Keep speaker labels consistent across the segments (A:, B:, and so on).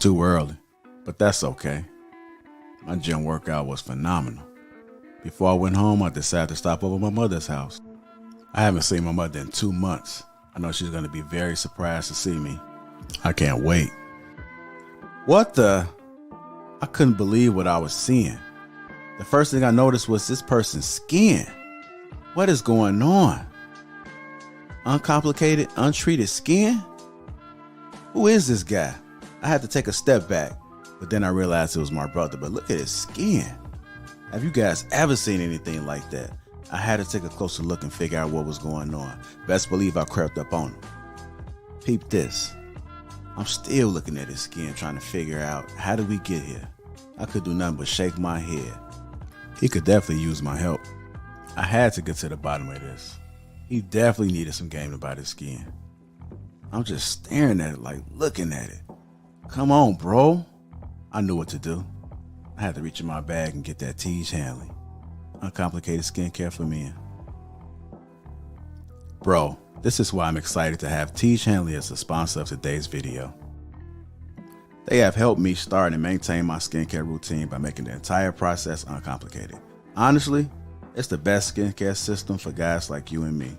A: too early, but that's okay. My gym workout was phenomenal. Before I went home, I decided to stop over at my mother's house. I haven't seen my mother in 2 months. I know she's going to be very surprised to see me. I can't wait. What the? I couldn't believe what I was seeing. The first thing I noticed was this person's skin. What is going on? Uncomplicated, untreated skin? Who is this guy? I had to take a step back, but then I realized it was my brother. But look at his skin. Have you guys ever seen anything like that? I had to take a closer look and figure out what was going on. Best believe I crept up on him. Peep this. I'm still looking at his skin, trying to figure out how did we get here. I could do nothing but shake my head. He could definitely use my help. I had to get to the bottom of this. He definitely needed some game about his skin. I'm just staring at it, like looking at it. Come on, bro. I knew what to do. I had to reach in my bag and get that Tej Hanley. Uncomplicated skincare for men. Bro, this is why I'm excited to have Tej Hanley as the sponsor of today's video. They have helped me start and maintain my skincare routine by making the entire process uncomplicated. Honestly, it's the best skincare system for guys like you and me.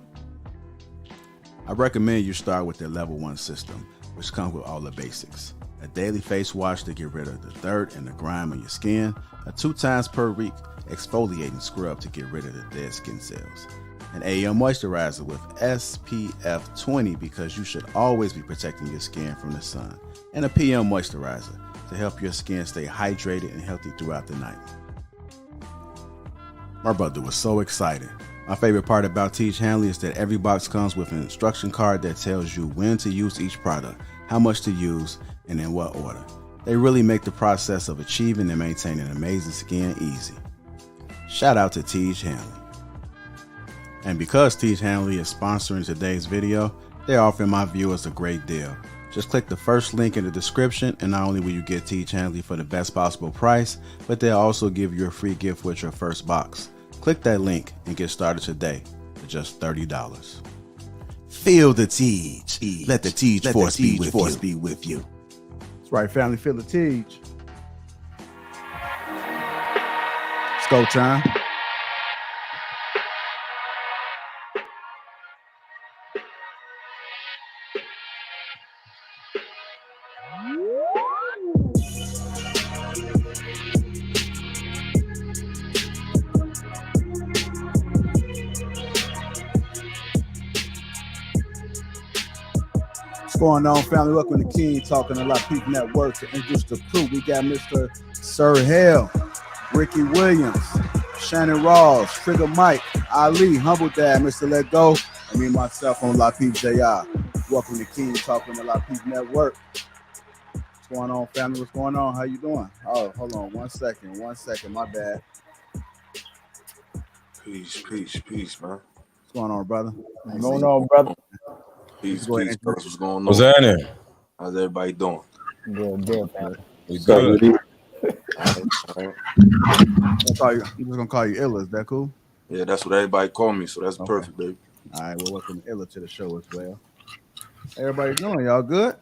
A: I recommend you start with their level 1 system, which comes with all the basics. A daily face wash to get rid of the dirt and the grime on your skin, a 2 times per week exfoliating scrub to get rid of the dead skin cells, an AM moisturizer with SPF 20 because you should always be protecting your skin from the sun, and a PM moisturizer to help your skin stay hydrated and healthy throughout the night. My brother was so excited. My favorite part about Tej Hanley is that every box comes with an instruction card that tells you when to use each product, how much to use, and in what order. They really make the process of achieving and maintaining amazing skin easy. Shout out to Tej Hanley. And because Tej Hanley is sponsoring today's video, they're offering my viewers a great deal. Just click the first link in the description, and not only will you get Tej Hanley for the best possible price, but they'll also give you a free gift with your first box. Click that link and get started today for just $30. Feel the Tej. Let the Tej force be with you. That's right, family. Feel the Tej. It's go time. What's going on, family? Welcome to King Talking to Lapeef Network. To introduce the crew, we got Mr. Sir Hell, Ricky Williams, Shannon Rawls, Trigger Mike, Ali, Humble Dad, Mr. Let Go, and me myself on Lapeef JR. Welcome to King Talking to Lapeef Network. What's going on, family? What's going on? How you doing? Oh, hold on 1 second. 1 second. My bad.
B: Peace, man.
A: What's going on, brother?
C: What's going on, brother?
B: Peace, brothers. What's going on?
D: What's happening?
B: How's everybody doing?
C: Good, family.
D: We good.
B: All right.
A: I'm just gonna call you Illa. Is that cool?
B: Yeah, that's what everybody call me, so that's perfect, baby.
A: All right, well, welcome Illa to the show as well. Everybody doing? Y'all good?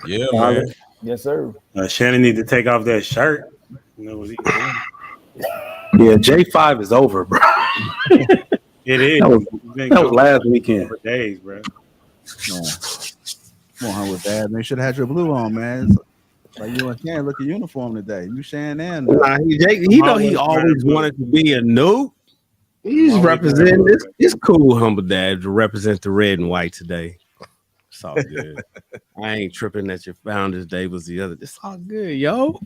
D: Yeah, man.
C: Yes, sir.
E: Shannon need to take off that shirt. You know what he doing?
F: Yeah, J5 is over, bro.
E: It is.
F: That was last weekend.
E: For days, bro.
A: Man. Come on, Humble Dad. Man, you should have had your blue on, man. It's like you and Shannon look at uniform today. You Shannon.
G: Nah, he know he always wanted to be a noob. He's representing this. It's cool, Humble Dad, to represent the red and white today. It's all good. I ain't tripping that your Founders Day was the other. It's all good, yo.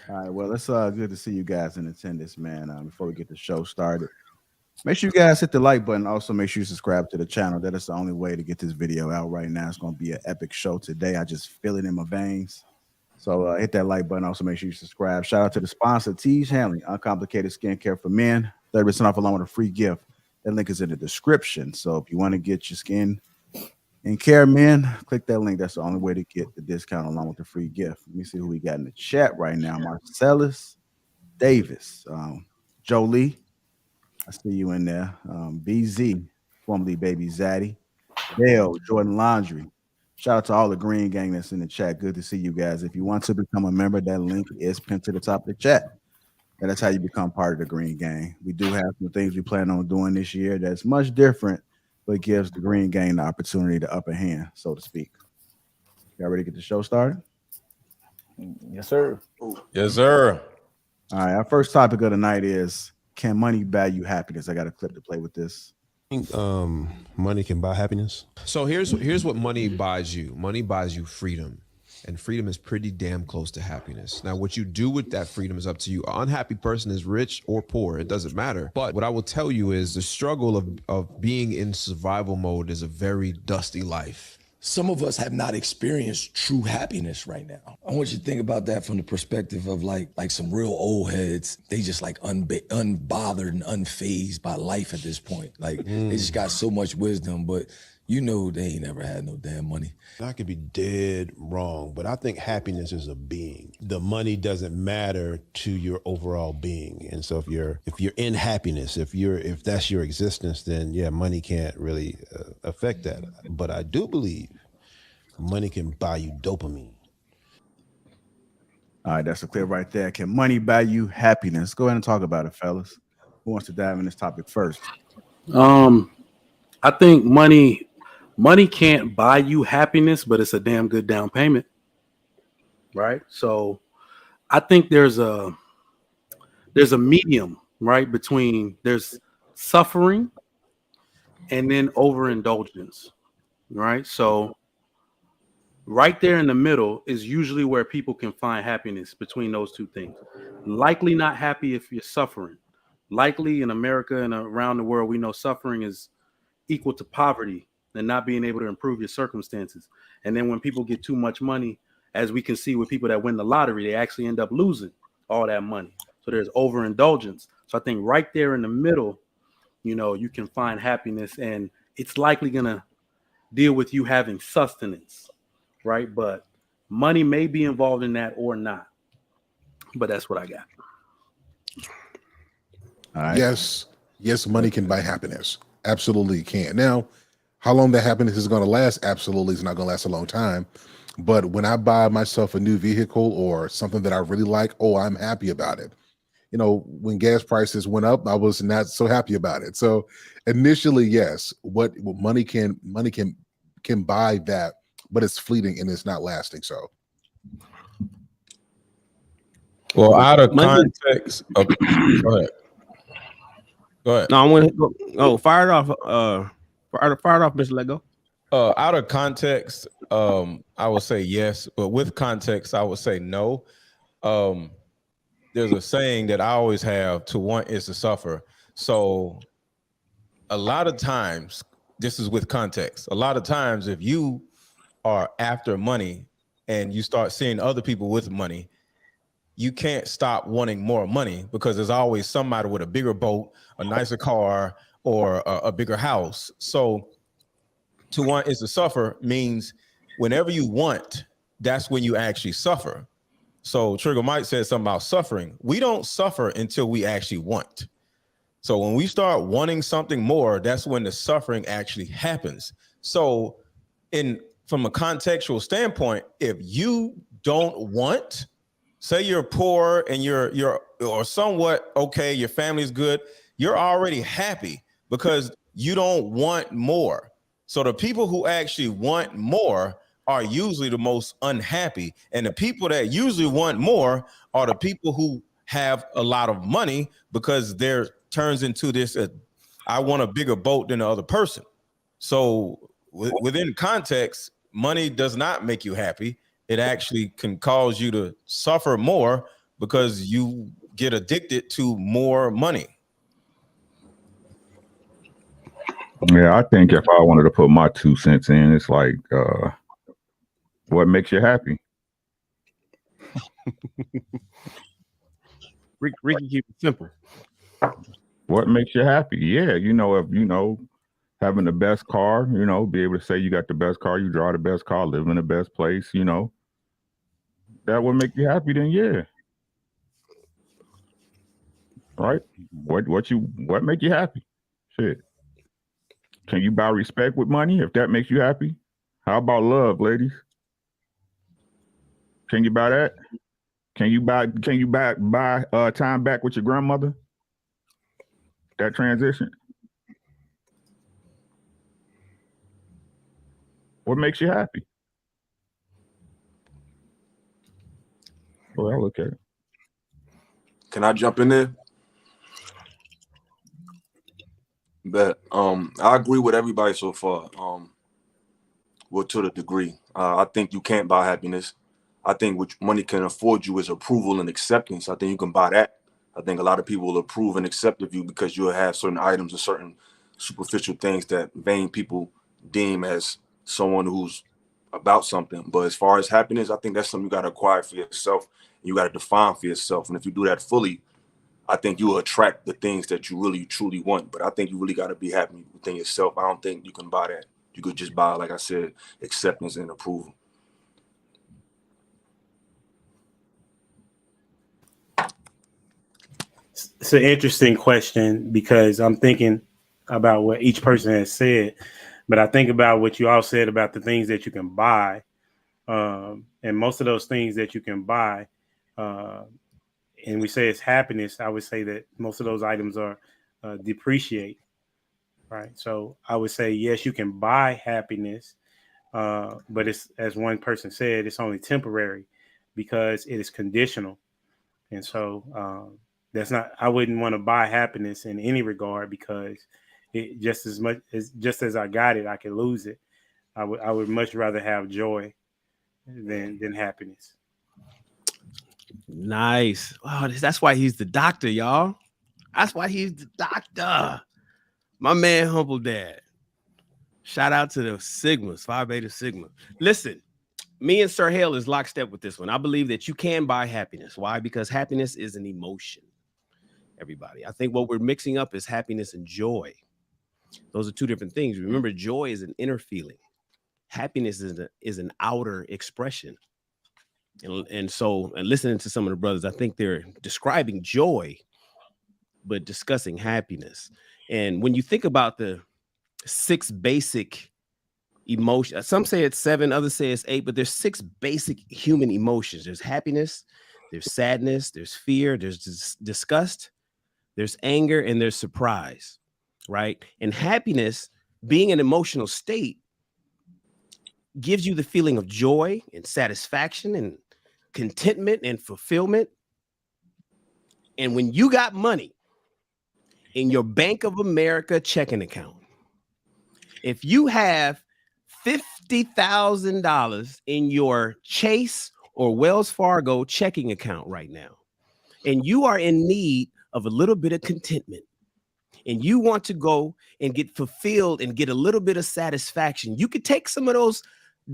A: All right, well, it's good to see you guys in attendance, man. Before we get the show started, make sure you guys hit the like button. Also, make sure you subscribe to the channel. That is the only way to get this video out right now. It's going to be an epic show today. I just feel it in my veins. So hit that like button. Also, make sure you subscribe. Shout out to the sponsor, Tej Hanley, Uncomplicated Skincare for Men. 30% off along with a free gift. That link is in the description. So if you want to get your skin in care, men, click that link. That's the only way to get the discount along with the free gift. Let me see who we got in the chat right now. Marcellus Davis, Jolie, I see you in there. BZ, formerly Baby Zaddy, Dale, Jordan Laundry, Shout out to all the Green Gang that's in the chat. Good to see you guys. If you want to become a member, that link is pinned to the top of the chat. And that's how you become part of the Green Gang. We do have some things we plan on doing this year that's much different, but gives the Green Gang the opportunity to upper hand, so to speak. Y'all ready to get the show started?
C: Yes, sir.
D: Yes, sir.
A: All right. Our first topic of the night is, can money buy you happiness? I got a clip to play with this.
H: Money can buy happiness. So here's what money buys you. Money buys you freedom. And freedom is pretty damn close to happiness. Now, what you do with that freedom is up to you. An unhappy person is rich or poor. It doesn't matter. But what I will tell you is the struggle of being in survival mode is a very dusty life.
I: Some of us have not experienced true happiness right now. I want you to think about that from the perspective of like some real old heads. They just like unbothered and unfazed by life at this point. Like they just got so much wisdom, but you know they ain't never had no damn money.
H: I could be dead wrong, but I think happiness is a being. The money doesn't matter to your overall being. And so if you're in happiness, if that's your existence, then yeah, money can't really affect that. But I do believe money can buy you dopamine.
A: All right, that's a clip right there. Can money buy you happiness? Go ahead and talk about it, fellas. Who wants to dive in this topic first?
F: I think money can't buy you happiness, but it's a damn good down payment, right? So I think there's a medium, right, between there's suffering and then overindulgence, right? So right there in the middle is usually where people can find happiness between those two things. Likely not happy if you're suffering. Likely in America and around the world, we know suffering is equal to poverty and not being able to improve your circumstances. And then when people get too much money, as we can see with people that win the lottery, they actually end up losing all that money. So there's overindulgence. So I think right there in the middle, you can find happiness, and it's likely going to deal with you having sustenance, right? But money may be involved in that or not. But that's what I got.
A: All right.
J: Yes, money can buy happiness. Absolutely can. Now, how long that happiness is going to last? Absolutely, it's not going to last a long time. But when I buy myself a new vehicle or something that I really like, I'm happy about it. When gas prices went up, I was not so happy about it. So initially, yes, what money can buy that, but it's fleeting and it's not lasting. So,
D: Well, out of context, okay, go ahead. Go ahead.
G: No, I want to go. Fire it off. Fire it off, Mr. Lego.
D: Out of context, I would say yes, but with context, I would say no. There's a saying that I always have: to want is to suffer. So, a lot of times, this is with context. A lot of times, if you are after money and you start seeing other people with money, you can't stop wanting more money because there's always somebody with a bigger boat, a nicer car, or a bigger house. So to want is to suffer means whenever you want, that's when you actually suffer. So Trigger Mike said something about suffering. We don't suffer until we actually want. So when we start wanting something more, that's when the suffering actually happens. So from a contextual standpoint, if you don't want, say you're poor and you're or somewhat okay, your family's good, you're already happy because you don't want more. So the people who actually want more are usually the most unhappy. And the people that usually want more are the people who have a lot of money because there turns into this, I want a bigger boat than the other person. So within context, money does not make you happy. It actually can cause you to suffer more because you get addicted to more money.
K: Yeah, I think if I wanted to put my 2 cents in, it's like, what makes you happy?
G: Ricky, keep it simple.
K: What makes you happy? Yeah, if having the best car, be able to say you got the best car, you drive the best car, live in the best place, that would make you happy, then yeah. Right? What make you happy? Shit. Can you buy respect with money if that makes you happy? How about love, ladies? Can you buy that? Can you buy time back with your grandmother? That transition? What makes you happy? Well, I look at it.
B: Can I jump in there? But I agree with everybody so far. Well, to the degree. I think you can't buy happiness. I think what money can afford you is approval and acceptance. I think you can buy that. I think a lot of people will approve and accept of you because you'll have certain items or certain superficial things that vain people deem as someone who's about something. But as far as happiness, I think that's something you got to acquire for yourself. You got to define for yourself. And if you do that fully, I think you will attract the things that you really, truly want. But I think you really got to be happy within yourself. I don't think you can buy that. You could just buy, like I said, acceptance and approval.
E: It's an interesting question because I'm thinking about what each person has said, but I think about what you all said about the things that you can buy. And most of those things that you can buy, and we say it's happiness, I would say that most of those items are depreciate, right? So I would say, yes, you can buy happiness, but it's, as one person said, it's only temporary because it is conditional. And so that's not, I wouldn't want to buy happiness in any regard because it just as I got it, I could lose it. I would much rather have joy than happiness.
G: Nice. Wow, that's why he's the doctor, y'all. That's why he's the doctor. My man, Humble Dad. Shout out to the Sigmas, Phi Beta Sigma. Listen, me and Sir Hale is lockstep with this one. I believe that you can buy happiness. Why? Because happiness is an emotion. Everybody, I think what we're mixing up is happiness and joy. Those are two different things. Remember, joy is an inner feeling. Happiness is an outer expression. And so, listening to some of the brothers, I think they're describing joy, but discussing happiness. And when you think about the 6 basic emotions, some say it's 7, others say it's 8, but there's 6 basic human emotions. There's happiness, there's sadness, there's fear, there's disgust, there's anger, and there's surprise, right? And happiness, being an emotional state, gives you the feeling of joy and satisfaction and contentment and fulfillment. And when you got money in your Bank of America checking account, if you have $50,000 in your Chase or Wells Fargo checking account right now, and you are in need of a little bit of contentment, and you want to go and get fulfilled and get a little bit of satisfaction, you could take some of those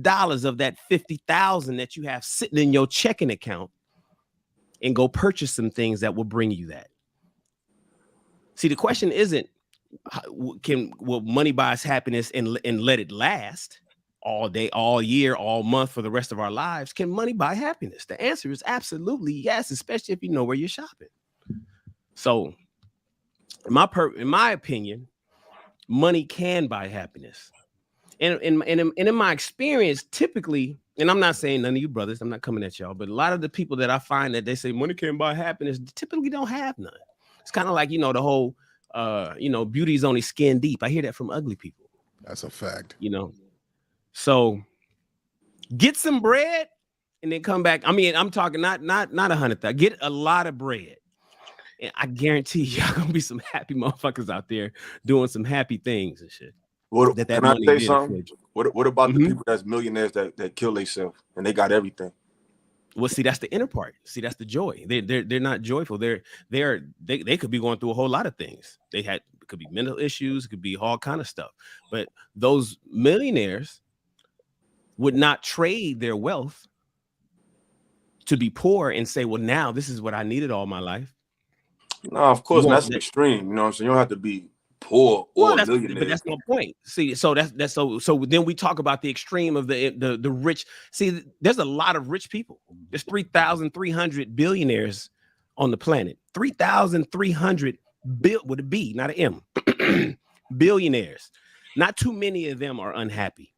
G: dollars of that 50,000 that you have sitting in your checking account and go purchase some things that will bring you that. See, the question isn't will money buy us happiness and let it last all day, all year, all month for the rest of our lives? Can money buy happiness? The answer is absolutely yes, especially if you know where you're shopping. So in my opinion, money can buy happiness. And in my experience, typically, and I'm not saying none of you brothers, I'm not coming at y'all, but a lot of the people that I find that they say money can't buy happiness typically don't have none. It's kind of like, the whole, beauty is only skin deep. I hear that from ugly people.
J: That's a fact.
G: So get some bread and then come back. I mean, I'm talking not 100,000. Get a lot of bread. And I guarantee y'all gonna be some happy motherfuckers out there doing some happy things and shit.
B: Can I say something? What about the people that's millionaires that kill themselves and they got everything?
G: Well, see, that's the inner part. See, that's the joy. They're not joyful. They could be going through a whole lot of things. It could be mental issues, it could be all kind of stuff. But those millionaires would not trade their wealth to be poor and say, well, now this is what I needed all my life.
B: No, of course, that's extreme. You know what I'm saying? You don't have to be poor or millionaire.
G: But that's my point. See, so that's so then we talk about the extreme of the rich. See, there's a lot of rich people. There's 3,300 billionaires on the planet. 3,300 with a B, not an M. Billionaires. Not too many of them are unhappy.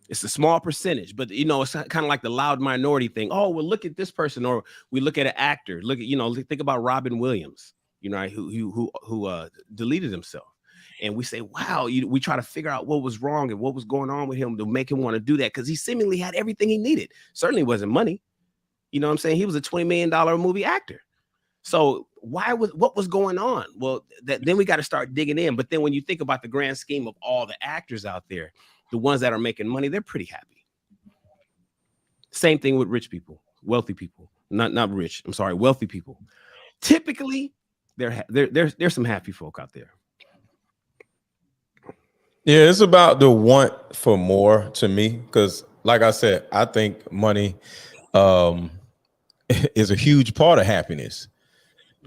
G: It's a small percentage, but you know, it's kind of like the loud minority thing. Oh, well, look at this person, or we look at an actor. Look at, you know, think about Robin Williams, you know, who deleted himself. And we say, wow, we try to figure out what was wrong and what was going on with him to make him want to do that, because he seemingly had everything he needed. Certainly wasn't money. You know what I'm saying? He was a $20 million movie actor. So what was going on? Well, then we got to start digging in. But then when you think about the grand scheme of all the actors out there, the ones that are making money, they're pretty happy. Same thing with rich people, wealthy people, not rich. I'm sorry, wealthy people. Typically, there's some happy folk out there.
D: Yeah, it's about the want for more to me, because like I said, I think money is a huge part of happiness.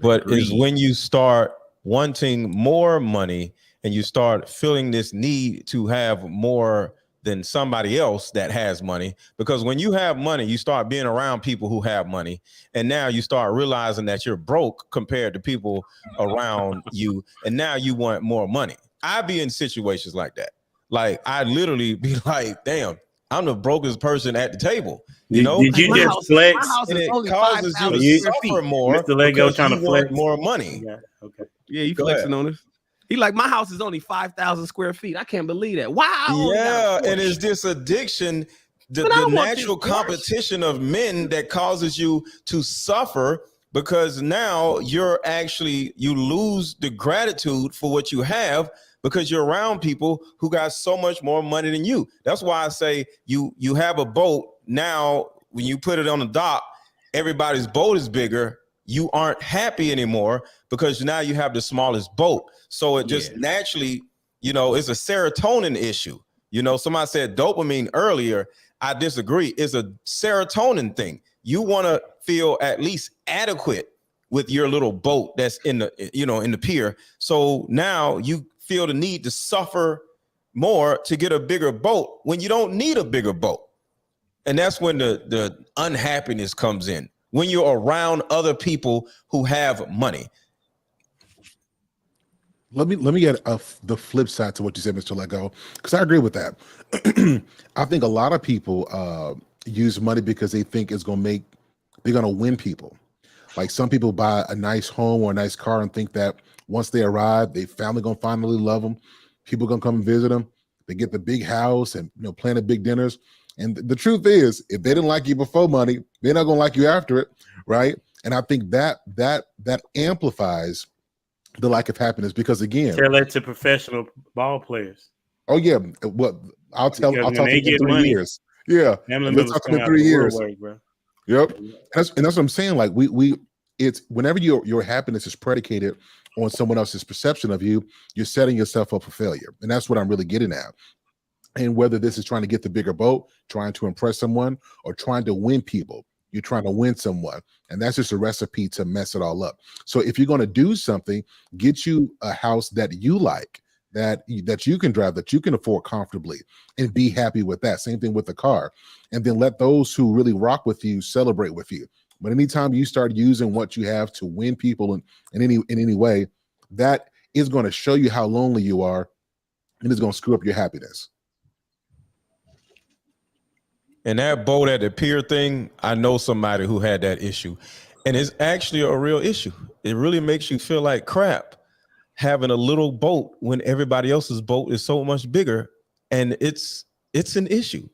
D: But it's when you start wanting more money and you start feeling this need to have more than somebody else that has money. Because when you have money, you start being around people who have money. And now you start realizing that you're broke compared to people around you. And now you want more money. I be in situations like that. Like, I literally be like, damn, I'm the brokest person at the table. You know,
E: did you just flex?
G: My house
D: and
G: is
D: it
G: only
D: causes you
G: 5,000
D: to
G: square
D: suffer
G: feet.
D: more
E: Mr. Lego
D: because
E: trying
D: you
E: to flex.
D: want more money.
E: Yeah, okay.
G: Yeah, you
D: Go
G: flexing
D: ahead.
G: on us. He like, my house is only 5,000 square feet. I can't believe that. Wow.
D: Yeah, and it's this addiction, the natural competition of men that causes you to suffer, because now you lose the gratitude for what you have, because you're around people who got so much more money than you. That's why I say you have a boat. Now, when you put it on the dock, everybody's boat is bigger. You aren't happy anymore because now you have the smallest boat. So it just naturally, you know, it's a serotonin issue. You know, somebody said dopamine earlier. I disagree. It's a serotonin thing. You want to feel at least adequate with your little boat that's in the pier. So now you feel the need to suffer more to get a bigger boat when you don't need a bigger boat. And that's when the unhappiness comes in, when you're around other people who have money.
J: Let me get the flip side to what you said, Mr. Lego, because I agree with that. I think a lot of people use money because they think they're going to win people. Like, some people buy a nice home or a nice car and think that once they arrive, their family going to finally love them. People going to come and visit them. They get the big house and, you know, plan the big dinners. And the truth is, if they didn't like you before money, they're not going to like you after it, right? And I think that amplifies the lack of happiness, because, again,
E: Tell that to professional ball players.
J: Oh yeah, what I'll talk to them in 3 years. Yeah,
E: let's
J: talk to them in 3 years.
E: Bro.
J: Yep, and that's what I'm saying. Like, it's whenever your happiness is predicated on someone else's perception of you, you're setting yourself up for failure, and that's what I'm really getting at. And whether this is trying to get the bigger boat, trying to impress someone, or trying to win people, you're trying to win someone, and that's just a recipe to mess it all up. So if you're going to do something, get you a house that you like, that you can drive, that you can afford comfortably, and be happy with that. Same thing with the car. And then let those who really rock with you celebrate with you. But anytime you start using what you have to win people in any way, that is going to show you how lonely you are, and it's going to screw up your happiness.
D: And that boat at the pier thing, I know somebody who had that issue, and it's actually a real issue. It really makes you feel like crap having a little boat when everybody else's boat is so much bigger, and it's an issue.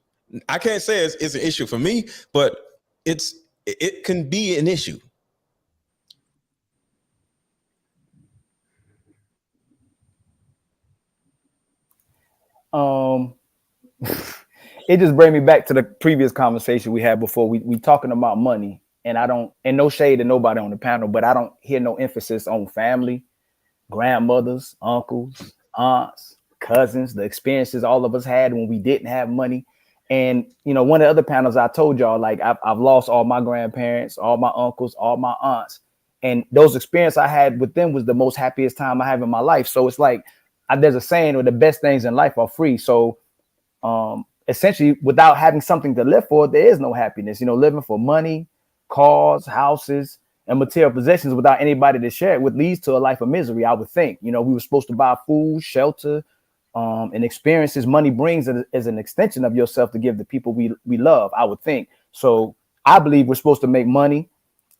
D: I can't say it's an issue for me, but it can be an issue.
C: It just brings me back to the previous conversation we had before. We talking about money, and no shade to nobody on the panel, but I don't hear no emphasis on family, grandmothers, uncles, aunts, cousins, the experiences all of us had when we didn't have money. And, you know, one of the other panels I told y'all, like, I've lost all my grandparents, all my uncles, all my aunts. And those experiences I had with them was the most happiest time I have in my life. So it's like, there's a saying where the best things in life are free. So essentially, without having something to live for, there is no happiness. You know, living for money, cars, houses, and material possessions without anybody to share it with leads to a life of misery, I would think. You know, we were supposed to buy food, shelter, and experiences money brings as an extension of yourself to give the people we love, I would think. So I believe we're supposed to make money.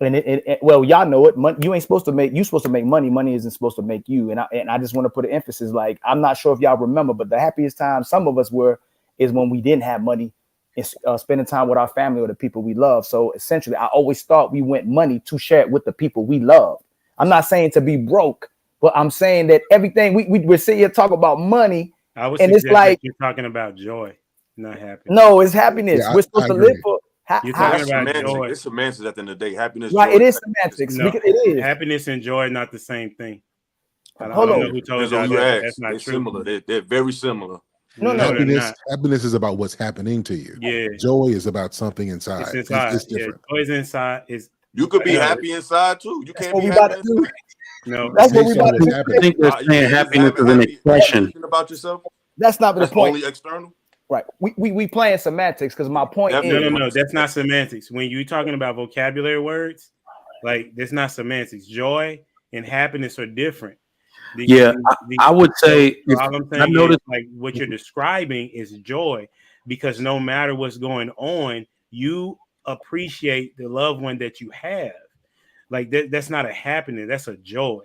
C: And well, y'all know it. You ain't supposed to make. You supposed to make money. Money isn't supposed to make you. And I just want to put an emphasis. Like, I'm not sure if y'all remember, but the happiest time some of us were is when we didn't have money and spending time with our family or the people we love. So essentially, I always thought we went money to share it with the people we love. I'm not saying to be broke, but I'm saying that everything we're sitting here talking about money,
E: I would
C: and
E: suggest
C: it's like
E: you're talking about joy, not happiness.
C: No, it's happiness.
J: Yeah,
C: We're supposed to live for.
E: You're talking about
B: semantic.
E: joy.
B: It's semantics at the end of the day. Happiness,
C: right?
B: joy,
C: It is semantics.
E: No,
C: Because it is.
E: happiness and joy are not the same thing. I
C: Hold
E: don't
C: on.
E: know who told
B: Depends
E: y'all
B: on who you
E: that.
B: ask.
E: That's not
B: They're
E: true.
B: similar. They're very similar.
C: No, no.
J: Happiness is about what's happening to you.
E: Yeah.
J: Joy is about something inside.
E: It's inside.
J: It's different.
E: Yeah, joy is inside.
B: You could be happy inside too. You can't be
C: we about
B: happy
C: to do.
B: inside.
E: No,
C: That's what we about to do.
F: I think they're saying happiness is an expression.
B: About yourself.
C: That's not the
B: That's
C: point.
B: only external.
C: Right. We playing semantics because my point is
E: no. That's not semantics. When you're talking about vocabulary words, like that's not semantics. Joy and happiness are different.
F: I would say
E: all I'm saying
F: I noticed
E: is, like, what you're describing is joy, because no matter what's going on, you appreciate the loved one that you have. Like that's not a happiness, that's a joy.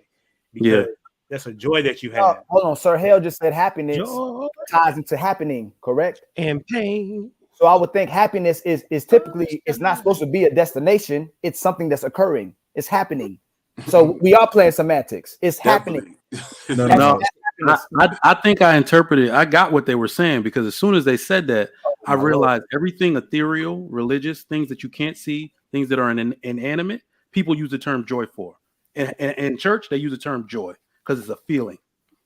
E: Because that's a joy that you have.
C: Hold on, Sir Hale just said happiness ties into happening, correct?
G: And pain.
C: So I would think happiness is typically, it's not supposed to be a destination. It's something that's occurring. It's happening. So we are playing semantics. It's happening.
F: No, I think I interpreted. I got what they were saying, because as soon as they said that, I realized everything ethereal, religious, things that you can't see, things that are inanimate, people use the term joy for. And in church, they use the term joy because it's a feeling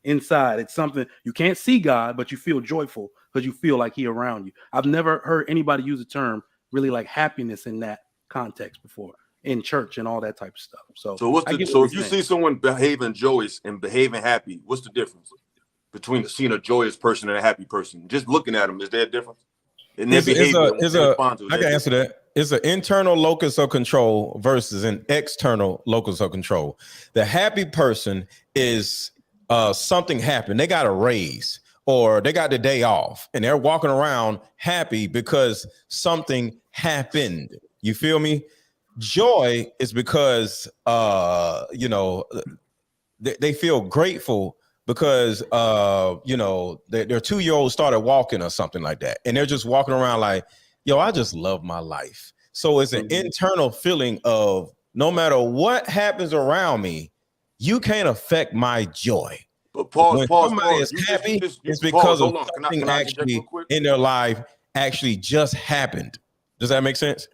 F: inside. It's something you can't see God, but you feel joyful because you feel like He around you. I've never heard anybody use the term really like happiness in that context before in church and all that type of stuff. So
B: if you see someone behaving joyous and behaving happy, what's the difference between seeing a joyous person and a happy person? Just looking at them, is there a difference? And their behavior.
D: I can answer that. It's an internal locus of control versus an external locus of control. The happy person is something happened. They got a raise or they got the day off and they're walking around happy because something happened. You feel me? Joy is because, they feel grateful because, their 2-year-old started walking or something like that. And they're just walking around like, yo, I just love my life. So it's an internal feeling of no matter what happens around me, you can't affect my joy.
B: But
D: when somebody is happy, it's because of something actually in their life actually just happened. Does that make sense?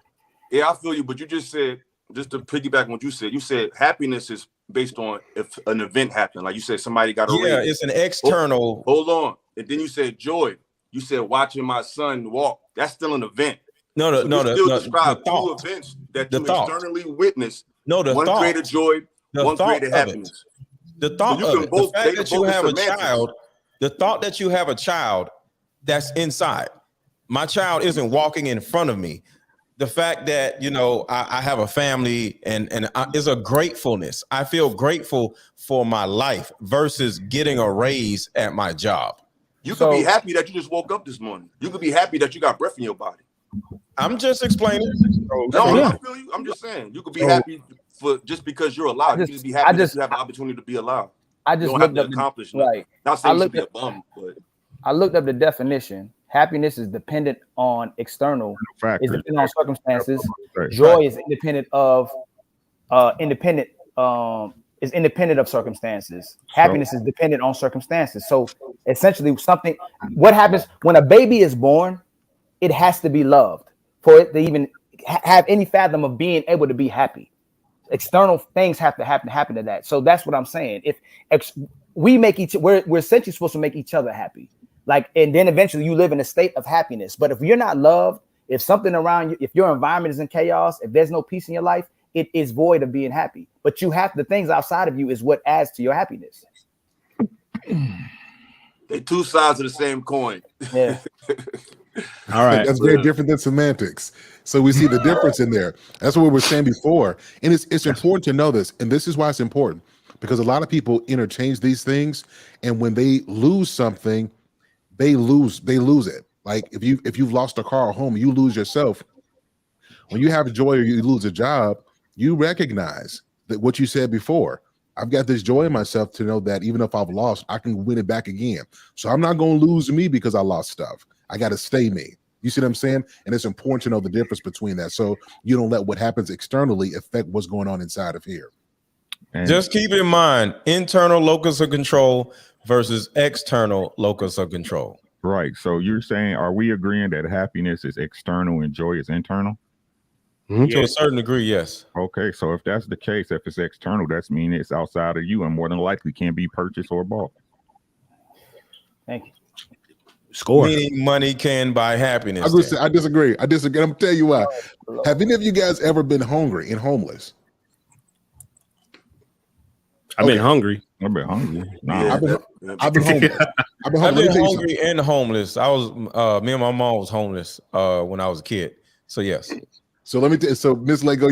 B: Yeah, I feel you. But you just said, just to piggyback on what you said happiness is based on if an event happened. Like you said, somebody got a raise.
D: Yeah, it's an external.
B: Hold on. And then you said joy. You said watching my son walk. That's still an event. Describe two events that you externally witnessed. One created joy, one created happiness.
D: The thought of it. The fact that you have a child, the thought that you have a child that's inside. My child isn't walking in front of me. The fact that, I have a family and is a gratefulness. I feel grateful for my life versus getting a raise at my job.
B: You could be happy that you just woke up this morning. You could be happy that you got breath in your body.
D: I'm just explaining.
B: I feel you. I'm just saying. You could be happy for just because you're alive. You can just be happy that you have the opportunity to be alive.
C: I just looked up
B: accomplish right. Not saying you should be a bum, but
C: I looked up the definition. Happiness is dependent on external factors. Is dependent on circumstances. Joy is independent of independent of circumstances. Happiness is dependent on circumstances. So essentially, what happens when a baby is born, it has to be loved for it to even have any fathom of being able to be happy. External things have to happen to that. So that's what I'm saying. If we make we're essentially supposed to make each other happy. And then eventually you live in a state of happiness. But if you're not loved, if something around you, if your environment is in chaos, if there's no peace in your life, it is void of being happy. But the things outside of you is what adds to your happiness.
B: They're two sides of the same coin.
C: Yeah.
J: All right. That's very different than semantics. So we see the difference in there. That's what we were saying before. And it's important to know this. And this is why it's important. because a lot of people interchange these things, and when they lose something, they lose it. Like if you've lost a car or home, you lose yourself. When you have joy or you lose a job, you recognize that what you said before. I've got this joy in myself to know that even if I've lost, I can win it back again. So I'm not going to lose me because I lost stuff. I got to stay me. You see what I'm saying? And it's important to know the difference between that, so you don't let what happens externally affect what's going on inside of here.
K: And
D: Just keep in mind, internal locus of control versus external locus of control.
K: right. So you're saying, are we agreeing that happiness is external and joy is internal?
D: To a certain degree, yes.
K: Okay, so if that's the case, if it's external, that's mean it's outside of you and more than likely can't be purchased or bought.
C: Thank you.
G: Score.
D: Meaning money can buy happiness.
J: I disagree. I'm gonna tell you why. Have any of you guys ever been hungry and homeless?
G: I've been hungry.
K: I've been hungry.
J: I've been homeless. I've been
D: I've been
J: homeless.
D: hungry and homeless. I was me and my mom was homeless when I was a kid. So yes.
J: So let me tell you, so Miss Lego,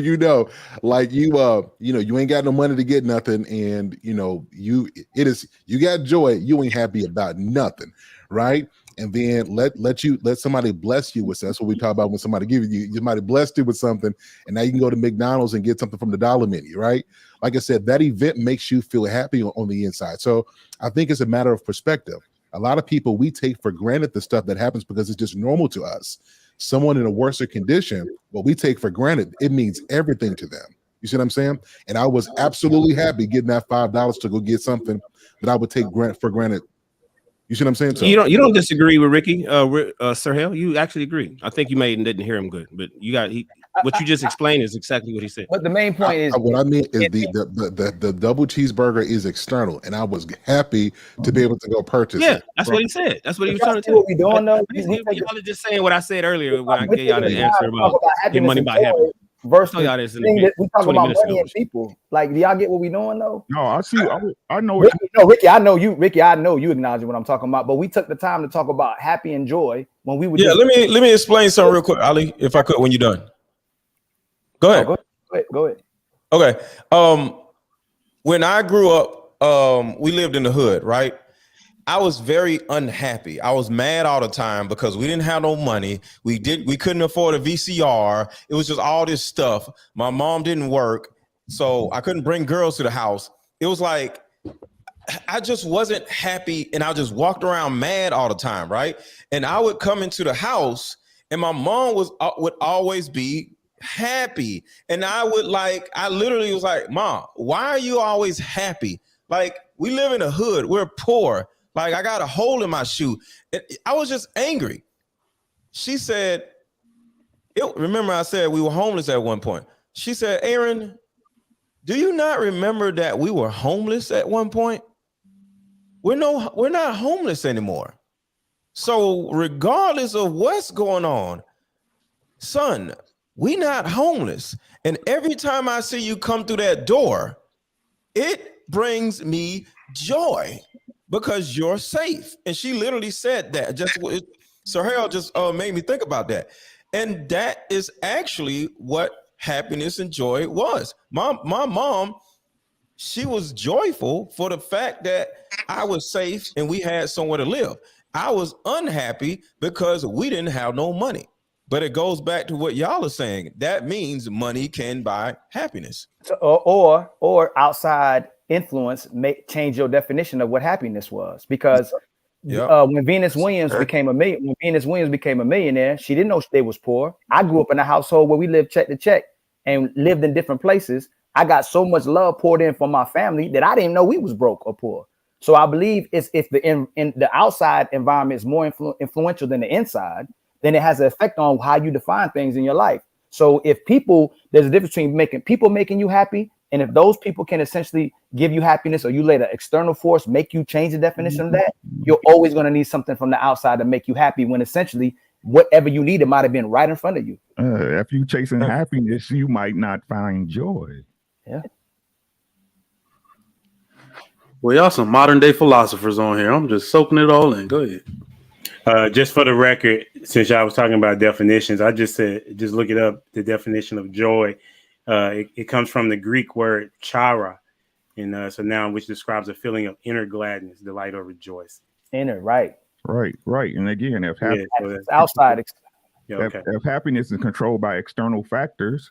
J: like you ain't got no money to get nothing, and you got joy, you ain't happy about nothing, right? And then let somebody bless you with that. That's what we talk about when somebody somebody blessed you with something, and now you can go to McDonald's and get something from the dollar menu, right? Like I said, that event makes you feel happy on the inside. So I think it's a matter of perspective. A lot of people, we take for granted the stuff that happens because it's just normal to us. Someone in a worse condition, what we take for granted, it means everything to them. You see what I'm saying? And I was absolutely happy getting that $5 to go get something that I would take for granted. You see what I'm saying? So
G: You don't disagree with Ricky, Sir Hale. You actually agree. I think you didn't hear him good, but what you just explained is exactly what he said.
C: But the main point is
J: what I mean is the double cheeseburger is external, and I was happy to be able to go purchase it.
G: That's what he said. That's what he was trying to tell
C: what we doing though.
G: Y'all are just saying what I said earlier when I gave y'all the answer about get money by happiness.
C: Versus
G: y'all this in
C: we talk about money and people. Like, do y'all get what we doing though?
K: No, I see. I know.
C: Ricky, I know you. Ricky, I know you acknowledge what I'm talking about. But we took the time to talk about happy and joy when we would.
D: Yeah, let me explain something real quick, Ali, if I could. When you're done, go ahead.
C: Go ahead.
D: Okay. When I grew up, we lived in the hood, right? I was very unhappy. I was mad all the time because we didn't have no money. We couldn't afford a VCR. It was just all this stuff. My mom didn't work, so I couldn't bring girls to the house. It was like I just wasn't happy, and I just walked around mad all the time, right? And I would come into the house, and my mom would always be happy, and I literally was like, "Mom, why are you always happy? Like, we live in a hood. We're poor. Like, I got a hole in my shoe." I was just angry. She said, remember I said we were homeless at one point. She said, "Aaron, do you not remember that we were homeless at one point? We're not homeless anymore. So regardless of what's going on, son, we not homeless. And every time I see you come through that door, it brings me joy because you're safe." And she literally said that. Sir Harold just made me think about that. And that is actually what happiness and joy was. My mom, she was joyful for the fact that I was safe and we had somewhere to live. I was unhappy because we didn't have no money. But it goes back to what y'all are saying. That means money can buy happiness.
C: So, or outside influence may change your definition of what happiness was. Because when Venus Williams became a millionaire, she didn't know they was poor. I grew up in a household where we lived check to check and lived in different places. I got so much love poured in from my family that I didn't know we was broke or poor. So I believe if the outside environment is more influential than the inside, then it has an effect on how you define things in your life. So if there's a difference between people making you happy, and if those people can essentially give you happiness, or you let an external force make you change the definition of that, you're always going to need something from the outside to make you happy, when essentially whatever you need, it might have been right in front of you.
K: If you chasing happiness, you might not find joy.
C: Yeah.
F: Well, y'all some modern day philosophers on here. I'm just soaking it all in. Go ahead.
E: Just for the record, since I was talking about definitions, I just said, just look it up. The definition of joy, it comes from the Greek word chara, And so now, which describes a feeling of inner gladness, delight, or rejoice.
C: Inner, right.
K: Right. And again, if
C: outside.
K: If happiness is controlled by external factors,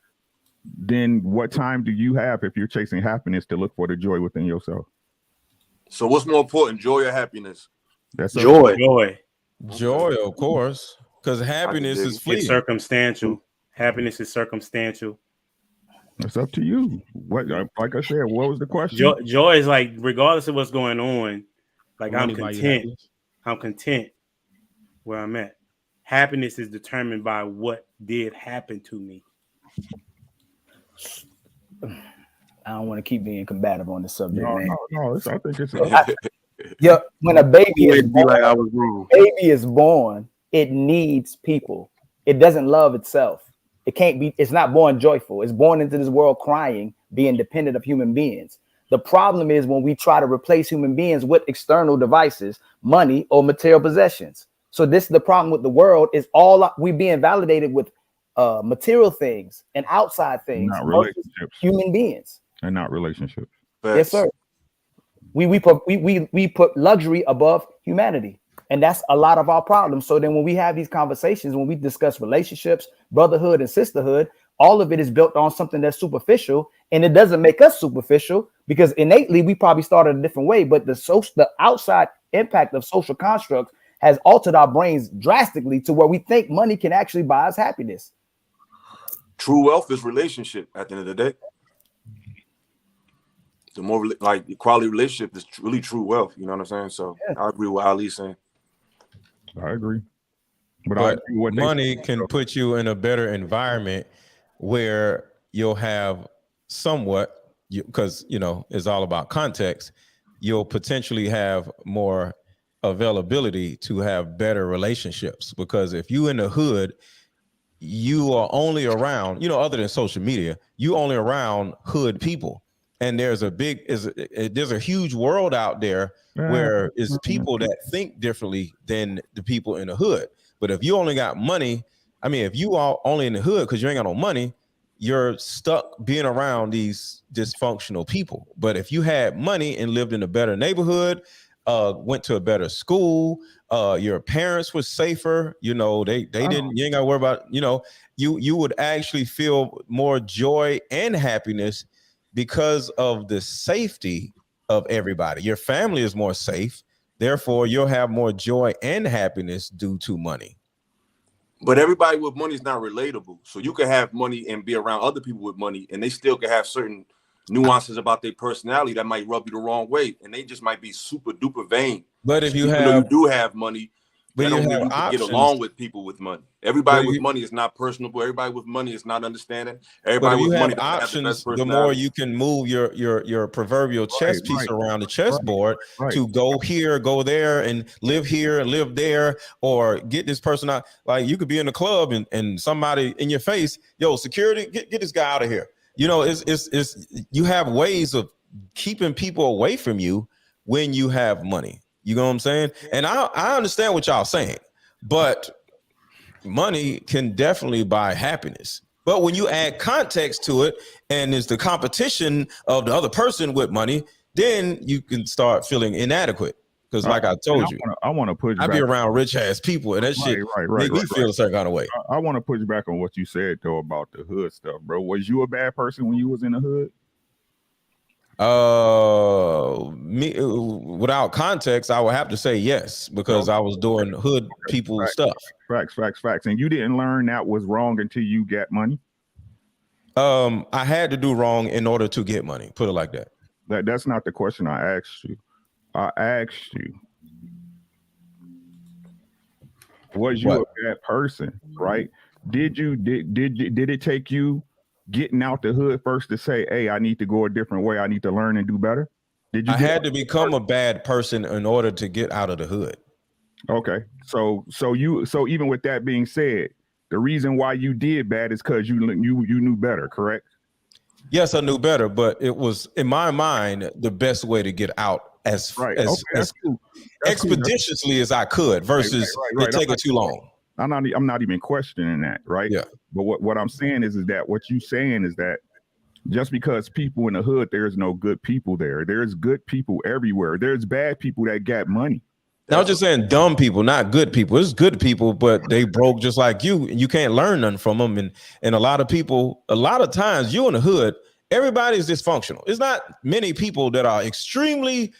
K: then what time do you have if you're chasing happiness to look for the joy within yourself?
B: So what's more important, joy or happiness?
K: That's
E: joy.
D: Joy, of course, because happiness is fleeting.
E: It's circumstantial. Happiness is circumstantial.
K: It's up to you. What, like I said, what was the question?
E: Joy is like, regardless of what's going on, like I'm
G: Money
E: content. I'm content where I'm at. Happiness is determined by what did happen to me.
C: I don't want to keep being combative on the subject, man.
K: No, I think it's
C: yeah. When a baby is born,
F: like I was wrong.
C: Baby is born, it needs people. It doesn't love itself. It can't be. It's not born joyful. It's born into this world crying, being dependent of human beings. The problem is when we try to replace human beings with external devices, money, or material possessions. So this is the problem with the world: is all we being validated with material things and outside things,
K: not relationships,
C: human beings,
K: and not relationships.
C: Yes, sir. We put luxury above humanity, and that's a lot of our problems. So then when we have these conversations, when we discuss relationships, brotherhood, and sisterhood, all of it is built on something that's superficial, and it doesn't make us superficial because innately we probably started a different way. But the outside impact of social constructs has altered our brains drastically to where we think money can actually buy us happiness.
B: True wealth is relationship at the end of the day. The more like the quality relationship is really true wealth. You know what I'm saying? So I agree with Ali's saying.
K: I agree.
D: But money can put you in a better environment where you'll have somewhat, because it's all about context, you'll potentially have more availability to have better relationships. Because if you in the hood, you are only around, other than social media, you only around hood people. And there's a huge world out there where it's people that think differently than the people in the hood. But if you only got money, if you are only in the hood because you ain't got no money, you're stuck being around these dysfunctional people. But if you had money and lived in a better neighborhood, went to a better school, your parents were safer, they didn't, you ain't gotta worry about, you would actually feel more joy and happiness because of the safety of everybody. Your family is more safe. Therefore, you'll have more joy and happiness due to money.
B: But everybody with money is not relatable. So you can have money and be around other people with money, and they still can have certain nuances about their personality that might rub you the wrong way, and they just might be super duper vain.
D: But if you
B: do have money, but you can get along with people with money. Everybody with money is not personable. Everybody with money is not understanding. Everybody with money
D: options. The more you can move your proverbial chess piece around the chessboard to go here, go there, and live here and live there, or get this person out. Like you could be in the club and somebody in your face, yo, security, get this guy out of here. It's you have ways of keeping people away from you when you have money. You know what I'm saying? And I understand what y'all saying, but money can definitely buy happiness. But when you add context to it and it's the competition of the other person with money, then you can start feeling inadequate. Because like I told you,
K: I want to push back.
D: I be around rich ass people and that shit make me feel a certain kind of way.
K: I want to push back on what you said though about the hood stuff, bro. Was you a bad person when you was in the hood?
D: Me without context, I would have to say yes, because I was doing hood people stuff.
K: Facts. And you didn't learn that was wrong until you got money?
D: I had to do wrong in order to get money. Put it like that.
K: That's not the question I asked you. I asked you, was you a bad person, right? Did it take you getting out the hood first to say, hey, I need to go a different way, I need to learn and do better?
D: I had to become a bad person in order to get out of the hood.
K: Okay. So even with that being said, the reason why you did bad is because you knew better, correct?
D: Yes, I knew better, but it was in my mind the best way to get out as expeditiously as I could versus it taking too long.
K: I'm not even questioning that, right?
D: Yeah.
K: But what I'm saying is that what you saying is that Just because people in the hood, there's no good people there. There's good people everywhere. There's bad people that got money.
D: Now, I'm just saying dumb people, not good people. It's good people, but they broke just like you, and you can't learn nothing from them. And a lot of people, a lot of times, you in the hood, everybody's dysfunctional. It's not many people that are extremely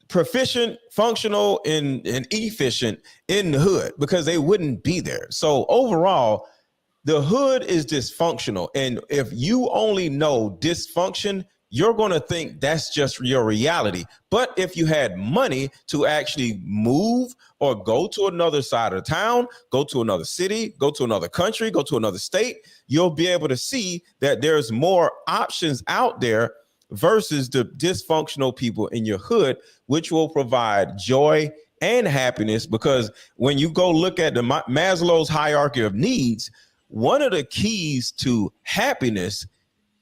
D: proficient, functional, and efficient in the hood because they wouldn't be there. So overall, the hood is dysfunctional. And if you only know dysfunction, you're going to think that's just your reality. But if you had money to actually move or go to another side of town, go to another city, go to another country, go to another state, you'll be able to see that there's more options out there versus the dysfunctional people in your hood, which will provide joy and happiness. Because when you go look at the Maslow's hierarchy of needs, one of the keys to happiness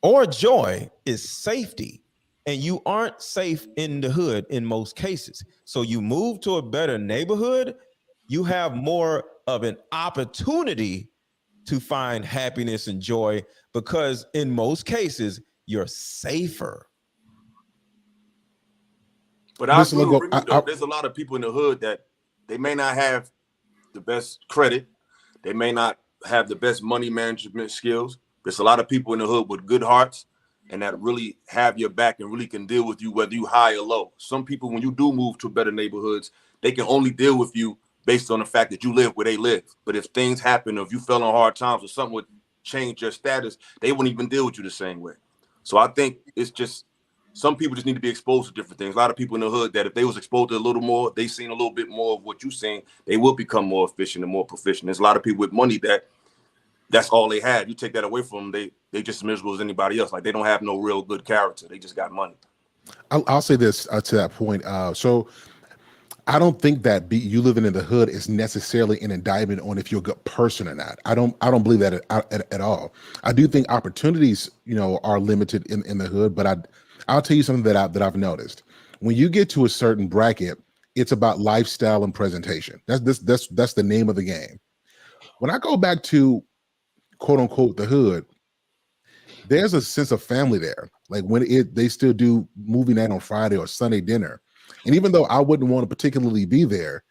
D: or joy is safety. And you aren't safe in the hood in most cases. So you move to a better neighborhood, you have more of an opportunity to find happiness and joy because in most cases, you're safer.
B: But I agree with you, though. There's a lot of people in the hood that they may not have the best credit. They may not have the best money management skills. There's a lot of people in the hood with good hearts and that really have your back and really can deal with you whether you high or low. Some people, when you do move to better neighborhoods, they can only deal with you based on the fact that you live where they live. But if things happen, or if you fell on hard times or something would change your status, they wouldn't even deal with you the same way. So I think it's just, some people just need to be exposed to different things. A lot of people in the hood that if they was exposed to a little more, they seen a little bit more of what you seen, they will become more efficient and more proficient. There's a lot of people with money that's all they had. You take that away from them, they just as miserable as anybody else. Like they don't have no real good character. They just got money.
J: I'll say this to that point. So I don't think that you living in the hood is necessarily an indictment on if you're a good person or not. I don't believe that at all. I do think opportunities, are limited in the hood, but I'll tell you something that I've noticed. When you get to a certain bracket, it's about lifestyle and presentation. That's the name of the game. When I go back to quote unquote the hood, there's a sense of family there. Like when they still do movie night on Friday or Sunday dinner. And even though I wouldn't want to particularly be there,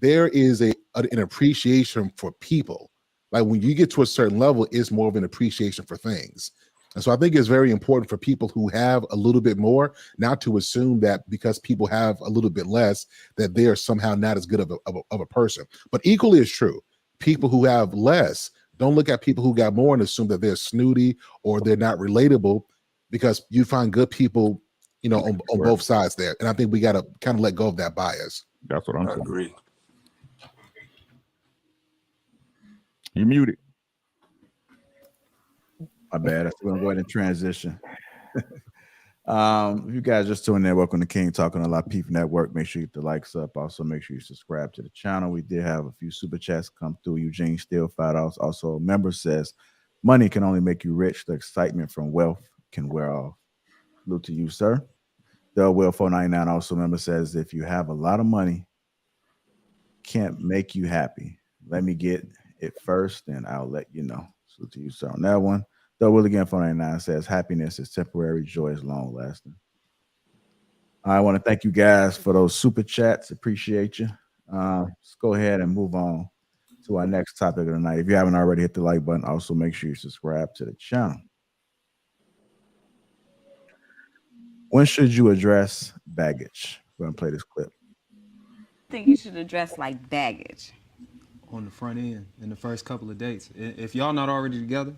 J: there is an appreciation for people. Like when you get to a certain level, it's more of an appreciation for things. And so I think it's very important for people who have a little bit more not to assume that because people have a little bit less, that they are somehow not as good of a person. But equally as true, people who have less, don't look at people who got more and assume that they're snooty or they're not relatable, because you find good people, on both sides there. And I think we got to kind of let go of that bias.
K: That's what I'm saying.
B: I agree.
K: You muted.
A: My bad. I'm going to go ahead and transition. If you guys just tuned in, welcome to King Talking on Lapeef Network. Make sure you hit the likes up. Also, make sure you subscribe to the channel. We did have a few super chats come through. Eugene Steele, $5. Also, a member says, money can only make you rich. The excitement from wealth can wear off. Salute to you, sir. The Will 499 also member says, if you have a lot of money, can't make you happy. Let me get it first, and I'll let you know. Salute to you, sir, on that one. The Will again 499 says, happiness is temporary, joy is long lasting. I want to thank you guys for those super chats. Appreciate you. Let's go ahead and move on to our next topic of the night. If you haven't already, hit the like button. Also, make sure you subscribe to the channel. When should you address baggage? We're going to play this clip.
L: I think you should address like baggage.
M: On the front end, in the first couple of dates. If y'all not already together,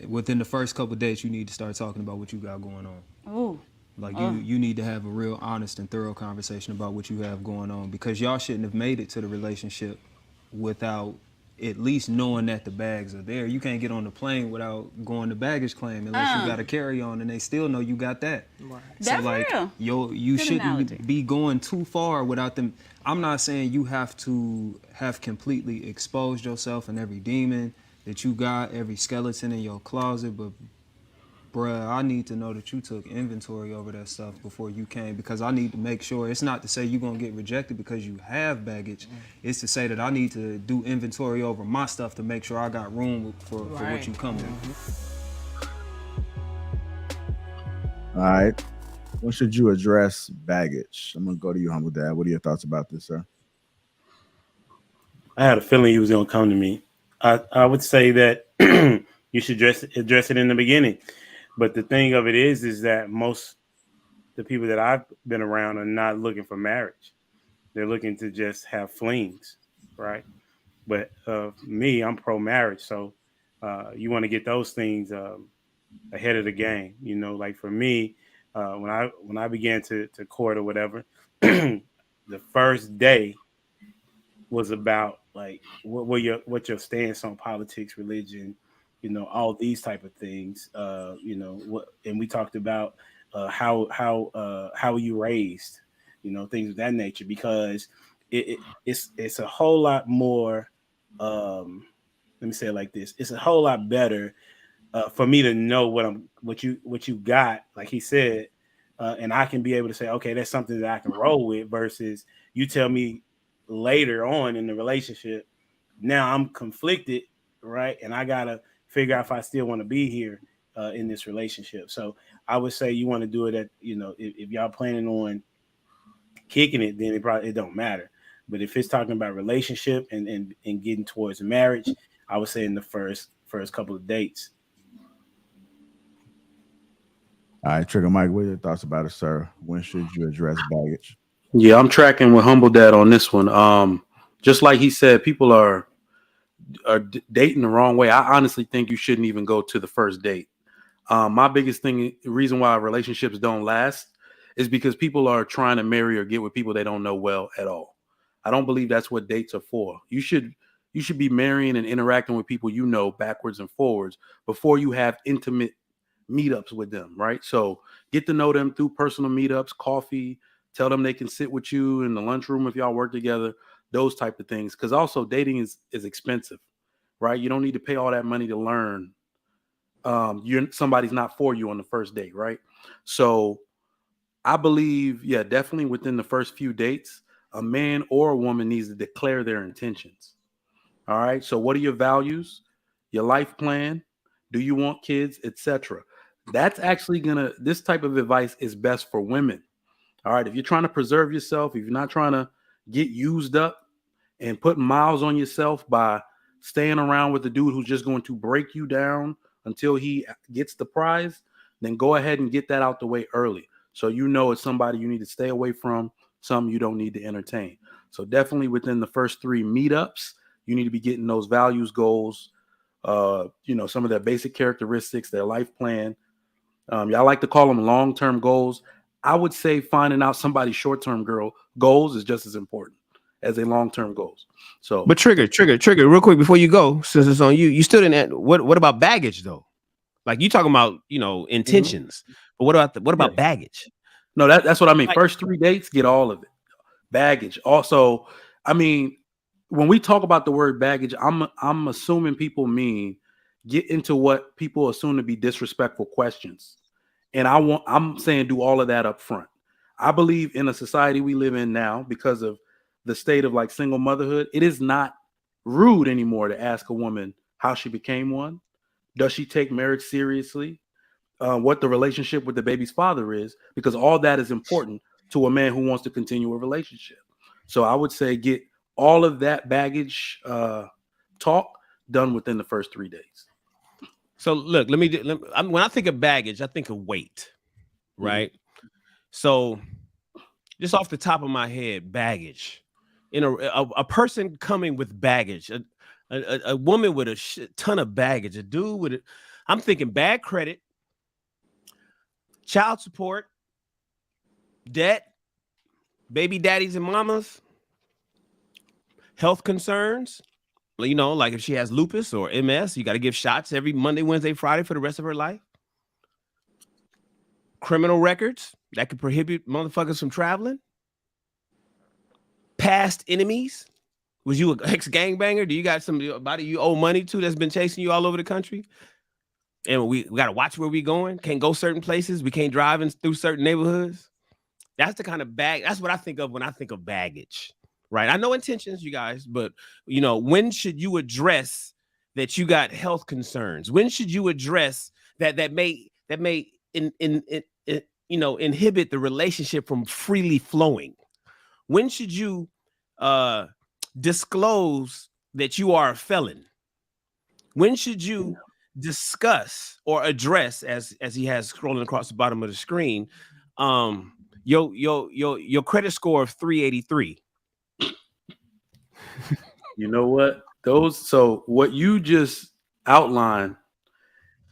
M: within the first couple of dates, you need to start talking about what you got going on.
L: Ooh.
M: Like you need to have a real honest and thorough conversation about what you have going on, because y'all shouldn't have made it to the relationship without at least knowing that the bags are there. You can't get on the plane without going to baggage claim unless you got a carry on and they still know you got that. Right. So
L: That's
M: like
L: real.
M: You
L: Good
M: shouldn't
L: analogy.
M: be going too far without them. I'm not saying you have to have completely exposed yourself and every demon that you got, every skeleton in your closet, but bruh, I need to know that you took inventory over that stuff before you came, because I need to make sure. It's not to say you're going to get rejected because you have baggage. It's to say that I need to do inventory over my stuff to make sure I got room for what you come with.
A: All right. When should you address baggage? I'm gonna go to you, Humble Dad. What are your thoughts about this, sir?
E: I had a feeling he was going to come to me. I would say that you should address it in the beginning. But the thing of it is that most the people that I've been around are not looking for marriage. They're looking to just have flings, right? But me, I'm pro-marriage, so you want to get those things ahead of the game. You know, like for me, when I began to court or whatever, the first day was about like what your stance on politics, religion, you know, all these type of things. You know, and we talked about how were you raised, you know, things of that nature, because it's a whole lot more. Let me say it like this: it's a whole lot better for me to know what you got, like he said, and I can be able to say, okay, that's something that I can roll with, versus you tell me later on in the relationship, now I'm conflicted, right? And I gotta figure out if I still want to be here in this relationship. So I would say you want to do it at, you know, if y'all planning on kicking it, then it don't matter. But if it's talking about relationship and getting towards marriage, I would say in the first couple of dates.
A: All right, Trigger Mike, what are your thoughts about it, sir? When should you address baggage?
F: Yeah, I'm tracking with Humble Dad on this one. Just like he said, people are dating the wrong way. I honestly think you shouldn't even go to the first date. My biggest thing, the reason why relationships don't last, is because people are trying to marry or get with people they don't know well at all. I don't believe that's what dates are for. You should be marrying and interacting with people you know backwards and forwards before you have intimate meetups with them, right? So get to know them through personal meetups, coffee, tell them they can sit with you in the lunchroom if y'all work together, those type of things. Because also dating is expensive, right? You don't need to pay all that money to learn. Somebody's not for you on the first date, right? So I believe, yeah, definitely within the first few dates, a man or a woman needs to declare their intentions. All right. So what are your values, your life plan? Do you want kids, etc.? That's actually this type of advice is best for women. All right. If you're trying to preserve yourself, if you're not trying to get used up and put miles on yourself by staying around with a dude who's just going to break you down until he gets the prize, then go ahead and get that out the way early. So you know it's somebody you need to stay away from, some you don't need to entertain. So definitely within the first 3 meetups, you need to be getting those values, goals, you know, some of their basic characteristics, their life plan. Y'all like to call them long-term goals. I would say finding out somebody's short-term goals is just as important as a long-term goals. So,
G: but trigger, real quick before you go, since it's on you, you still didn't. What about baggage though? Like you talking about, you know, intentions, but what about baggage?
F: No, that's what I mean. First 3 dates, get all of it. Baggage. Also, I mean, when we talk about the word baggage, I'm assuming people mean get into what people assume to be disrespectful questions. And I'm saying do all of that up front. I believe in a society we live in now, because of the state of like single motherhood, it is not rude anymore to ask a woman how she became one. Does she take marriage seriously? What the relationship with the baby's father is, because all that is important to a man who wants to continue a relationship. So I would say get all of that baggage talk done within the first 3 days.
G: So look, when I think of baggage, I think of weight, right? Mm-hmm. So just off the top of my head, baggage, you know, a person coming with baggage, a woman with a ton of baggage, a dude with I'm thinking bad credit, child support, debt, baby daddies and mamas, health concerns. You know, like if she has lupus or MS, you got to give shots every Monday, Wednesday, Friday for the rest of her life. Criminal records that could prohibit motherfuckers from traveling. Past enemies. Was you an ex-gangbanger? Do you got somebody you owe money to that's been chasing you all over the country? And we got to watch where we going. Can't go certain places. We can't drive through certain neighborhoods. That's the kind of bag. That's what I think of when I think of baggage. Right. I know intentions, you guys, but, you know, when should you address that you got health concerns? When should you address that may inhibit the relationship from freely flowing? When should you disclose that you are a felon? When should you discuss or address, as he has scrolling across the bottom of the screen, your credit score of 383?
F: You know what? So what you just outlined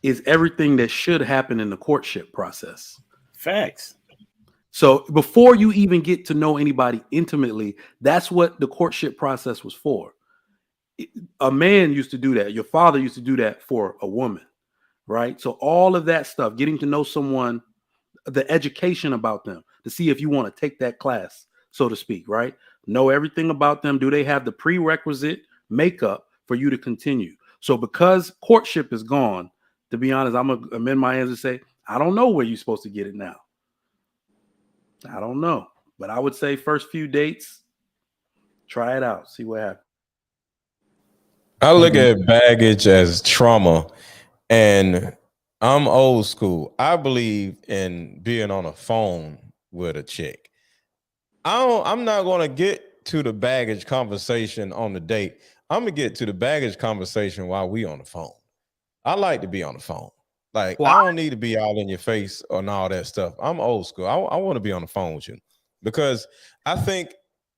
F: is everything that should happen in the courtship process.
G: Facts.
F: So before you even get to know anybody intimately, that's what the courtship process was for. A man used to do that. Your father used to do that for a woman, right? So all of that stuff, getting to know someone, the education about them, to see if you want to take that class, so to speak, right? Know everything about them. Do they have the prerequisite makeup for you to continue? So because courtship is gone, to be honest, I'm going to amend my answer and say, I don't know where you're supposed to get it now. I don't know. But I would say first few dates, try it out. See what happens.
D: I look at baggage as trauma, and I'm old school. I believe in being on a phone with a chick. I'm not going to get to the baggage conversation on the date. I'm going to get to the baggage conversation while we on the phone. I like to be on the phone. Like, I don't need to be all in your face and all that stuff. I'm old school. I want to be on the phone with you because I think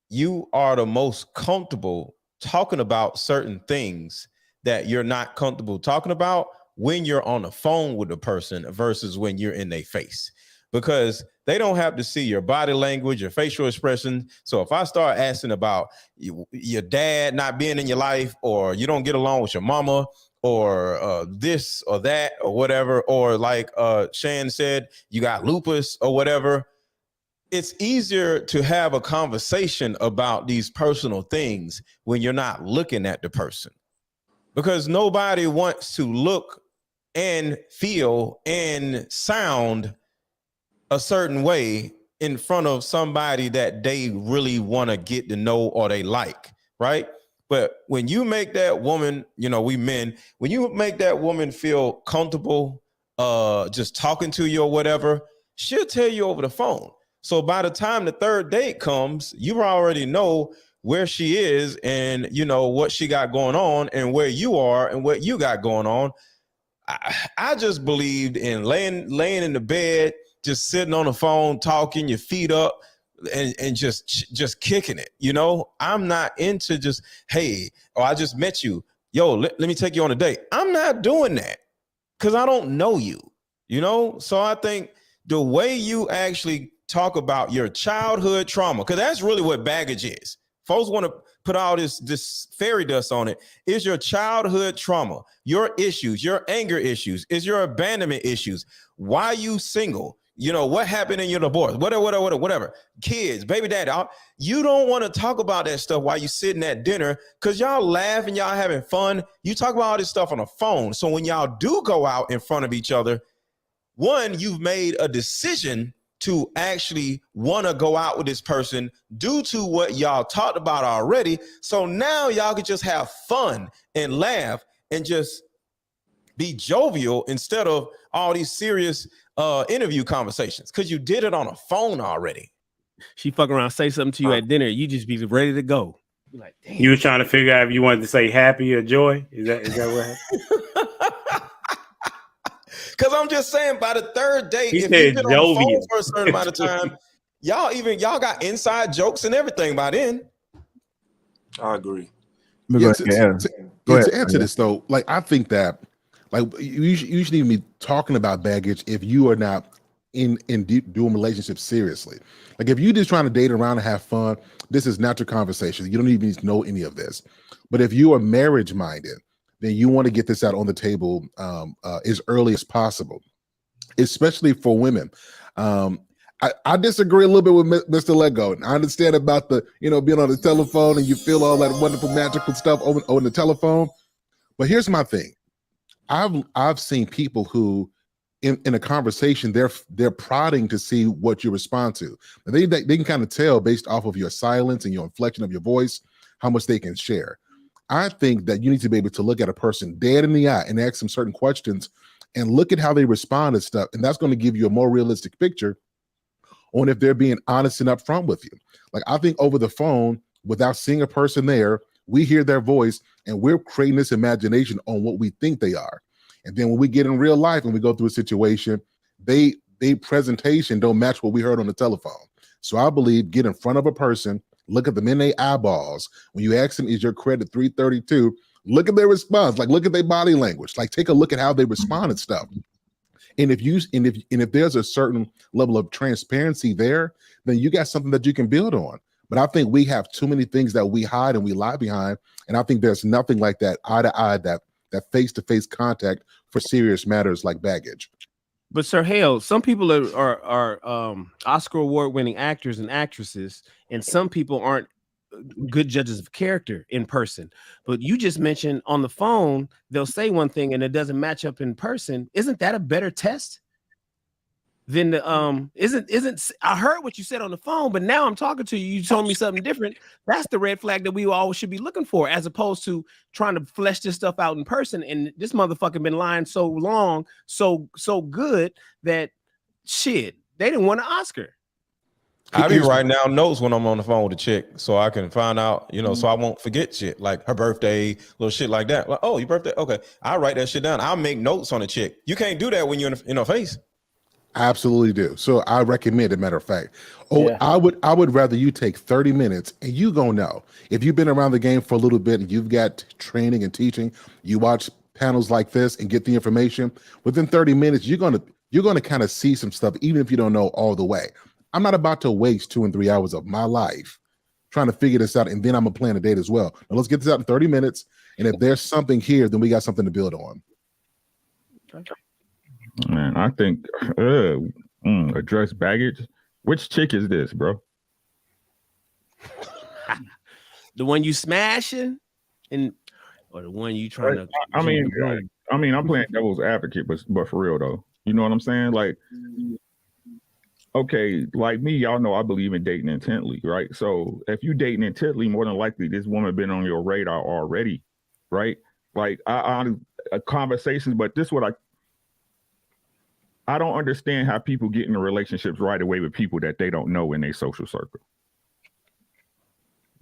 D: you are the most comfortable talking about certain things that you're not comfortable talking about when you're on the phone with the person versus when you're in their face, because they don't have to see your body language, your facial expression. So if I start asking about your dad not being in your life, or you don't get along with your mama, or this or that or whatever, or like Shan said, you got lupus or whatever, it's easier to have a conversation about these personal things when you're not looking at the person, because nobody wants to look and feel and sound a certain way in front of somebody that they really want to get to know or they like, right? But when you make that woman, we men, when you make that woman feel comfortable just talking to you or whatever, she'll tell you over the phone. So by the time the third date comes, you already know where she is and what she got going on and where you are and what you got going on. I just believed in laying in the bed, just sitting on the phone, talking, your feet up, and just kicking it. I'm not into just, hey, I just met you. Yo, let me take you on a date. I'm not doing that because I don't know you, So I think the way you actually talk about your childhood trauma, because that's really what baggage is. Folks want to put all this fairy dust on it. Is your childhood trauma, your issues, your anger issues, is your abandonment issues, why you single, what happened in your divorce, whatever, kids, baby daddy. You don't want to talk about that stuff while you sitting at dinner because y'all laugh and y'all having fun. You talk about all this stuff on the phone. So when y'all do go out in front of each other, one, you've made a decision to actually want to go out with this person due to what y'all talked about already. So now y'all can just have fun and laugh and just be jovial instead of all these serious interview conversations, because you did it on a phone already.
G: She fuck around, say something to you at dinner, you just be ready to go. You're like, damn.
E: You were trying to figure out if you wanted to say happy or joy. Is that what happened?
D: Because I'm just saying, by the third date,
E: He
D: if
E: said
D: you've been on the phone
E: jovial
D: for a certain amount of time, y'all got inside jokes and everything by then.
B: I agree.
J: Yeah, to answer this though, like I think that you should even be talking about baggage if you are not in doing relationships seriously. Like if you're just trying to date around and have fun, this is not your conversation. You don't even need to know any of this. But if you are marriage minded, then you want to get this out on the table as early as possible, especially for women. I disagree a little bit with Mr. Lego. I understand about the, being on the telephone and you feel all that wonderful magical stuff on the telephone. But here's my thing. I've seen people who in a conversation, they're prodding to see what you respond to. And they can kind of tell based off of your silence and your inflection of your voice, how much they can share. I think that you need to be able to look at a person dead in the eye and ask them certain questions and look at how they respond to stuff. And that's going to give you a more realistic picture on if they're being honest and upfront with you. Like, I think over the phone, without seeing a person there, we hear their voice and we're creating this imagination on what we think they are. And then when we get in real life and we go through a situation, they presentation don't match what we heard on the telephone. So I believe get in front of a person, look at them in their eyeballs. When you ask them, is your credit 332? Look at their response. Like, look at their body language. Like, take a look at how they respond and stuff. And if there's a certain level of transparency there, then you got something that you can build on. But I think we have too many things that we hide and we lie behind. And I think there's nothing like that eye to eye, that face-to-face contact for serious matters like baggage.
G: But Sir Hale, some people are Oscar award-winning actors and actresses, and some people aren't good judges of character in person. But you just mentioned on the phone, they'll say one thing and it doesn't match up in person. Isn't that a better test than the isn't I heard what you said on the phone, but now I'm talking to you, you told me something different. That's the red flag that we all should be looking for, as opposed to trying to flesh this stuff out in person. And this motherfucker been lying so long, so good that shit, they didn't want an Oscar.
D: I be writing down notes when I'm on the phone with a chick, so I can find out, so I won't forget shit like her birthday, little shit like that. Like, oh, your birthday? Okay, I'll write that shit down. I'll make notes on a chick. You can't do that when you're in her face.
J: I absolutely do. So I recommend, as a matter of fact. I would rather you take 30 minutes and you gonna know. If you've been around the game for a little bit and you've got training and teaching, you watch panels like this and get the information. Within 30 minutes, you're gonna kind of see some stuff, even if you don't know all the way. I'm not about to waste 2 and 3 hours of my life trying to figure this out, and then I'm gonna plan a date as well. Now let's get this out in 30 minutes, and if there's something here, then we got something to build on.
K: Man, I think address baggage. Which chick is this, bro?
G: The one you smashing, or the one you trying to?
K: I mean, I'm playing devil's advocate, but for real though, you know what I'm saying? Like, okay, like me, y'all know I believe in dating intently, right? So if you dating intently, more than likely this woman been on your radar already, right? Like I conversations, but this is what I don't understand how people get into relationships right away with people that they don't know in their social circle.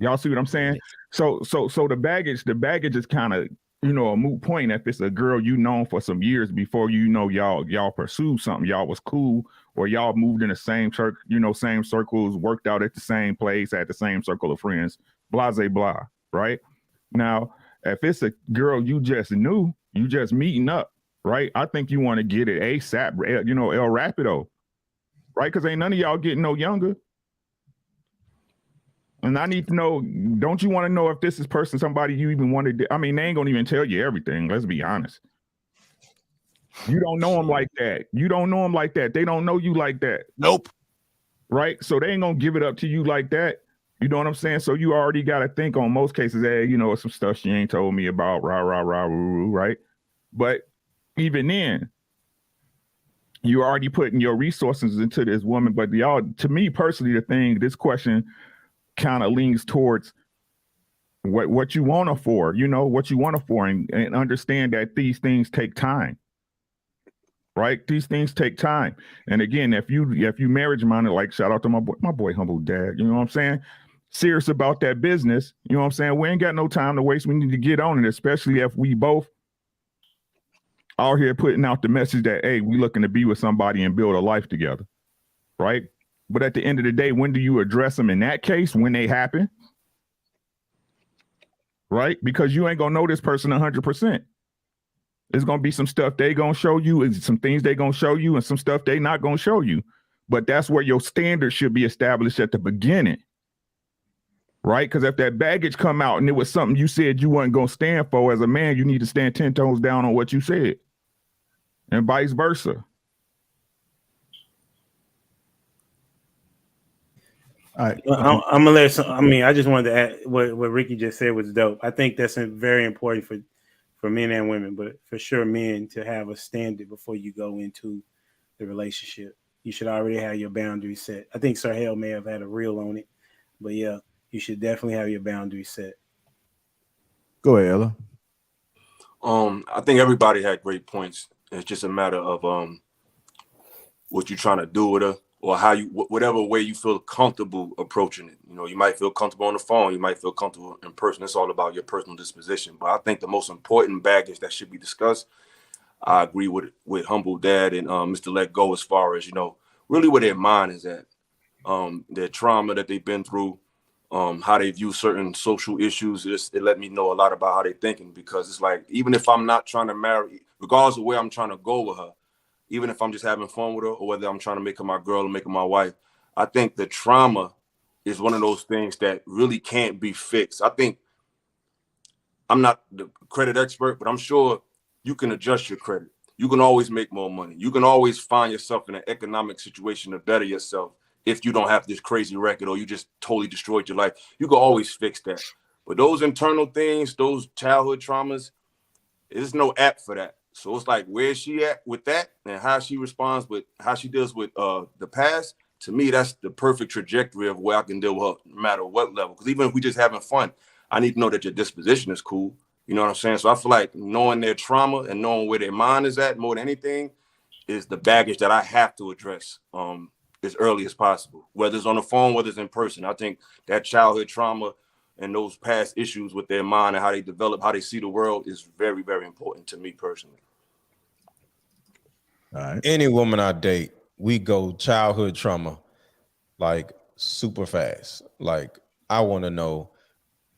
K: Y'all see what I'm saying? So the baggage is kind of, a moot point if it's a girl you known for some years before y'all pursued something, y'all was cool, or y'all moved in the same church, same circles, worked out at the same place, had the same circle of friends, blah, blah, blah, right? Now, if it's a girl you just knew, you just meeting up, right? I think you want to get it ASAP, El Rapido, right? Because ain't none of y'all getting no younger. And I need to know, don't you want to know if this is somebody you even wanted to, they ain't going to even tell you everything. Let's be honest. You don't know them like that. You don't know them like that. They don't know you like that.
G: Nope.
K: Right? So they ain't going to give it up to you like that. You know what I'm saying? So you already got to think on most cases, hey, some stuff she ain't told me about, rah, rah, rah, roo, right? But even then, you already putting your resources into this woman. But to me personally, this question kind of leans towards what you want her for, what you want her for, and understand that these things take time, right? These things take time. And again, if you marriage minded, like shout out to my boy Humble Dad, you know what I'm saying? Serious about that business, you know what I'm saying? We ain't got no time to waste. We need to get on it, especially if we both out here putting out the message that, hey, we looking to be with somebody and build a life together, right? But at the end of the day, when do you address them in that case? When they happen, right? Because you ain't gonna know this person 100%. There's gonna be some stuff they gonna show you, and some things they gonna show you, and some stuff they not gonna show you. But that's where your standards should be established at the beginning, right? Because if that baggage come out and it was something you said you wasn't gonna stand for as a man, you need to stand 10 toes down on what you said, and vice versa.
E: All right. I'm gonna let I just wanted to add what Ricky just said was dope. I think that's very important for men and women, but for sure men to have a standard before you go into the relationship. You should already have your boundaries set. I think Sir Hale may have had a reel on it, but yeah, you should definitely have your boundaries set.
A: Go ahead, Ella.
B: I think everybody had great points. It's just a matter of what you're trying to do with her, or how you whatever way you feel comfortable approaching it. You know, you might feel comfortable on the phone, you might feel comfortable in person. It's all about your personal disposition. But I think the most important baggage that should be discussed, I agree with Humble Dad and Mr. Let Go, as far as, you know, really where their mind is at, their trauma that they've been through, how they view certain social issues. It let me know a lot about how they're thinking, because it's like, even if I'm not trying to marry, regardless of where I'm trying to go with her, even if I'm just having fun with her, or whether I'm trying to make her my girl or make her my wife, I think the trauma is one of those things that really can't be fixed. I think, I'm not the credit expert, but I'm sure you can adjust your credit. You can always make more money. You can always find yourself in an economic situation to better yourself if you don't have this crazy record or you just totally destroyed your life. You can always fix that. But those internal things, those childhood traumas, there's no app for that. So it's like, where is she at with that, and how she responds with how she deals with the past. To me, that's the perfect trajectory of where I can deal with her, no matter what level. Because even if we just having fun, I need to know that your disposition is cool. You know what I'm saying? So I feel like knowing their trauma and knowing where their mind is at more than anything is the baggage that I have to address as early as possible, whether it's on the phone, whether it's in person. I think that childhood trauma and those past issues with their mind and how they develop, how they see the world is very, very important to me personally.
D: All right. Any woman I date, we go childhood trauma like super fast. Like, I want to know,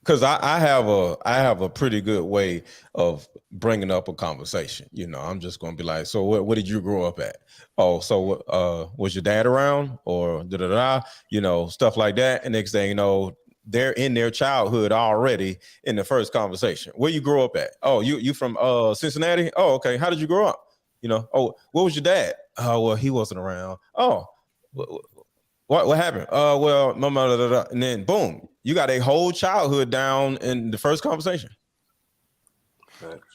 D: because I have a pretty good way of bringing up a conversation. You know, I'm just going to be like, so what did you grow up at? Oh, so was your dad around, or da-da-da, you know, stuff like that. And next thing you know, they're in their childhood already in the first conversation. Where you grow up at? Oh, you from Cincinnati? Oh, okay. How did you grow up? You know, oh, what was your dad? Oh, well, he wasn't around. Oh, what happened? Well, my mother, and then boom, you got a whole childhood down in the first conversation.
B: Thanks.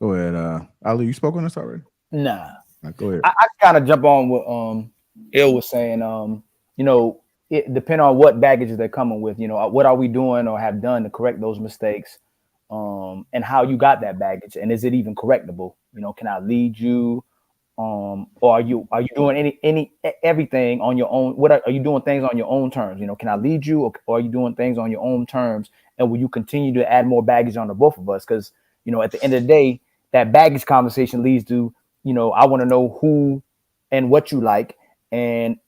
N: Go ahead, Ali. You spoke on this already?
C: Nah.
N: Right, go ahead.
C: I kind of jump on what Il was saying. You know, it depends on what baggages they're coming with. You know, what are we doing or have done to correct those mistakes, and how you got that baggage, and is it even correctable? You know, can I lead you, or are you doing everything on your own? What are you doing things on your own terms? You know, can I lead you, or are you doing things on your own terms? And will you continue to add more baggage on the both of us? Because, you know, at the end of the day, that baggage conversation leads to, you know, I want to know who and what you like, and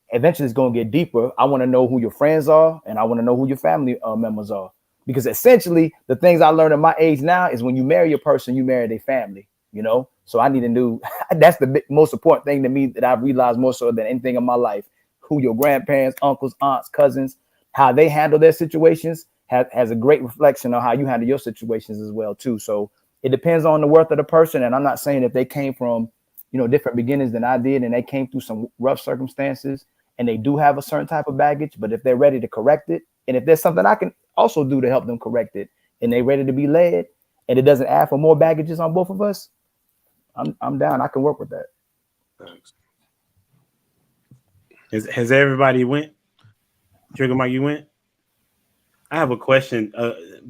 C: eventually it's going to get deeper. I want to know who your friends are, and I want to know who your family members are, because essentially the things I learned at my age now is when you marry a person, you marry their family, you know? So I need to know, that's the most important thing to me that I've realized more so than anything in my life, who your grandparents, uncles, aunts, cousins, how they handle their situations has a great reflection on how you handle your situations as well too. So it depends on the worth of the person. And I'm not saying if they came from, you know, different beginnings than I did, and they came through some rough circumstances, and they do have a certain type of baggage, but if they're ready to correct it, and if there's something I can also do to help them correct it, and they're ready to be led, and it doesn't add for more baggages on both of us, I'm down. I can work with that.
B: Thanks.
E: Has everybody went? Trigger Mike, you went? I have a question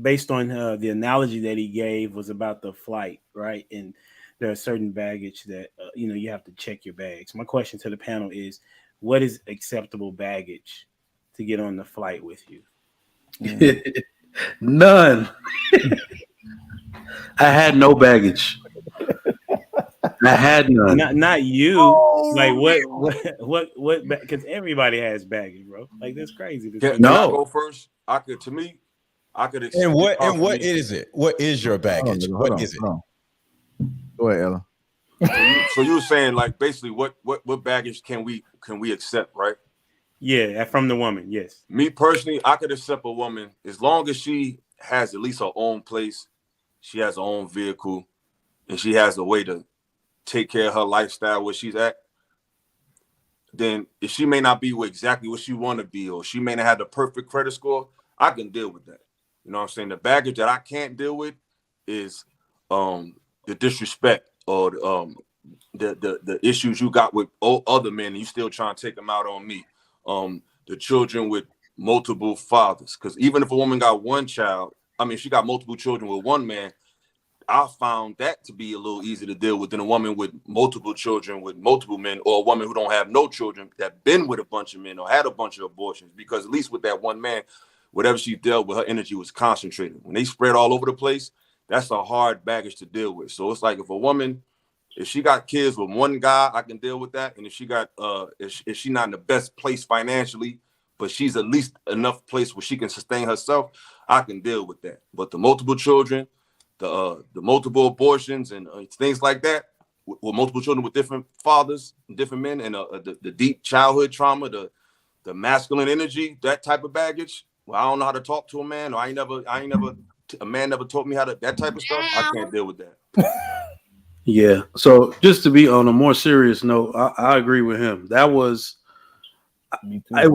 E: based on the analogy that he gave was about the flight, right? And there are certain baggage that, you know, you have to check your bags. My question to the panel is, what is acceptable baggage to get on the flight with you?
F: None. I had no baggage. I had none.
E: Not you. Oh, like what? Because everybody has baggage, bro. Like, that's crazy.
B: Can I go first? I could accept.
D: And what is it? What is your baggage? What is it?
N: Go ahead, Ella.
B: So you were saying, like, basically what baggage can we accept, right?
E: Yeah, from the woman, yes.
B: Me personally, I could accept a woman as long as she has at least her own place, she has her own vehicle, and she has a way to take care of her lifestyle where she's at. Then if she may not be exactly what she want to be, or she may not have the perfect credit score, I can deal with that. You know what I'm saying? The baggage that I can't deal with is the disrespect, or the issues you got with other men, and you still trying to take them out on me. The children with multiple fathers, because even if a woman got one child, I mean, she got multiple children with one man, I found that to be a little easier to deal with than a woman with multiple children, with multiple men, or a woman who don't have no children that been with a bunch of men or had a bunch of abortions. Because at least with that one man, whatever she dealt with, her energy was concentrated. When they spread all over the place, that's a hard baggage to deal with. So it's like if a woman, if she got kids with one guy, I can deal with that. And if she got, if she not in the best place financially, but she's at least enough place where she can sustain herself, I can deal with that. But the multiple children, the multiple abortions and things like that, with multiple children with different fathers, different men, and the deep childhood trauma, the masculine energy, that type of baggage. Well, I don't know how to talk to a man, or a man never taught me how to, that type of stuff. I can't deal with that.
F: Yeah. So just to be on a more serious note, I agree with him. That was,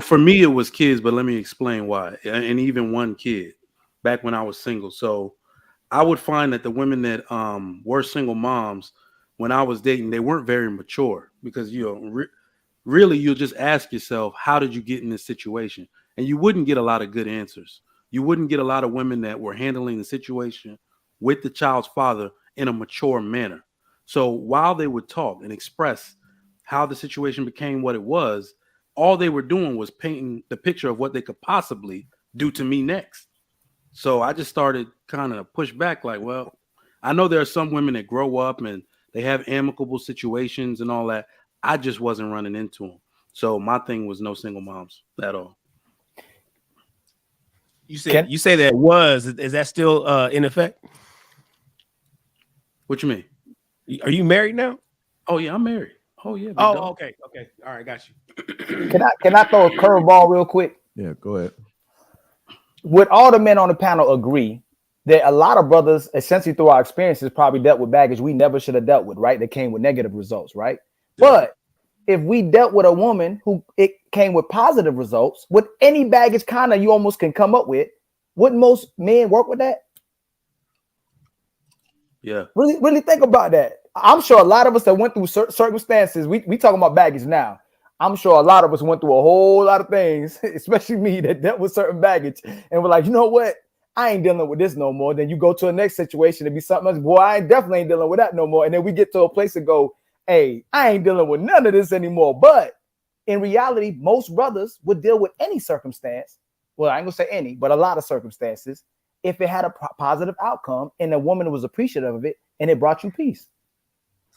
F: for me, it was kids, but let me explain why. And even one kid back when I was single. So I would find that the women that were single moms when I was dating, they weren't very mature because, you know, really you'll just ask yourself, how did you get in this situation? And you wouldn't get a lot of good answers. You wouldn't get a lot of women that were handling the situation with the child's father in a mature manner. So while they would talk and express how the situation became what it was, all they were doing was painting the picture of what they could possibly do to me next. So I just started kind of push back like, well, I know there are some women that grow up and they have amicable situations and all that. I just wasn't running into them. So my thing was no single moms at all.
G: You say that was, is that still in effect?
F: What you mean?
G: Are you married now?
F: Oh yeah, I'm married. Oh yeah.
G: Oh, okay. All right, got you.
C: Can I throw a curveball real quick?
N: Yeah, go ahead.
C: Would all the men on the panel agree that a lot of brothers, essentially through our experiences, probably dealt with baggage we never should have dealt with, right? That came with negative results, right? Yeah. But if we dealt with a woman who it came with positive results, with any baggage kind of you almost can come up with, wouldn't most men work with that?
F: Yeah.
C: Really think about that. I'm sure a lot of us that went through circumstances, we talking about baggage now. I'm sure a lot of us went through a whole lot of things, especially me that dealt with certain baggage. And we're like, you know what? I ain't dealing with this no more. Then you go to the next situation to be something else. Boy, I definitely ain't dealing with that no more. And then we get to a place to go, hey, I ain't dealing with none of this anymore. But in reality, most brothers would deal with any circumstance. Well, I ain't gonna say any, but a lot of circumstances, if it had a positive outcome and the woman was appreciative of it and it brought you peace.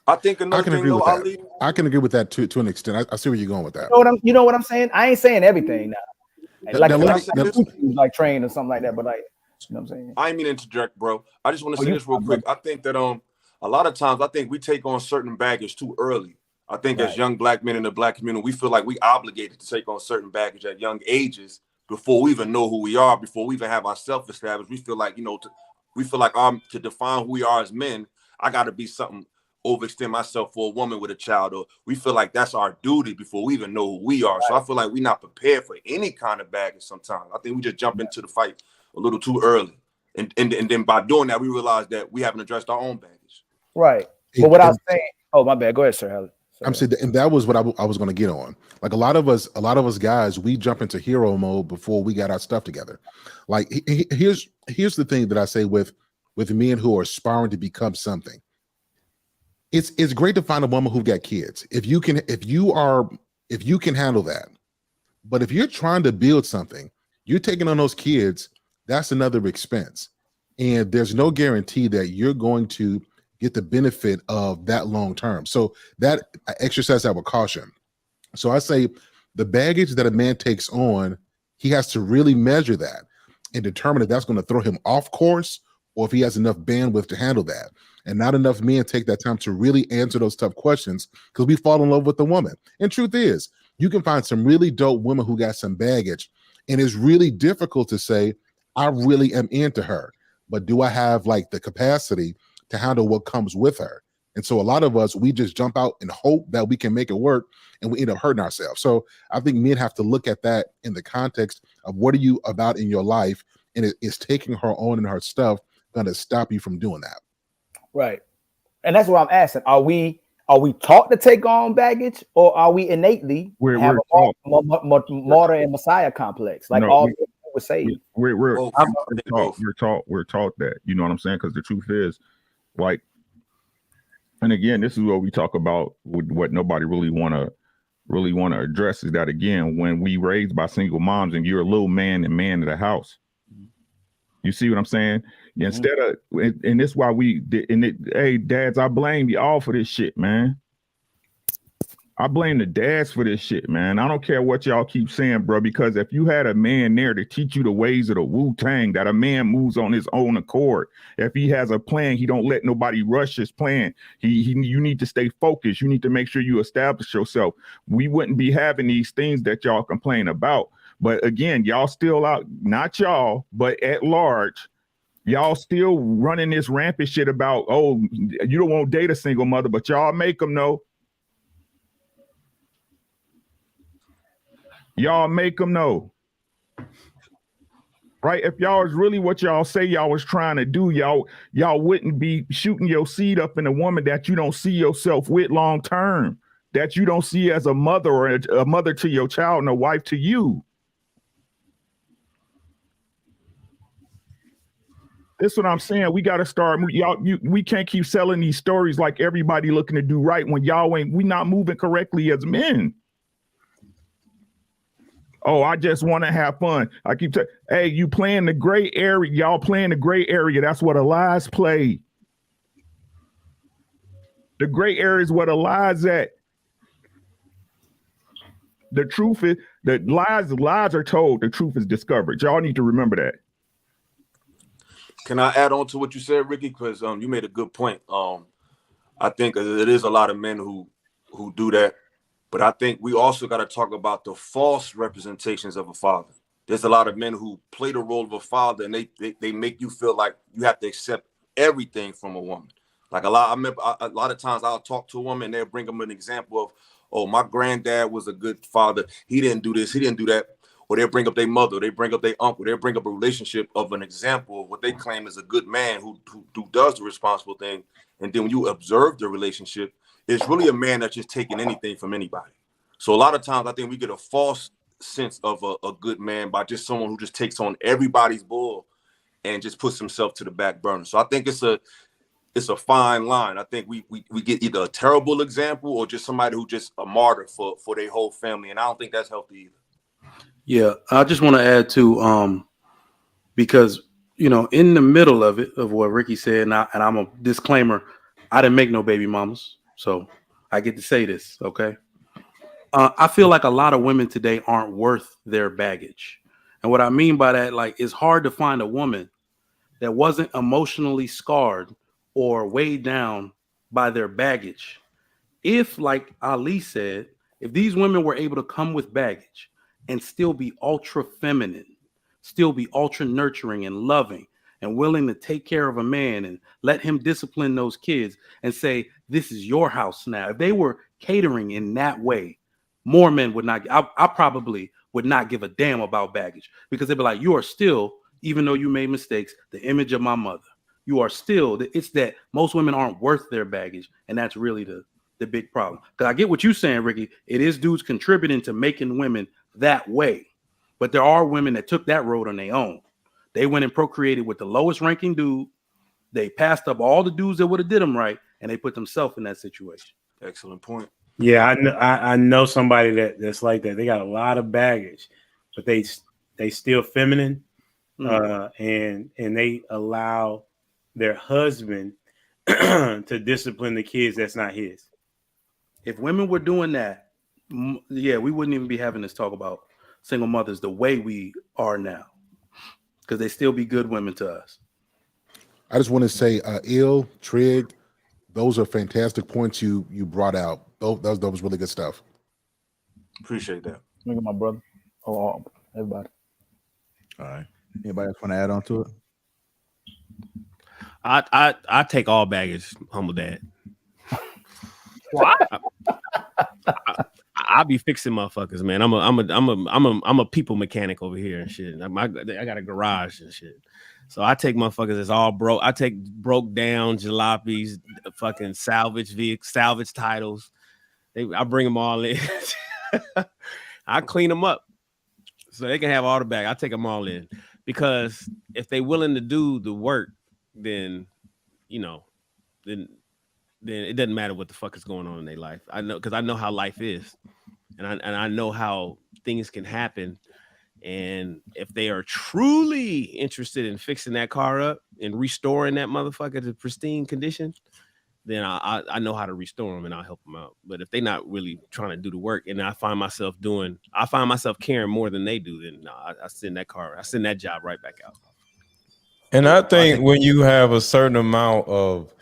B: I think another thing, though, Ali,
J: I can agree with that to an extent. I see where you're going with that.
C: You know what I'm saying? I ain't saying everything now. Like train or something like that, but like, you know what I'm saying?
B: I ain't mean to interject, bro. I just want to say this real quick. I think that a lot of times I think we take on certain baggage too early. I think as young black men in the black community, we feel like we obligated to take on certain baggage at young ages before we even know who we are, before we even have ourselves established. We feel like, to define who we are as men, I got to be something, overextend myself for a woman with a child, or we feel like that's our duty before we even know who we are. So I feel like we're not prepared for any kind of baggage sometimes. I think we just jump into the fight a little too early. And then by doing that, we realize that we haven't addressed our own baggage.
C: Right. But what I was saying, oh, my bad. Go ahead, Sir Helen.
J: I'm saying, and that was what I was going to get on. Like a lot of us guys, we jump into hero mode before we got our stuff together. Like here's the thing that I say with men who are aspiring to become something. It's great to find a woman who got kids. If you can handle that. But if you're trying to build something, you're taking on those kids, that's another expense. And there's no guarantee that you're going to get the benefit of that long term. So that I exercise that with caution. So I say the baggage that a man takes on, he has to really measure that and determine if that's going to throw him off course or if he has enough bandwidth to handle that. And not enough men take that time to really answer those tough questions because we fall in love with the woman. And truth is, you can find some really dope women who got some baggage, and it's really difficult to say, I really am into her, but do I have like the capacity to handle what comes with her? And so a lot of us, we just jump out and hope that we can make it work, and we end up hurting ourselves. So I think men have to look at that in the context of what are you about in your life, and is taking her on and her stuff going to stop you from doing that?
C: Right. And that's what I'm asking. Are we taught to take on baggage, or are we innately have a martyr and Messiah complex? Like all people would say.
K: We're taught that. You know what I'm saying? Because the truth is, Like, and again, this is what we talk about with what nobody really want to address is that, again, when we raised by single moms and you're a little man and man of the house, you see what I'm saying? Instead of, and this is why hey, dads, I blame y'all for this shit, man. I blame the dads for this shit, man. I don't care what y'all keep saying, bro, because if you had a man there to teach you the ways of the Wu-Tang, that a man moves on his own accord. If he has a plan, he don't let nobody rush his plan. You need to stay focused. You need to make sure you establish yourself. We wouldn't be having these things that y'all complain about. But again, y'all still out, not y'all, but at large, y'all still running this rampant shit about, oh, you don't want to date a single mother, but y'all make them know. Y'all make them know. Right? If y'all was really what y'all say y'all was trying to do, y'all wouldn't be shooting your seed up in a woman that you don't see yourself with long term, that you don't see as a mother or a mother to your child and a wife to you. That's what I'm saying. We got to start. We can't keep selling these stories like everybody looking to do right when we not moving correctly as men. Oh, I just want to have fun. I keep telling, hey, you playing the gray area. Y'all playing the gray area. That's what a lies play. The gray area is what a lies at. The truth is that lies are told. The truth is discovered. Y'all need to remember that.
B: Can I add on to what you said, Ricky? Because you made a good point. I think it is a lot of men who do that. But I think we also got to talk about the false representations of a father. There's a lot of men who play the role of a father, and they make you feel like you have to accept everything from a woman. Like I remember a lot of times I'll talk to a woman and they'll bring them an example of, oh, my granddad was a good father. He didn't do this. He didn't do that. Or they'll bring up their mother. They bring up their uncle. They'll bring up a relationship of an example of what they claim is a good man who does the responsible thing. And then when you observe the relationship, it's really a man that's just taking anything from anybody. So a lot of times I think we get a false sense of a good man by just someone who just takes on everybody's bull and just puts himself to the back burner. So I think it's a fine line. I think we get either a terrible example or just somebody who just a martyr for their whole family. And I don't think that's healthy either.
F: Yeah, I just want to add to because in the middle of it, of what Ricky said, and I'm a disclaimer, I didn't make no baby mamas, so I get to say this, okay? I feel like a lot of women today aren't worth their baggage. And what I mean by that, like, it's hard to find a woman that wasn't emotionally scarred or weighed down by their baggage. If, like Ali said, if these women were able to come with baggage and still be ultra feminine, still be ultra nurturing and loving and willing to take care of a man and let him discipline those kids and say, this is your house now. If they were catering in that way, more men would not. I probably would not give a damn about baggage, because they'd be like, you are still, even though you made mistakes, the image of my mother. You are still, it's that most women aren't worth their baggage. And that's really the big problem. Because I get what you're saying, Ricky. It is dudes contributing to making women that way. But there are women that took that road on their own. They went and procreated with the lowest ranking dude. They passed up all the dudes that would have did them right, and they put themselves in that situation.
B: Excellent point.
E: Yeah, I know somebody that's like that. They got a lot of baggage, but they still feminine, and they allow their husband to discipline the kids that's not his.
F: If women were doing that, yeah, we wouldn't even be having this talk about single mothers the way we are now, because they still be good women to us.
J: I just want to say, Trig, those are fantastic points you brought out. That was really good stuff.
B: Appreciate that.
C: Look at my brother. Oh, everybody.
N: All right. Anybody else want to add on to it?
G: I take all baggage, humble dad.
C: What?
G: I be fixing motherfuckers, man. I'm a people mechanic over here and shit. I got a garage and shit. So I take motherfuckers that's all broke. I take broke down jalopies, fucking salvage titles. I bring them all in. I clean them up so they can have all the bag. I take them all in, because if they willing to do the work, then then it doesn't matter what the fuck is going on in their life. I know, because I know how life is, and I know how things can happen. And if they are truly interested in fixing that car up and restoring that motherfucker to pristine condition, then I know how to restore them and I'll help them out. But if they're not really trying to do the work, and I find myself caring more than they do, then I send that job right back out.
D: And I think when you have a certain amount of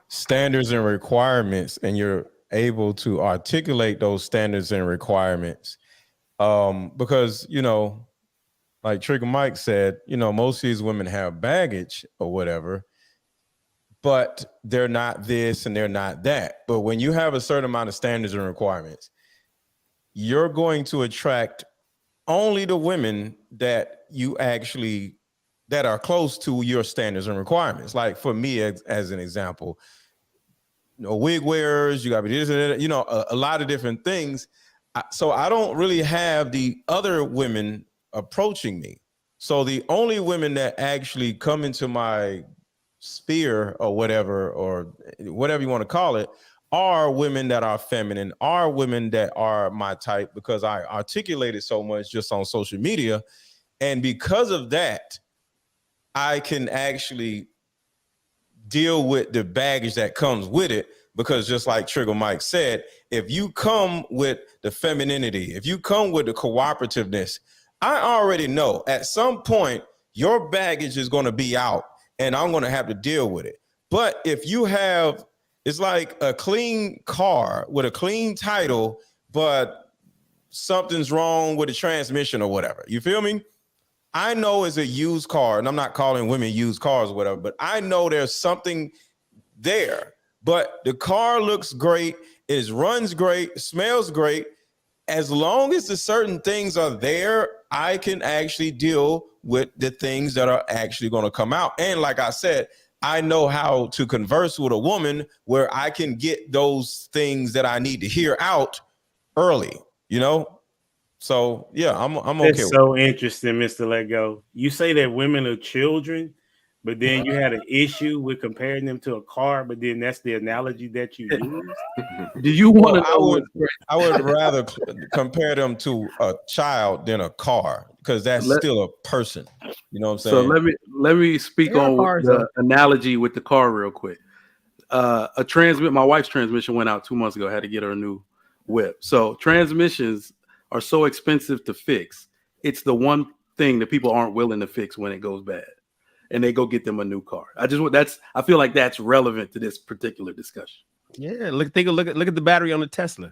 D: standards and requirements, and you're able to articulate those standards and requirements, because, you know, like Trigger Mike said, you know, most of these women have baggage or whatever, but they're not this and they're not that. But when you have a certain amount of standards and requirements, you're going to attract only the women that are close to your standards and requirements. Like for me, as an example, you know, wig wearers, you got to be this and that, you know, a lot of different things. So I don't really have the other women approaching me. So the only women that actually come into my sphere or whatever you want to call it are women that are feminine, are women that are my type, because I articulate it so much just on social media. And because of that, I can actually deal with the baggage that comes with it. Because just like Trigger Mike said, if you come with the femininity, if you come with the cooperativeness, I already know at some point your baggage is going to be out and I'm going to have to deal with it. But if you have, it's like a clean car with a clean title, but something's wrong with the transmission or whatever. You feel me? I know it's a used car, and I'm not calling women used cars or whatever, but I know there's something there. But the car looks great, it runs great, smells great. As long as the certain things are there, I can actually deal with the things that are actually going to come out. And like I said, I know how to converse with a woman where I can get those things that I need to hear out early, you know? So yeah, I'm okay.
E: That's so interesting, Mr. Let Go. You say that women are children, but then you had an issue with comparing them to a car, but then that's the analogy that you use.
F: Do you want to know?
D: I would rather compare them to a child than a car, because that's still a person. You know what I'm saying?
F: So let me speak on the analogy with the car real quick. My wife's transmission went out 2 months ago. I had to get her a new whip. So transmissions are so expensive to fix. It's the one thing that people aren't willing to fix when it goes bad, and they go get them a new car. I feel like that's relevant to this particular discussion.
G: Yeah, look at the battery on the Tesla.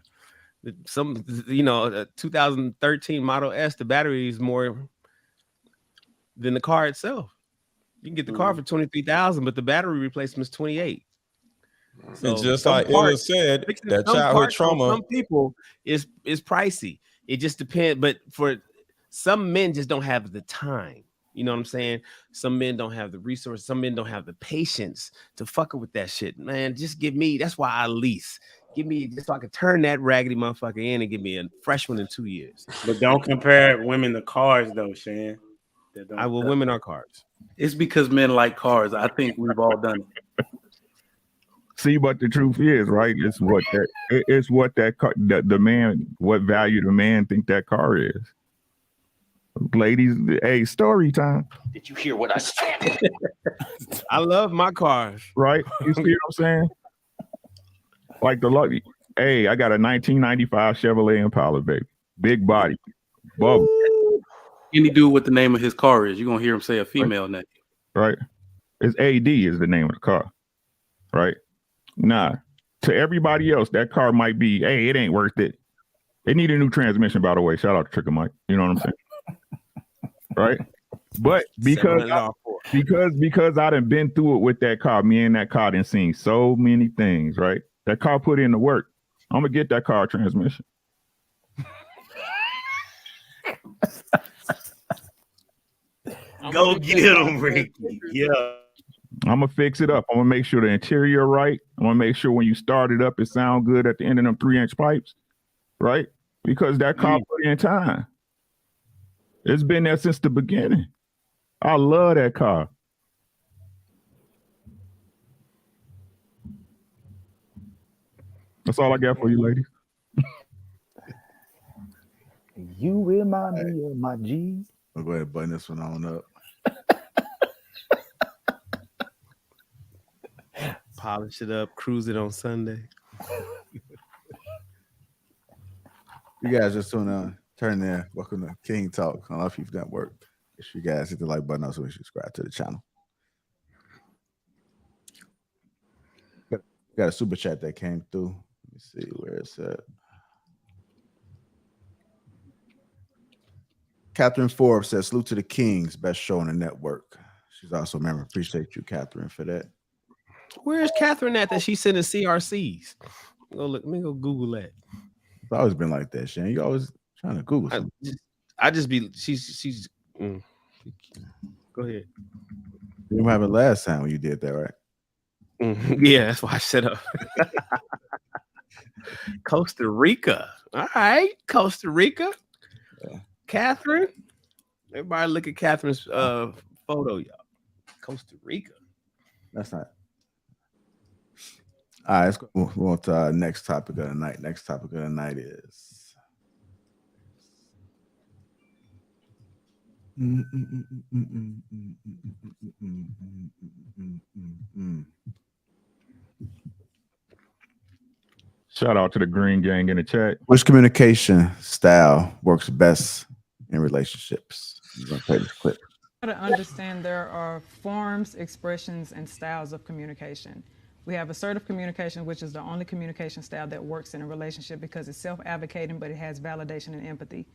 G: Some, you know, 2013 Model S, the battery is more than the car itself. You can get the car for $23,000, but the battery replacement is $28,000. So
D: it's just like Illa said, that childhood trauma.
G: Some people is pricey. It just depends. But for some men, just don't have the time. You know what I'm saying? Some men don't have the resources. Some men don't have the patience to fuck with that shit. Man, just give me. That's why I lease. Give me just so I can turn that raggedy motherfucker in and give me a fresh one in 2 years.
E: But don't compare women to cars, though, Shan.
G: Women are cars.
F: It's because men like cars. I think we've all done it.
K: See, but the truth is, right? It's what that car, the man, what value the man think that car is. Ladies, hey, story time.
G: Did you hear what I said? I love my cars.
K: Right? You see what I'm saying? Like the lucky. Hey, I got a 1995 Chevrolet Impala, baby. Big body. Bubble.
F: Any dude what the name of his car is, you're gonna hear him say a female name.
K: Right. It's AD is the name of the car. Right. Nah. To everybody else, that car might be, hey, it ain't worth it. They need a new transmission, by the way. Shout out to Trigger Mike. You know what I'm saying? Right? But because I done been through it with that car, me and that car done seen so many things, right? That car put in the work. I'm gonna get that car transmission.
E: Go get him, Ricky. Yeah.
K: I'm gonna fix it up. I'm gonna make sure the interior right. I'm gonna make sure when you start it up, it sound good at the end of them 3-inch pipes, right? Because that car put in time. It's been there since the beginning. I love that car. That's all I got for you, ladies.
C: You remind me of my G.
N: I'll go ahead and button this one on up.
G: Polish it up, cruise it on Sunday.
N: You guys just turn there. Welcome to King Talk on Lapeef Network. If you guys hit the like button, also subscribe to the channel. Got a super chat that came through. Let me see where it's at. Catherine Forbes says, salute to the Kings, best show on the network. She's also a member. Appreciate you, Catherine, for that.
G: Where's Catherine at that she's sending CRCs? Let me go Google that.
N: It's always been like that, Shane. You always trying to Google something.
G: She's Go ahead.
N: You didn't have it last time when you did that, right?
G: Yeah, that's why I set up. Costa Rica. All right, Costa Rica. Yeah. Catherine. Everybody look at Catherine's photo, y'all. Costa Rica.
N: That's not. All right, let's go. Move on to our next topic of the night. Next topic of the night is
K: Shout out to the Green Gang in the chat.
N: which communication style works best in relationships? I'm gonna play this clip.
O: To understand, there are forms, expressions, and styles of communication. We have assertive communication, which is the only communication style that works in a relationship because it's self-advocating, but it has validation and empathy.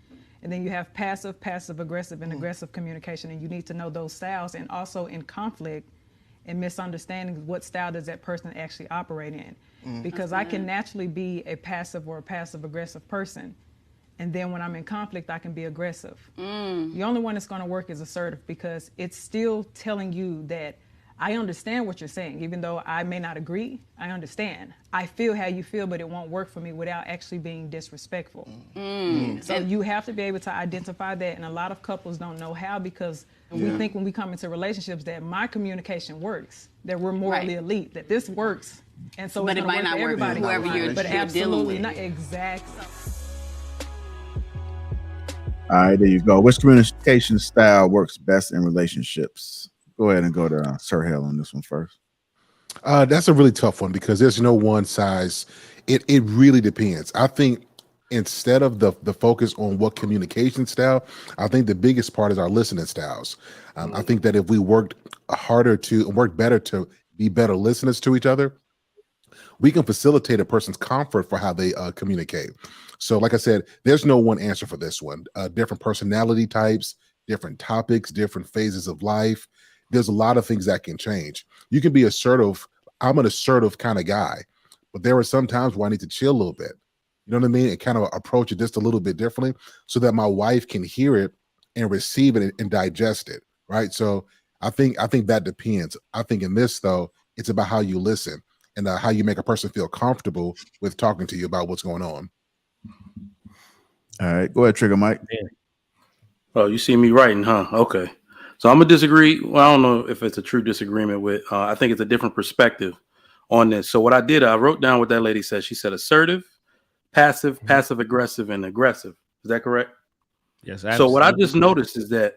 O: And then you have passive, passive-aggressive, and aggressive communication, and you need to know those styles. And also in conflict and misunderstanding, what style does that person actually operate in? Because I can naturally be a passive or a passive-aggressive person. And then when I'm in conflict, I can be aggressive. The only one that's going to work is assertive because it's still telling you that I understand what you're saying. Even though I may not agree, I understand. I feel how you feel, but it won't work for me without actually being disrespectful. So you have to be able to identify that. And a lot of couples don't know how because we think when we come into relationships that my communication works, that we're morally elite, that this works. And so
L: but it might not work for whoever you're dealing with.
O: Not exactly.
N: All right, there you go. Which communication style works best in relationships? Go ahead and go to Sir Hale on this one first.
J: That's a really tough one because there's no one size. It really depends. I think instead of the focus on what communication style, I think the biggest part is our listening styles. I think that if we worked better to be better listeners to each other, we can facilitate a person's comfort for how they communicate. So like I said, there's no one answer for this one. Different personality types, different topics, different phases of life. There's a lot of things that can change. You can be assertive. I'm an assertive kind of guy, but there are some times where I need to chill a little bit. You know what I mean? And kind of approach it just a little bit differently so that my wife can hear it and receive it and digest it, right? So I think that depends. I think in this, though, it's about how you listen and how you make a person feel comfortable with talking to you about what's going on.
N: All right, go ahead, Trigger Mike.
F: Oh, you see me writing, huh? Okay. So I'm gonna disagree. Well, I don't know if it's a true disagreement with. I think it's a different perspective on this. So what I did, I wrote down what that lady said. She said assertive, passive, passive aggressive, and aggressive. Is that correct?
G: Yes.
F: So what I just noticed is that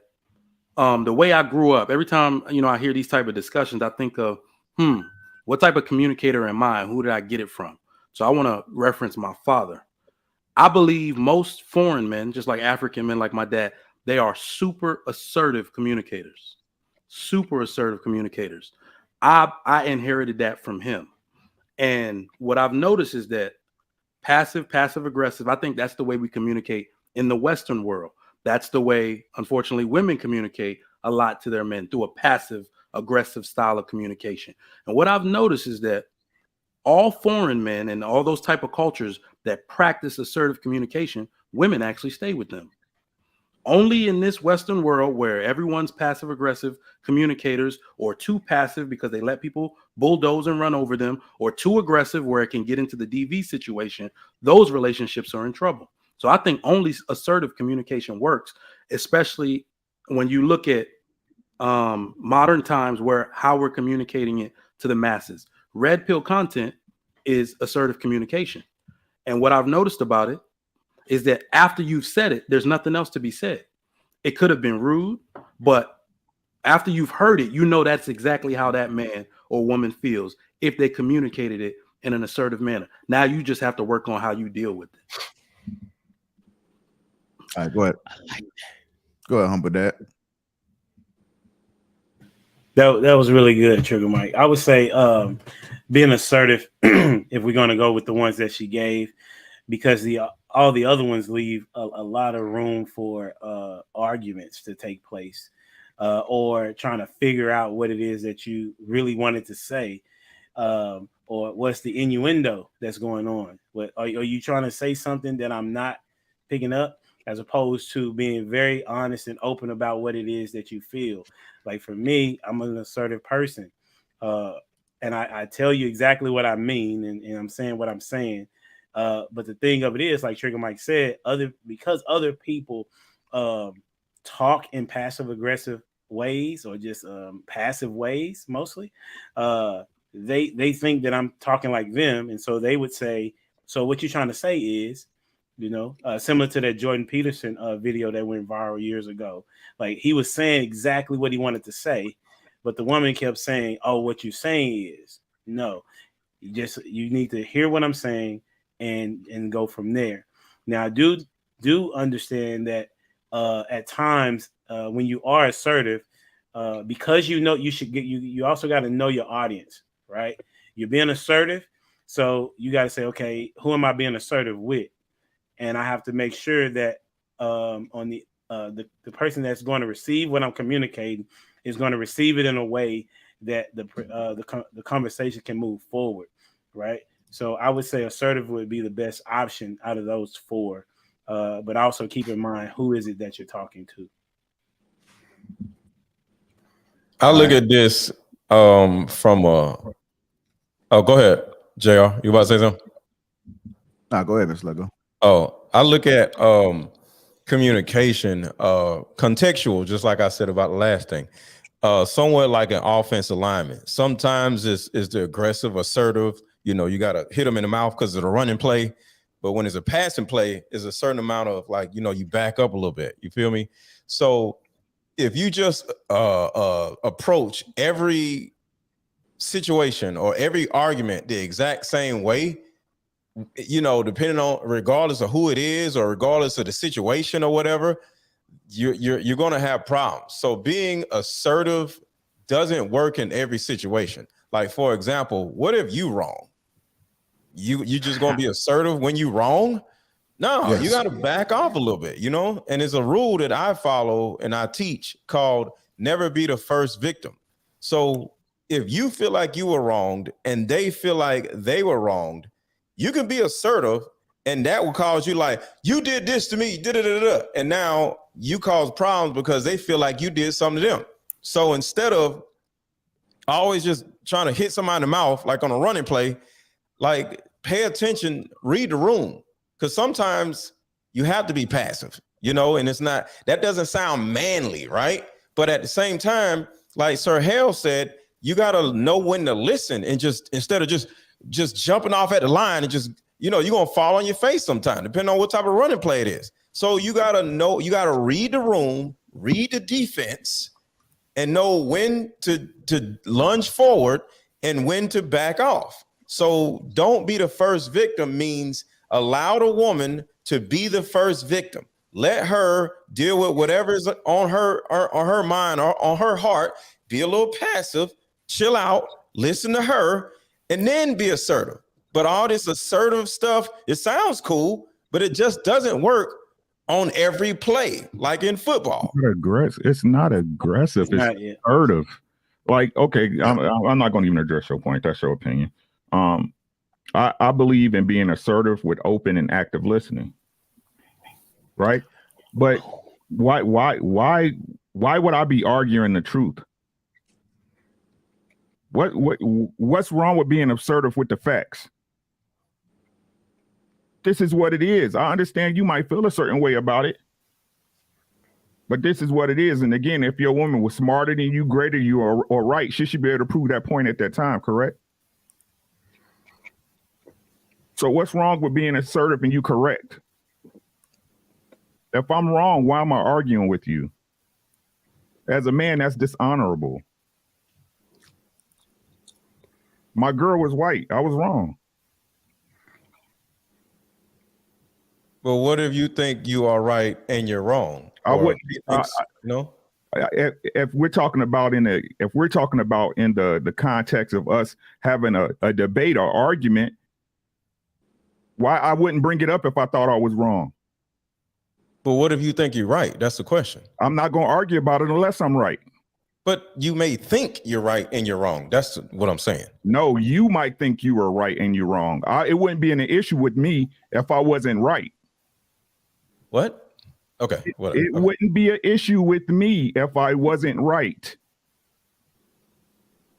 F: the way I grew up, every time I hear these type of discussions, I think of what type of communicator am I? Who did I get it from? So I want to reference my father. I believe most foreign men, just like African men, like my dad, they are super assertive communicators. Super assertive communicators. I inherited that from him. And what I've noticed is that passive, passive aggressive, I think that's the way we communicate in the Western world. That's the way, unfortunately, women communicate a lot to their men through a passive aggressive style of communication. And what I've noticed is that all foreign men and all those type of cultures that practice assertive communication, women actually stay with them. Only in this Western world where everyone's passive aggressive communicators or too passive because they let people bulldoze and run over them, or too aggressive where it can get into the DV situation, those relationships are in trouble. So I think only assertive communication works, especially when you look at modern times where how we're communicating it to the masses. Red pill content is assertive communication. And what I've noticed about it is that after you've said it, there's nothing else to be said. It could have been rude, but after you've heard it, you know that's exactly how that man or woman feels if they communicated it in an assertive manner. Now you just have to work on how you deal with it.
N: All right, go ahead. Go ahead, Humble Dad.
E: That was really good, Trigger Mike. I would say being assertive, if we're going to go with the ones that she gave, because all the other ones leave a lot of room for arguments to take place, or trying to figure out what it is that you really wanted to say, or what's the innuendo that's going on. Are you trying to say something that I'm not picking up, as opposed to being very honest and open about what it is that you feel? Like for me, I'm an assertive person, and I tell you exactly what I mean, and I'm saying what I'm saying. But the thing of it is, like Trigger Mike said, because other people talk in passive aggressive ways, or just passive ways mostly, they think that I'm talking like them, and so they would say, so what you're trying to say is, similar to that Jordan Peterson video that went viral years ago. Like, he was saying exactly what he wanted to say, but the woman kept saying, oh, what you're saying is, no, you need to hear what I'm saying and go from there. Now, I do understand that at times when you are assertive, because you also got to know your audience, right? You're being assertive, so you got to say, okay, who am I being assertive with? And I have to make sure that on the person that's going to receive what I'm communicating is going to receive it in a way that the conversation can move forward, right? So I would say assertive would be the best option out of those four, but also keep in mind, who is it that you're talking to?
D: I look at this from a. Oh, go ahead, JR. You about to say something?
N: Nah, go ahead, Mr. Lego.
D: Oh, I look at communication, contextual, just like I said about the last thing. Somewhat like an offensive lineman. Sometimes it's the aggressive, assertive. You got to hit them in the mouth because of the running play. But when it's a passing play, there's a certain amount of you back up a little bit. You feel me? So if you just approach every situation or every argument the exact same way, depending on, regardless of who it is or regardless of the situation or whatever, you're going to have problems. So being assertive doesn't work in every situation. Like, for example, what if you wrong? You just going to be assertive when you wrong? No,
J: Yes.
D: You got to back off a little bit, and it's a rule that I follow and I teach called never be the first victim. So if you feel like you were wronged and they feel like they were wronged, you can be assertive, and that will cause you like, you did this to me, and now you cause problems because they feel like you did something to them. So instead of always just trying to hit somebody in the mouth, like on a running play, like, pay attention, read the room, because sometimes you have to be passive, and it's not, that doesn't sound manly, right? But at the same time, like Sir Hale said, you got to know when to listen, and just instead of just jumping off at the line and just, you're going to fall on your face sometime, depending on what type of running play it is. So you got to know, you got to read the room, read the defense, and know when to lunge forward and when to back off. So don't be the first victim means allow the woman to be the first victim. Let her deal with whatever is on her mind or on her heart. Be a little passive, chill out, listen to her, and then be assertive. But all this assertive stuff, it sounds cool, but it just doesn't work on every play, like in football.
K: It's not aggressive. It's assertive. Like, okay, I'm not going to even address your point. That's your opinion. I believe in being assertive with open and active listening. Right? But why would I be arguing the truth? What's wrong with being assertive with the facts? This is what it is. I understand you might feel a certain way about it, but this is what it is. And again, if your woman was smarter than you, greater than you, or right, she should be able to prove that point at that time, correct? So what's wrong with being assertive and you correct? If I'm wrong, why am I arguing with you? As a man, that's dishonorable. My girl was white. I was wrong.
D: But what if you think you are right and you're wrong?
K: I wouldn't.
D: No.
K: If we're talking about in the context of us having a debate or argument, why I wouldn't bring it up if I thought I was wrong.
D: But what if you think you're right? That's the question.
K: I'm not going to argue about it unless I'm right.
D: But you may think you're right and you're wrong. That's what I'm saying.
K: No, you might think you were right and you're wrong. It wouldn't be an issue with me if I wasn't right.
D: What? Okay.
K: It wouldn't be an issue with me if I wasn't right.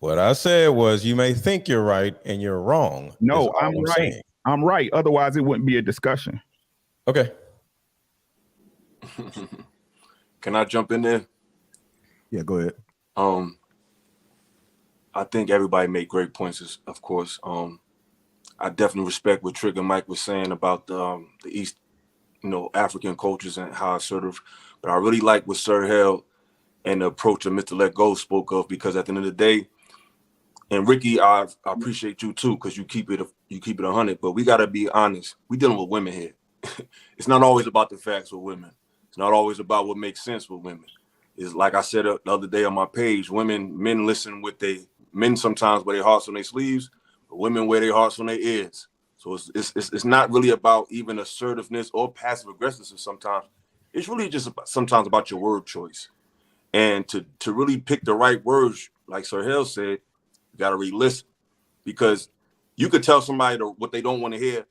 D: What I said was you may think you're right and you're wrong.
K: No, I'm right.
D: Saying.
K: I'm right. Otherwise, it wouldn't be a discussion.
D: Okay.
B: Can I jump in there?
N: Yeah, go ahead.
B: I think everybody made great points, of course. I definitely respect what Trigger Mike was saying about the East, African cultures and how assertive. But I really like what Sir Held and the approach that Mr. Let Go spoke of, because at the end of the day, and Ricky, I appreciate you too, because you keep it 100. But we got to be honest. We dealing with women here. It's not always about the facts with women. It's not always about what makes sense with women. It's like I said the other day on my page, men listen with men sometimes wear their hearts on their sleeves, but women wear their hearts on their ears. So it's not really about even assertiveness or passive aggressiveness sometimes. It's really just sometimes about your word choice. And to really pick the right words, like Sir Hale said, you got to re-listen, because you could tell somebody what they don't want to hear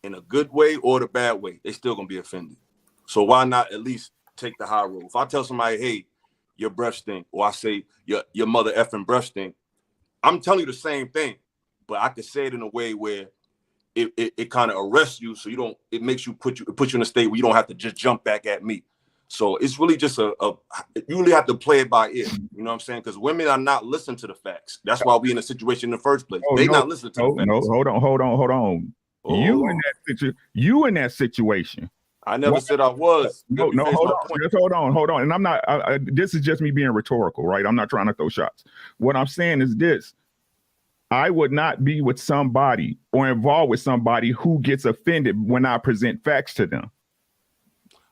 B: in a good way or the bad way. They still going to be offended. So why not at least take the high road? If I tell somebody, hey, your breath stink, or I say your mother effing breath stink, I'm telling you the same thing, but I could say it in a way where it kind of arrests you, so it makes you put you in a state where you don't have to just jump back at me. So it's really just you really have to play it by ear. You know what I'm saying? Because women are not listening to the facts. That's why we in a situation in the first place. Not listening to the facts.
K: No, hold on. You in that situation.
B: I never said I was.
K: No, hold on. And I'm not. This is just me being rhetorical, right? I'm not trying to throw shots. What I'm saying is this: I would not be with somebody or involved with somebody who gets offended when I present facts to them.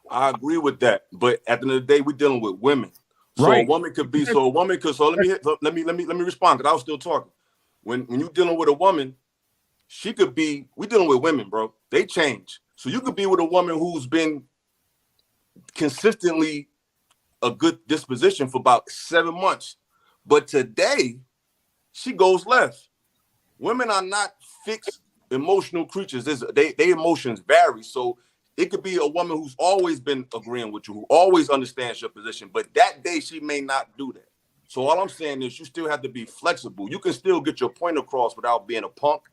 B: I agree with that, but at the end of the day, we're dealing with women. So
K: right.
B: A woman could be. So let me respond, because I was still talking. When you're dealing with a woman, she could be. We're dealing with women, bro. They change. So you could be with a woman who's been consistently a good disposition for about 7 months, but today she goes left. Women are not fixed emotional creatures. They emotions vary. So it could be a woman who's always been agreeing with you, who always understands your position, but that day she may not do that. So all I'm saying is you still have to be flexible. You can still get your point across without being a punk.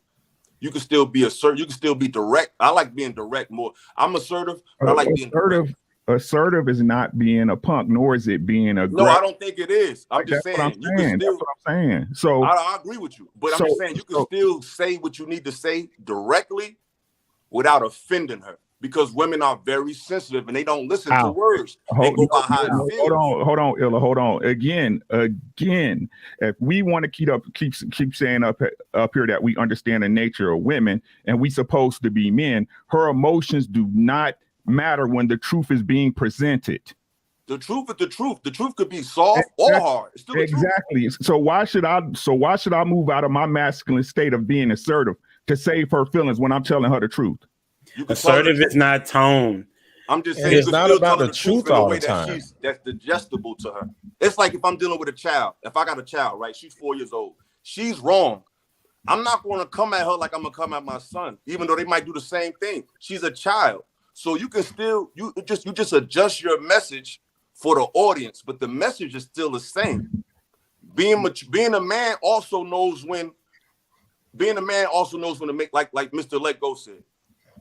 B: You can still be assertive. You can still be direct. I like being direct more. I'm assertive, but I like being direct.
K: Assertive is not being a punk, nor is it being aggressive.
B: No, I don't think it is. I'm just saying.
K: That's what I'm saying. So
B: I agree with you, but I'm just saying you can still say what you need to say directly without offending her, because women are very sensitive and they don't listen to words. They go by how it feels.
K: Hold on, Illa. Hold on. Again, if we want to keep saying up here that we understand the nature of women and we supposed to be men, her emotions do not matter when the truth is being presented.
B: The truth is the truth. The truth could be soft or hard. It's still
K: exactly. So why should I move out of my masculine state of being assertive to save her feelings when I'm telling her the truth?
E: Assertive is not tone.
B: I'm just saying
D: it's not about the truth all the time.
B: That's digestible to her. It's like if I'm dealing with a child. If I got a child, right? She's 4 years old. She's wrong. I'm not going to come at her like I'm going to come at my son, even though they might do the same thing. She's a child. So you can still, you just adjust your message for the audience, but the message is still the same. Being a man also knows when to make, like Mr. Let Go said.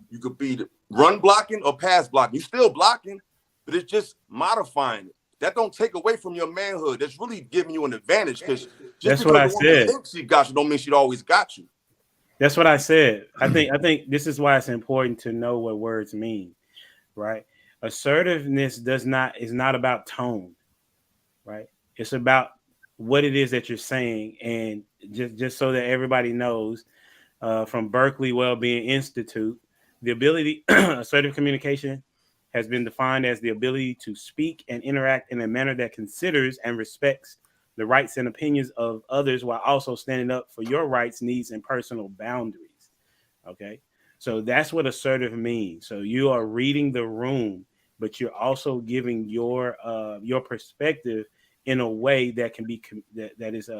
B: You could be run blocking or pass blocking. You're still blocking, but it's just modifying it. That don't take away from your manhood. That's really giving you an advantage, because
E: that's what I said.
B: She got you don't mean she always got you.
E: That's what I said. I think this is why it's important to know what words mean, right? Assertiveness is not about tone, right? It's about what it is that you're saying, and just so that everybody knows, from Berkeley Wellbeing Institute, the ability assertive communication has been defined as the ability to speak and interact in a manner that considers and respects the rights and opinions of others while also standing up for your rights, needs, and personal boundaries. Okay. So that's what assertive means. So you are reading the room, but you're also giving your perspective in a way that can be that is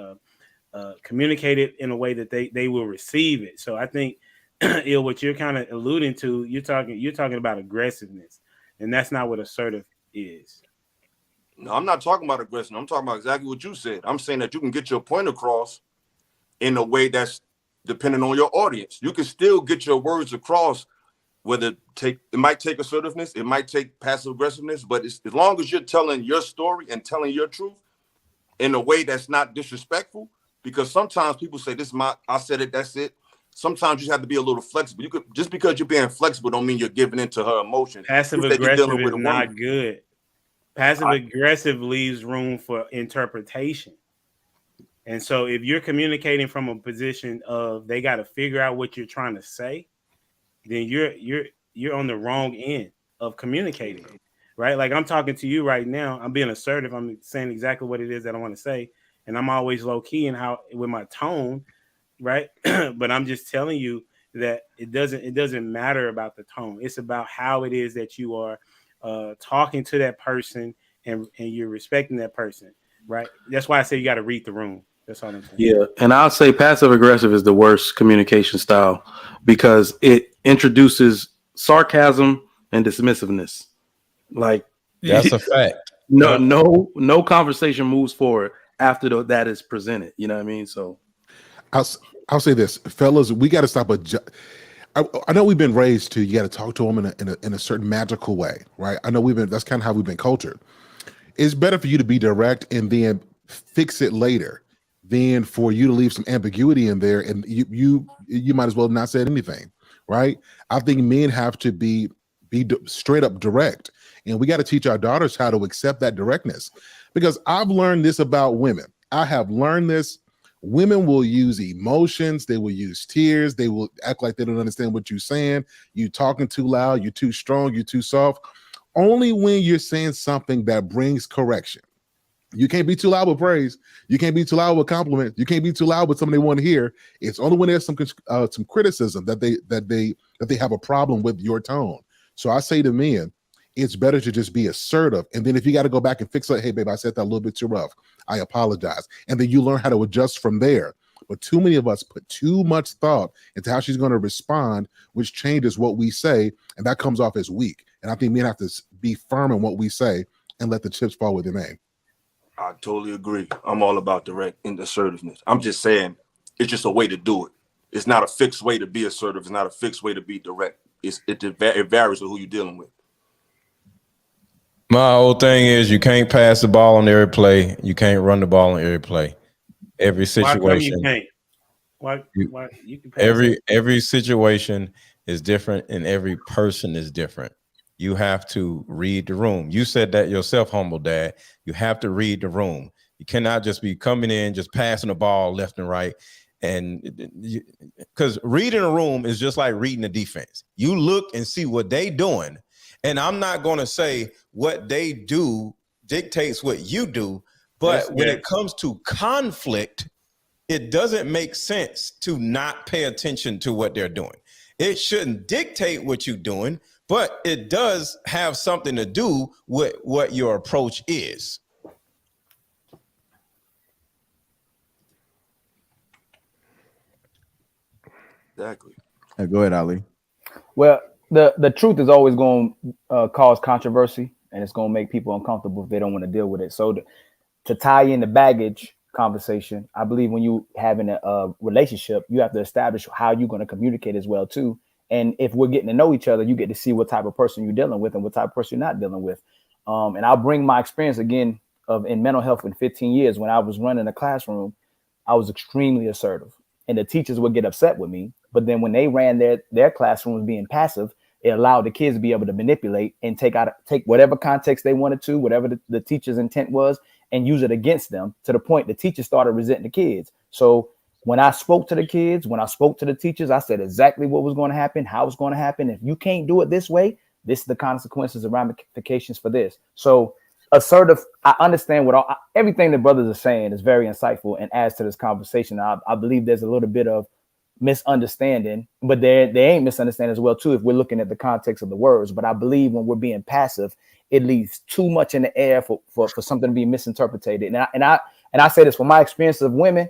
E: communicated in a way that they will receive it. So I think what you're kind of alluding to, you're talking about aggressiveness, and that's not what assertive is.
B: No, I'm not talking about aggression. I'm talking about exactly what you said. I'm saying that you can get your point across in a way that's dependent on your audience. You can still get your words across, it might take assertiveness, it might take passive aggressiveness, but as long as you're telling your story and telling your truth in a way that's not disrespectful, because sometimes people say, I said it, that's it. Sometimes you have to be a little flexible. Just because you're being flexible don't mean you're giving in to her emotions.
E: Passive aggressive is not good. Passive aggressive leaves room for interpretation. And so if you're communicating from a position of they got to figure out what you're trying to say, then you're on the wrong end of communicating, right? Like I'm talking to you right now. I'm being assertive. I'm saying exactly what it is that I want to say. And I'm always low key with my tone, right? But I'm just telling you that it doesn't matter about the tone. It's about how it is that you are talking to that person and you're respecting that person, right? That's why I say you got to read the room. That's all I'm saying.
F: Yeah, and I'll say passive aggressive is the worst communication style because it introduces sarcasm and dismissiveness. Like
D: that's a fact.
F: No conversation moves forward after that is presented. You know what I mean? So
J: I'll say this, fellas, we got to stop I know we've been raised to you got to talk to them in a certain magical way, right? I know that's kind of how we've been cultured. It's better for you to be direct and then fix it later than for you to leave some ambiguity in there and you might as well not say anything, right? I think men have to be straight up direct, and we got to teach our daughters how to accept that directness, because I've learned this about women. I have learned this. Women will use emotions. They will use tears. They will act like they don't understand what you're saying. You talking too loud. You're too strong. You're too soft. Only when you're saying something that brings correction. You can't be too loud with praise. You can't be too loud with compliment. You can't be too loud with something they want to hear. It's only when there's some criticism that they have a problem with your tone. So I say to men, it's better to just be assertive. And then if you got to go back and fix it, hey, babe, I said that a little bit too rough. I apologize. And then you learn how to adjust from there. But too many of us put too much thought into how she's going to respond, which changes what we say. And that comes off as weak. And I think men have to be firm in what we say and let the chips fall where they may.
B: I totally agree. I'm all about direct and assertiveness. I'm just saying it's just a way to do it. It's not a fixed way to be assertive. It's not a fixed way to be direct. It varies with who you're dealing with.
D: My whole thing is you can't pass the ball on every play. You can't run the ball on every play. Every situation.
E: Why come you can't? Why you can pass
D: every situation is different and every person is different. You have to read the room. You said that yourself, humble dad. You have to read the room. You cannot just be coming in, just passing the ball left and right. And because reading a room is just like reading the defense. You look and see what they doing. And I'm not going to say what they do dictates what you do. But when it comes to conflict, it doesn't make sense to not pay attention to what they're doing. It shouldn't dictate what you're doing, but it does have something to do with what your approach is.
B: Exactly.
N: Go ahead, Ali.
C: Well, the truth is always going to cause controversy, and it's going to make people uncomfortable if they don't want to deal with it. So to tie in the baggage conversation, I believe when you having a relationship, you have to establish how you're going to communicate as well too. And if we're getting to know each other, you get to see what type of person you're dealing with and what type of person you're not dealing with. And I'll bring my experience again in mental health in 15 years. When I was running a classroom, I was extremely assertive, and the teachers would get upset with me But then when they ran their classrooms being passive, it allowed the kids to be able to manipulate and take whatever context they wanted to, whatever the teacher's intent was, and use it against them, to the point the teachers started resenting the kids. So when I spoke to the kids, when I spoke to the teachers, I said exactly what was going to happen, how it's going to happen. If you can't do it this way, this is the consequences and ramifications for this. So assertive, I understand everything the brothers are saying is very insightful and adds to this conversation. I believe there's a little bit of misunderstanding, but they ain't misunderstanding as well too if we're looking at the context of the words. But I believe when we're being passive, it leaves too much in the air for something to be misinterpreted. And I say this from my experience of women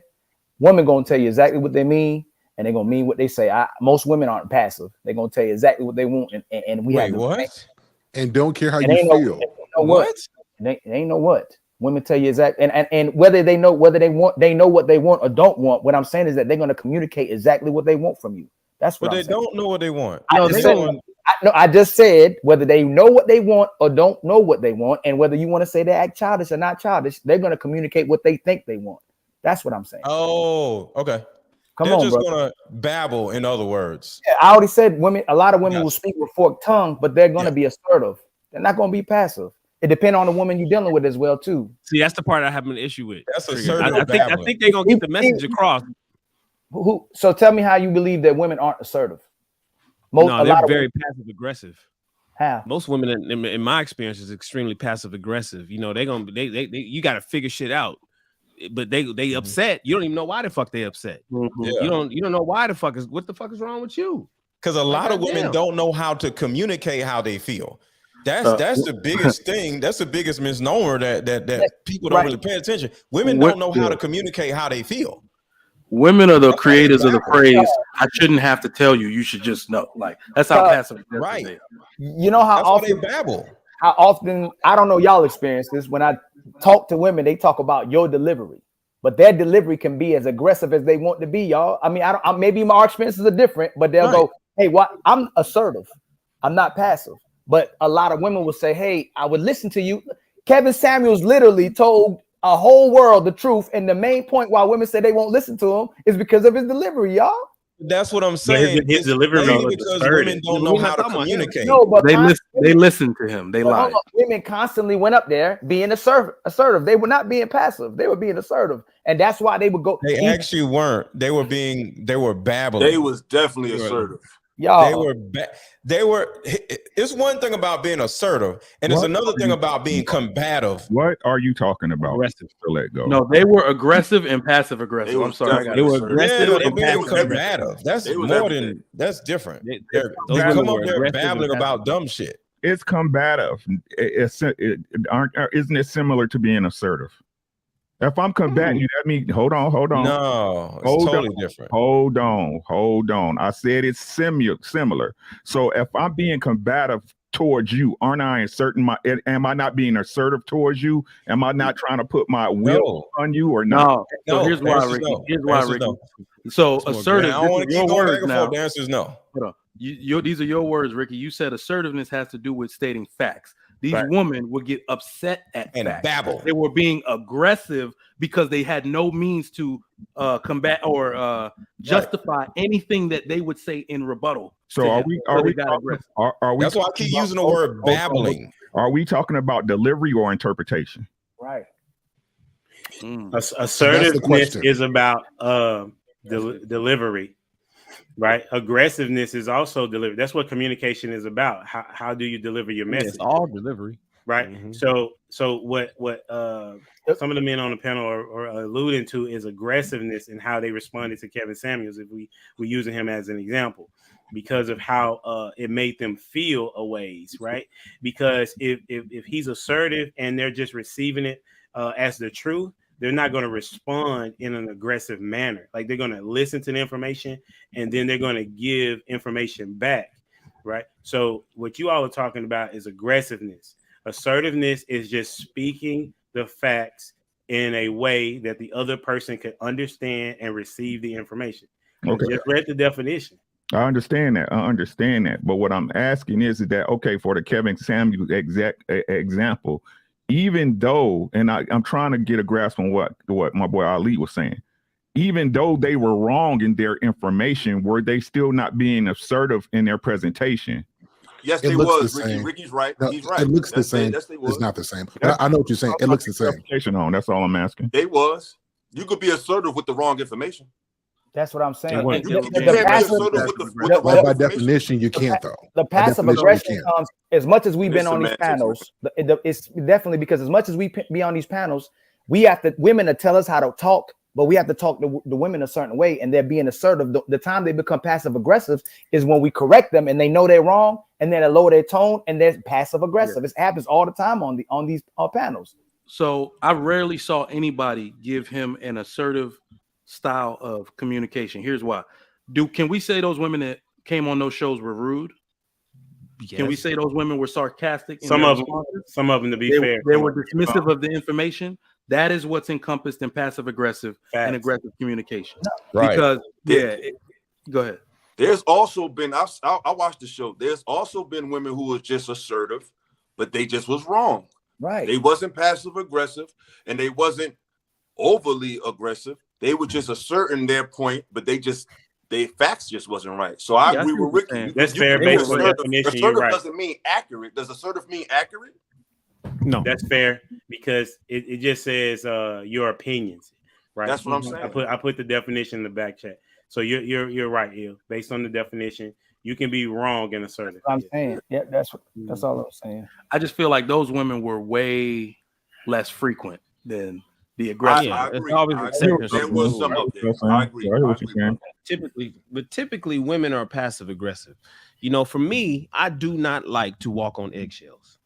C: gonna tell you exactly what they mean, and they're gonna mean what they say. Most women aren't passive. They're gonna tell you exactly what they want, and we have
J: what? And don't care how you feel.
C: What? They ain't know what. Women tell you exactly, and whether they know what they want or don't want. What I'm saying is that they're going to communicate exactly what they want from you. That's what.
D: But they don't know what they want.
C: I just said whether they know what they want or don't know what they want, and whether you want to say they act childish or not childish, they're going to communicate what they think they want. That's what I'm saying.
D: Oh, okay.
C: They're
D: just
C: brother.
D: gonna babble. In other words,
C: yeah, I already said women. A lot of women will speak with forked tongue, but they're going to be assertive. They're not going to be passive. It depends on the woman you're dealing with as well too.
G: See, that's the part I have an issue with.
D: That's assertive.
G: I think they're gonna get the message across.
C: So tell me how you believe that women aren't assertive.
G: They're very passive aggressive.
C: How?
G: Most women, in my experience, is extremely passive aggressive. You know, you got to figure shit out. But they upset. You don't even know why the fuck they upset.
D: Mm-hmm.
G: You don't know why what the fuck is wrong with you?
D: Because a lot of women don't know how to communicate how they feel. That's the biggest thing. That's the biggest misnomer that people don't really pay attention. Women don't know how to communicate how they feel.
F: Women are the creators of the phrase, I shouldn't have to tell you, you should just know. Like, that's how passive they are.
C: You know how often
D: they babble.
C: How often, I don't know y'all experience this, when I talk to women, they talk about your delivery, but their delivery can be as aggressive as they want to be, y'all. I mean, maybe my experiences are different, but they'll go, hey, I'm assertive. I'm not passive. But a lot of women will say, hey, I would listen to you. Kevin Samuels literally told a whole world the truth. And the main point why women say they won't listen to him is because of his delivery, y'all.
D: That's what I'm saying.
F: His delivery
D: because women don't know how to communicate.
C: No, but
F: they listen to him. They lie.
C: Women constantly went up there being assertive. They were not being passive. They were being assertive. And that's why they would go.
D: They actually weren't. They were babbling.
B: They was definitely assertive.
C: Y'all.
D: They were. It's one thing about being assertive, and it's another thing about being combative.
K: What are you talking about?
G: Aggressive.
K: To let go.
F: No, they were aggressive and passive aggressive. I'm sorry.
G: They were aggressive and passive
D: combative. That's more than that's different. They come up there babbling about dumb shit.
K: It's combative. Isn't it similar to being assertive? If I'm combating you, that means hold on.
D: No, it's totally different.
K: Hold on. I said it's similar. So if I'm being combative towards you, aren't I asserting am I not being assertive towards you? Am I not trying to put my will on you or not?
F: No. So here's why, Ricky. Here's why, Ricky. So assertive.
D: I don't want to keep going back and
F: now.
D: forth. The answer is no.
F: Hold on. These are your words, Ricky. You said assertiveness has to do with stating facts. These women would get upset at
D: and
F: facts.
D: babble.
F: They were being aggressive because they had no means to combat or justify anything that they would say in rebuttal.
K: So are we
D: That's why I keep using the word babbling.
K: Are we talking about delivery or interpretation?
C: Right.
E: Assertiveness is about delivery. Right, aggressiveness is also delivery. That's what communication is about. How do you deliver your message?
G: It's all delivery,
E: right? Mm-hmm. So what some of the men on the panel are alluding to is aggressiveness and how they responded to Kevin Samuels. If we're using him as an example, because of how it made them feel a ways, right? Because if he's assertive and they're just receiving it as the truth, they're not going to respond in an aggressive manner. Like, they're going to listen to the information and then they're going to give information back, right? So what you all are talking about is aggressiveness. Assertiveness is just speaking the facts in a way that the other person can understand and receive the information. Okay. Just read the definition.
K: I understand that. But what I'm asking is that, okay, for the Kevin Samuels example, even though, and I'm trying to get a grasp on what my boy Ali was saying, even though they were wrong in their information, were they still not being assertive in their presentation?
B: Yes,
J: It
B: they
J: looks
B: was.
J: the
B: Ricky,
J: same.
B: Ricky's right.
J: No,
B: He's right.
J: it looks the
B: That's
J: same.
B: Yes, they was.
J: It's not the same. But I know what you're saying. It looks the same.
K: On. That's all I'm asking.
B: They was. You could be assertive with the wrong information.
C: That's what I'm saying.
B: By
J: definition, you can't though.
C: The passive aggression comes as much as we've been on these panels. It's definitely because as much as we be on these panels, we have to women to tell us how to talk, but we have to talk to the women a certain way, and they're being assertive. The time they become passive aggressive is when we correct them and they know they're wrong, and then they lower their tone and they're passive aggressive. Yeah. It happens all the time on these panels.
F: So I rarely saw anybody give him an assertive style of communication. Here's why. Can we say those women that came on those shows were rude? Yes. Can we say those women were sarcastic?
E: Some of them, to be fair,
F: they were dismissive of the information. That is what's encompassed in passive aggressive and aggressive communication. Right. Because go ahead.
B: There's also been I watched the show. There's also been women who was just assertive, but they just was wrong.
C: Right.
B: They wasn't passive aggressive and they wasn't overly aggressive. They were just asserting their point, but their facts just wasn't right. So I agree with Ricky.
E: That's fair. Based on definition,
B: assertive
E: right.
B: doesn't mean accurate. Does assertive mean accurate?
E: No, that's fair because it just says your opinions, right?
B: That's what I'm saying.
E: I put the definition in the back chat. So you're right, Il. Based on the definition, you can be wrong and assertive.
C: I'm saying, yeah, that's all I'm saying.
F: I just feel like those women were way less frequent than the aggressive.
G: I agree.
B: There was some of them. I agree.
G: Typically, women are passive aggressive. You know, for me, I do not like to walk on eggshells.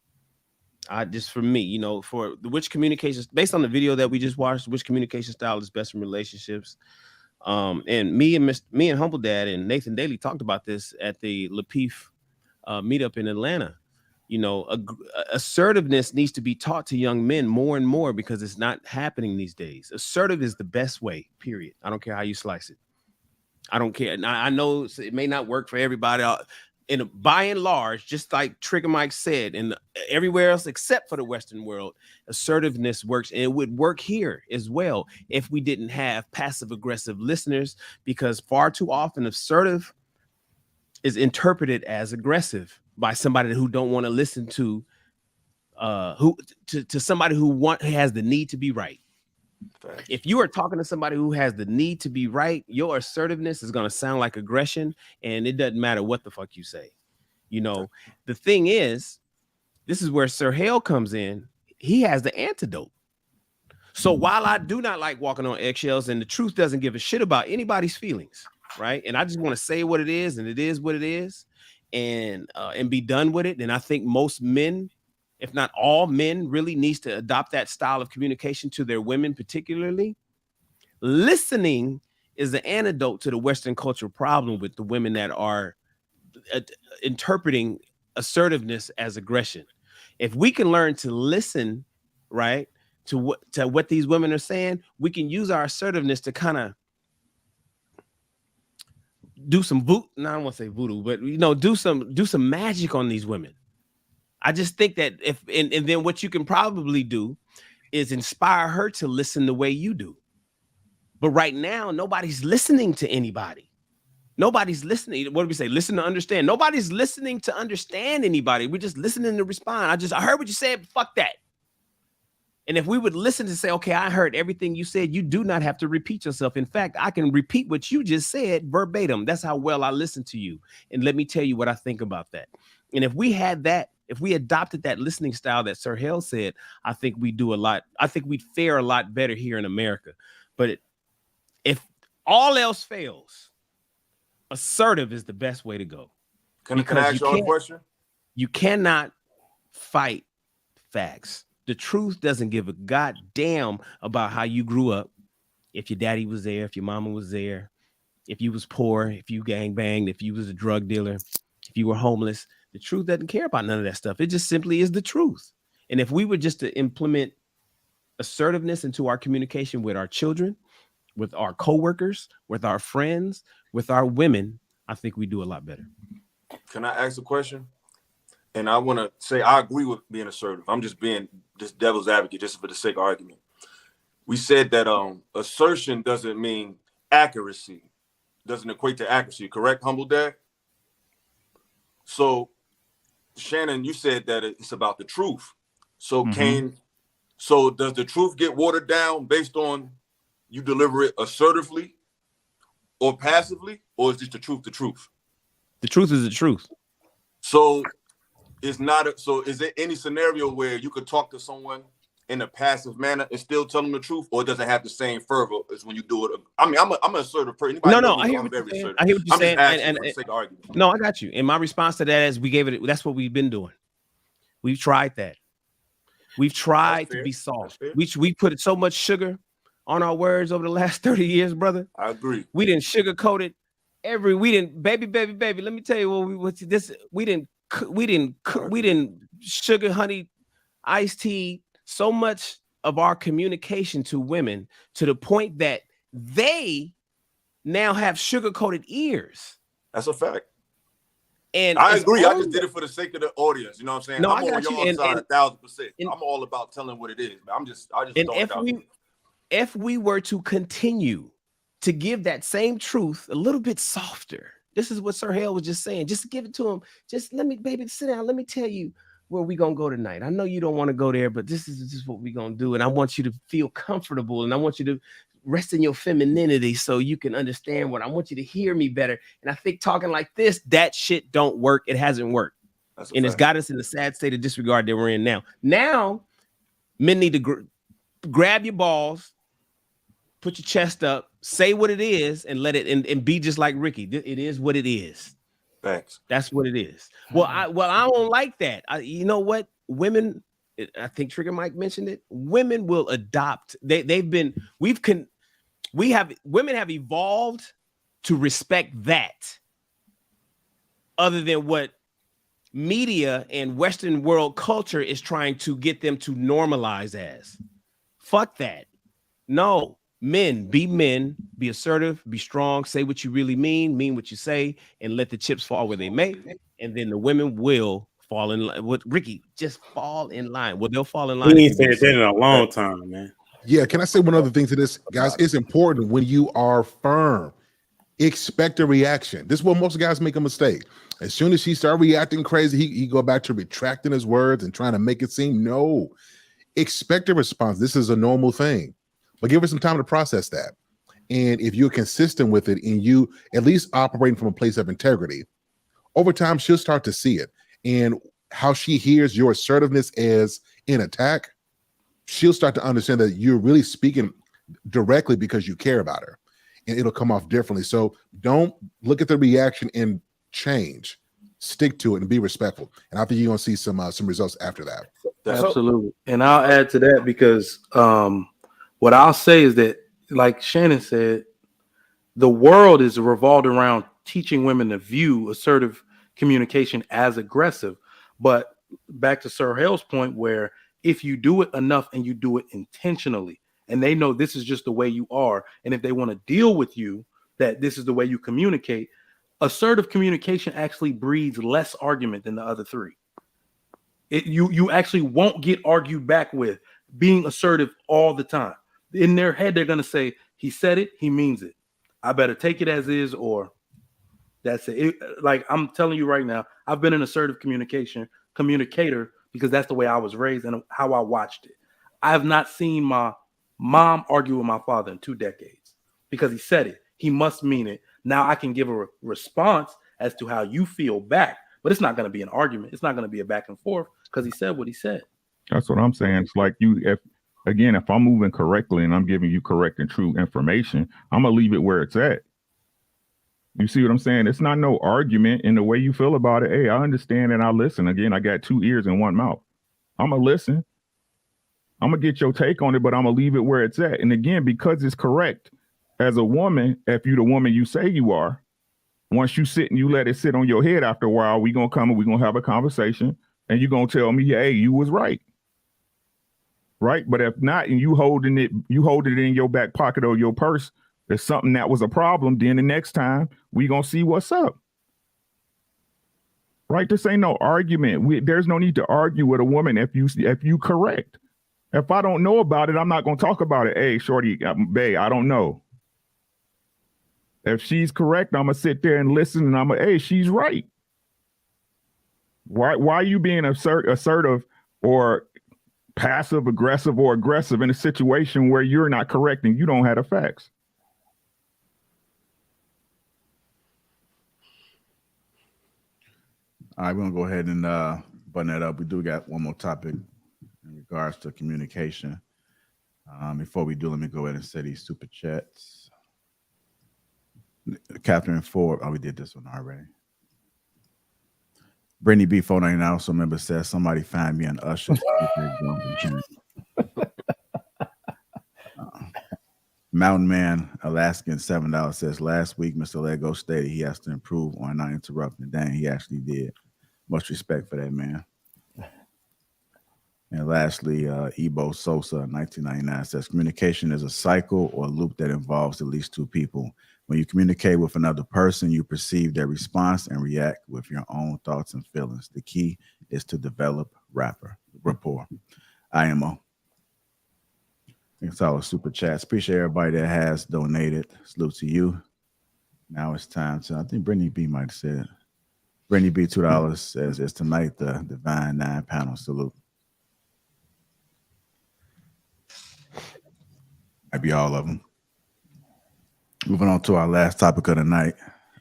G: For which communications, based on the video that we just watched, which communication style is best in relationships. And me and Humble Dad and Nathan Daly talked about this at the Lapeef meetup in Atlanta. You know, assertiveness needs to be taught to young men more and more because it's not happening these days. Assertive is the best way, period. I don't care how you slice it. I don't care. Now, I know it may not work for everybody. By and large, just like Trigger Mike said, and everywhere else except for the Western world, assertiveness works, and it would work here as well if we didn't have passive-aggressive listeners, because far too often assertive is interpreted as aggressive by somebody who don't want to listen to somebody who has the need to be right. Fact. If you are talking to somebody who has the need to be right, your assertiveness is going to sound like aggression, and it doesn't matter what the fuck you say. You know, the thing is, this is where Sir Hale comes in. He has the antidote. So while I do not like walking on eggshells, and the truth doesn't give a shit about anybody's feelings, right? And I just want to say what it is, and it is what it is, and be done with it. And I think most men, if not all men, really needs to adopt that style of communication to their women, particularly. Listening is the antidote to the Western cultural problem with the women that are interpreting assertiveness as aggression. If we can learn to listen, right, to what these women are saying, we can use our assertiveness to kind of do some I don't want to say voodoo, but do some magic on these women. I just think that and then what you can probably do is inspire her to listen the way you do. But right now, nobody's listening to anybody. Nobody's listening. What do we say? Listen to understand. Nobody's listening to understand anybody. We're just listening to respond. I heard what you said. Fuck that. And if we would listen to say, okay, I heard everything you said, you do not have to repeat yourself. In fact, I can repeat what you just said verbatim. That's how well I listen to you. And let me tell you what I think about that. And if we had that, if we adopted that listening style that Sir Hale said, I think we'd do a lot. I think we'd fare a lot better here in America. But if all else fails, assertive is the best way to go.
B: Can I ask you a question?
G: You cannot fight facts. The truth doesn't give a goddamn about how you grew up. If your daddy was there, if your mama was there, if you was poor, if you gang banged, if you was a drug dealer, if you were homeless, the truth doesn't care about none of that stuff. It just simply is the truth. And if we were just to implement assertiveness into our communication with our children, with our coworkers, with our friends, with our women, I think we do a lot better.
B: Can I ask a question? And I want to say I agree with being assertive. I'm just being this devil's advocate just for the sake of argument. we said that assertion doesn't mean accuracy, doesn't equate to accuracy, correct, Humble Dad? So Shannon, you said that it's about the truth. So so does the truth get watered down based on you deliver it assertively or passively, or is just the truth the truth?
G: The truth is the truth.
B: So it's not so is there any scenario where you could talk to someone in a passive manner and still tell them the truth, or does it have the same fervor as when you do it? I mean, I'm an assertive person.
G: No, I hear what you're saying. I hear what you're saying.
B: And for the sake of argument.
G: No, I got you. And my response to that is we gave it. That's what we've been doing. We've tried that. We've tried to be soft. We put so much sugar on our words over the last 30 years, brother.
B: I agree.
G: We didn't sugarcoat it. We didn't, baby. Let me tell you we didn't sugar honey iced tea so much of our communication to women to the point that they now have sugar-coated ears.
B: That's a fact.
G: And
B: I agree. I just did it for the sake of the audience. You know what I'm saying?
G: No,
B: I'm on your side 1,000%. I'm all about telling what it is. But I just
G: if we were to continue to give that same truth a little bit softer, this is what Sir Hale was just saying. Just give it to him. Just let me, baby, sit down. Let me tell you where we gonna go tonight. I know you don't want to go there, but this is just what we gonna do. And I want you to feel comfortable, and I want you to rest in your femininity so you can understand what I want you to hear me better. And I think talking like this, that shit don't work. It hasn't worked. And it's got us in the sad state of disregard that we're in now. Now, men need to grab your balls, put your chest up, say what it is, and let it and be just like Ricky. It is what it is.
B: Thanks.
G: That's what it is. Well, I don't like that. You know what? Women, I think Trigger Mike mentioned it. Women will adopt. Women have evolved to respect that, other than what media and Western world culture is trying to get them to normalize as. Fuck that. No. Men, be assertive, be strong, say what you really mean what you say, and let the chips fall where they may. And then the women will fall in line with Ricky. Just fall in line. Well, they'll fall in line.
E: He ain't said that in a long time, man.
J: Yeah, can I say one other thing to this, guys? It's important when you are firm. Expect a reaction. This is where most guys make a mistake. As soon as he start reacting crazy, he go back to retracting his words and trying to make it seem. No, expect a response. This is a normal thing. But give her some time to process that. And if you're consistent with it and you at least operating from a place of integrity, over time, she'll start to see it. And how she hears your assertiveness as an attack, she'll start to understand that you're really speaking directly because you care about her. And it'll come off differently. So don't look at the reaction and change. Stick to it and be respectful. And I think you're going to see some results after that.
F: Absolutely. And I'll add to that because what I'll say is that, like Shannon said, the world is revolved around teaching women to view assertive communication as aggressive. But back to Sir Hale's point, where if you do it enough and you do it intentionally, and they know this is just the way you are, and if they want to deal with you, that this is the way you communicate, assertive communication actually breeds less argument than the other three. You actually won't get argued back with being assertive all the time. In their head, they're going to say, he said it, he means it. I better take it as is, or that's it. Like I'm telling you right now, I've been an assertive communicator because that's the way I was raised and how I watched it. I have not seen my mom argue with my father in 2 decades because he said it. He must mean it. Now I can give a response as to how you feel back, but it's not going to be an argument. It's not going to be a back and forth because he said what he said.
K: That's what I'm saying. It's like if I'm moving correctly and I'm giving you correct and true information, I'm going to leave it where it's at. You see what I'm saying? It's not no argument in the way you feel about it. Hey, I understand and I listen. Again, I got 2 ears and 1 mouth. I'm going to listen. I'm going to get your take on it, but I'm going to leave it where it's at. And again, because it's correct, as a woman, if you're the woman you say you are, once you sit and you let it sit on your head after a while, we're going to come and we're going to have a conversation and you're going to tell me, hey, you was right. Right. But if not, and you hold it in your back pocket or your purse, there's something that was a problem. Then the next time we going to see what's up. Right. This ain't no argument. There's no need to argue with a woman if you correct. If I don't know about it, I'm not going to talk about it. Hey, shorty, babe, I don't know. If she's correct, I'm going to sit there and listen, and I'm going to, hey, she's right. Why are you being assertive or passive aggressive or aggressive in a situation where you're not correct and you don't have the facts?
N: All right, we're gonna go ahead and button that up. We do got one more topic in regards to communication. Before we do, let me go ahead and say these super chats. Catherine Ford, we did this one already. Brittany B 499 also member says somebody find me an usher. Mountain Man Alaskan $7 says last week Mr. Lego stated he has to improve on not interrupting. Dang, he actually did. Much respect for that, man. And lastly, Ebo Sosa 1999 says communication is a cycle or loop that involves at least two people. When you communicate with another person, you perceive their response and react with your own thoughts and feelings. The key is to develop rapport. IMO. It's all super chats. Appreciate everybody that has donated. Salute to you. Now it's time to, I think Brittany B might have said. Brittany B $2 says it's tonight the Divine 9 panel. Salute. Might be all of them. Moving on to our last topic of the night.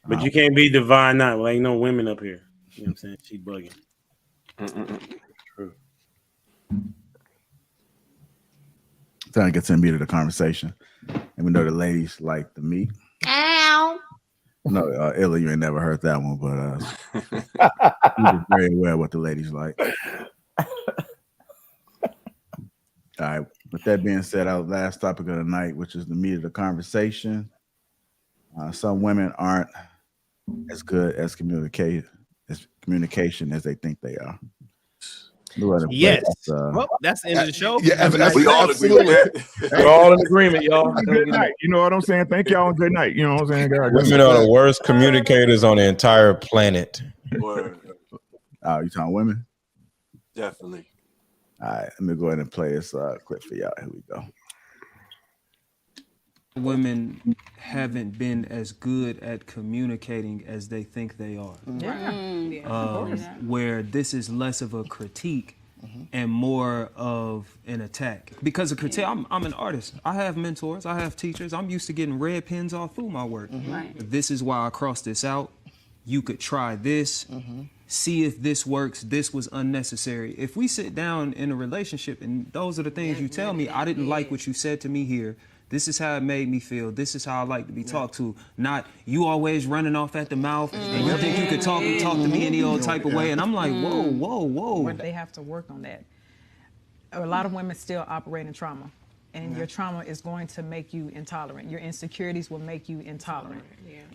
E: But you can't be Divine 9. Well, ain't no women up here. You know what I'm saying? She bugging. True.
N: Trying to get to the meat of the conversation. And we know the ladies like the meat.
L: Ow.
N: No, Illa, you ain't never heard that one, but you did very well what the ladies like. All right. With that being said, our last topic of the night, which is the meat of the conversation. Some women aren't as good as communication as they think they are.
G: Yes. Well, that's the end of the show.
B: Yeah, we all agree with that.
E: We're all in agreement, y'all.
K: Good night. You know what I'm saying? Thank y'all and good night. You know what I'm saying? God,
D: Women are the worst communicators on the entire planet.
B: Word.
N: You talking women?
B: Definitely.
N: All right, let me go ahead and play this clip for y'all. Here we go.
M: Women haven't been as good at communicating as they think they are. Where this is less of a critique and more of an attack. Because a critique, I'm an artist. I have mentors. I have teachers. I'm used to getting red pens all through my work. This is why I crossed this out. You could try this. See if this works. This was unnecessary. If we sit down in a relationship and those are the things you tell me, I didn't like what you said to me here. This is how it made me feel. This is how I like to be talked to. Not you always running off at the mouth and you think you could talk to me any old type of way. And I'm like, whoa.
O: They have to work on that. A lot of women still operate in trauma. And your trauma is going to make you intolerant. Your insecurities will make you intolerant.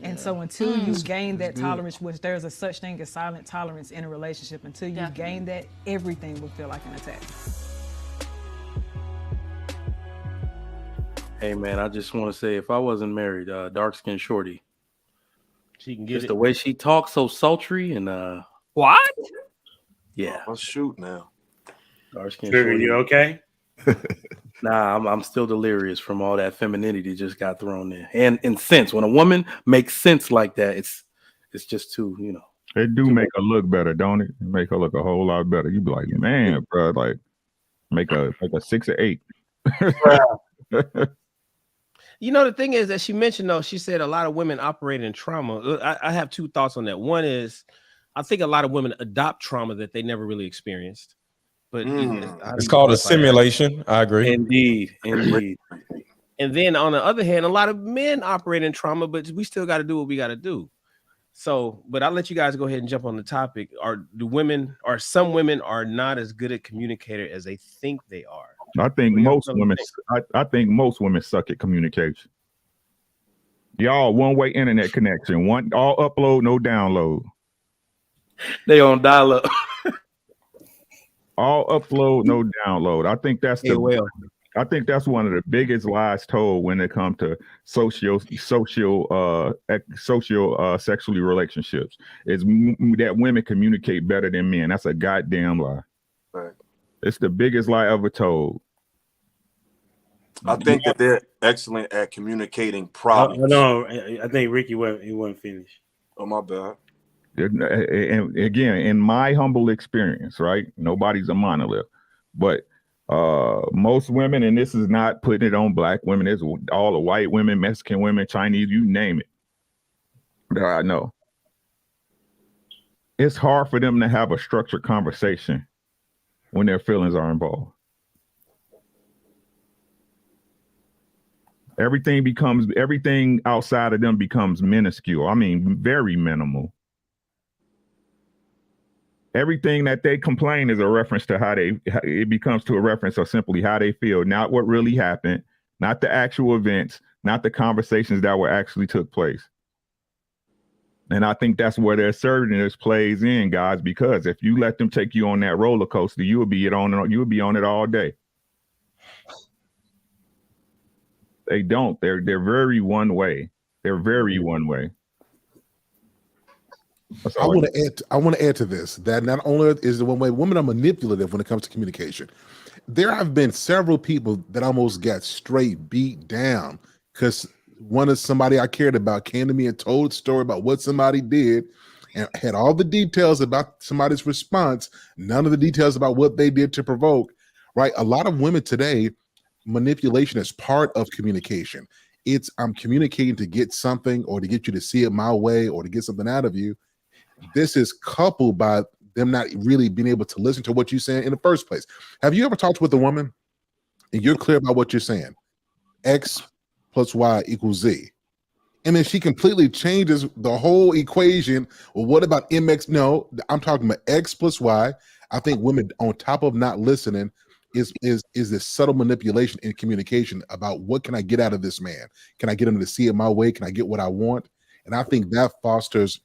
O: And so until you gain that tolerance, which there's a such thing as silent tolerance in a relationship, until you gain that, everything will feel like an attack.
F: Hey man, I just want to say, if I wasn't married, dark-skinned shorty,
G: she can get
F: just
G: it.
F: The way she talks, so sultry and
G: what?
F: Yeah.
B: Oh, shoot now.
F: Dark-skinned
E: Sugar,
F: shorty.
E: you okay?
F: Nah, I'm still delirious from all that femininity just got thrown in. And sense. When a woman makes sense like that, it's just too, you know.
K: It do make her look better, don't it? It make her look a whole lot better. You be like, man, bro, like make a 6 or 8.
G: You know, the thing is that she mentioned, though, she said a lot of women operate in trauma. I have two thoughts on that. One is, I think a lot of women adopt trauma that they never really experienced. But
D: it's called a simulation. I agree.
F: Indeed.
G: And then on the other hand, a lot of men operate in trauma, but we still got to do what we got to do. So, but I'll let you guys go ahead and jump on the topic. Some women are not as good at communicator as they think they are?
K: I think most women. I think most women suck at communication. Y'all one-way internet connection. All upload, no download.
F: They on dial-up.
K: All upload, no download. I think that's I think that's one of the biggest lies told when it comes to sexually relationships. Is that women communicate better than men. That's a goddamn lie.
B: Right.
K: It's the biggest lie ever told.
B: I think that they're excellent at communicating problems.
E: No, I think Ricky wasn't finished.
B: Oh, my bad.
K: And again, in my humble experience, right? Nobody's a monolith, but most women, and this is not putting it on black women, it's all the white women, Mexican women, Chinese, you name it, that I know. It's hard for them to have a structured conversation when their feelings are involved. Everything outside of them becomes minuscule. I mean, very minimal. Everything that they complain is a reference to it becomes to a reference of simply how they feel, not what really happened, not the actual events, not the conversations that were actually took place. And I think that's where their assertiveness plays in, guys, because if you let them take you on that roller coaster, you'll be on it all day. They don't. They're very one way. They're very one way.
J: I want to add to this that not only is the one way women are manipulative when it comes to communication. There have been several people that almost got straight beat down because somebody I cared about came to me and told a story about what somebody did and had all the details about somebody's response, none of the details about what they did to provoke, right? A lot of women today, manipulation is part of communication. I'm communicating to get something or to get you to see it my way or to get something out of you. This is coupled by them not really being able to listen to what you're saying in the first place. Have you ever talked with a woman and you're clear about what you're saying? X plus Y equals Z. And then she completely changes the whole equation. Well, what about MX? No, I'm talking about X plus Y. I think women, on top of not listening, is this subtle manipulation in communication about what can I get out of this man? Can I get him to see it my way? Can I get what I want? And I think that fosters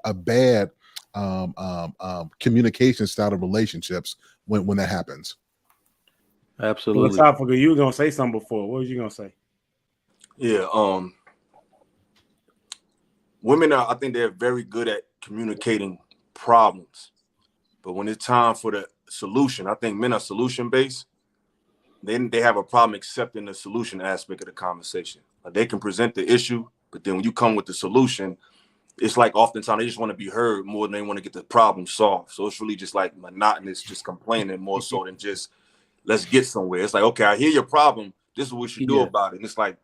J: a bad communication style of relationships when that happens.
F: Absolutely.
E: Philosophical, you were gonna say something before. What was you gonna say?
B: Yeah, women I think they're very good at communicating problems, but when it's time for the solution, I think men are solution based. Then they have a problem accepting the solution aspect of the conversation. Like they can present the issue, but then when you come with the solution, it's like oftentimes they just want to be heard more than they want to get the problem solved. So it's really just like monotonous, just complaining more so than just let's get somewhere. It's like, okay, I hear your problem. This is what we should do about it. And it's like,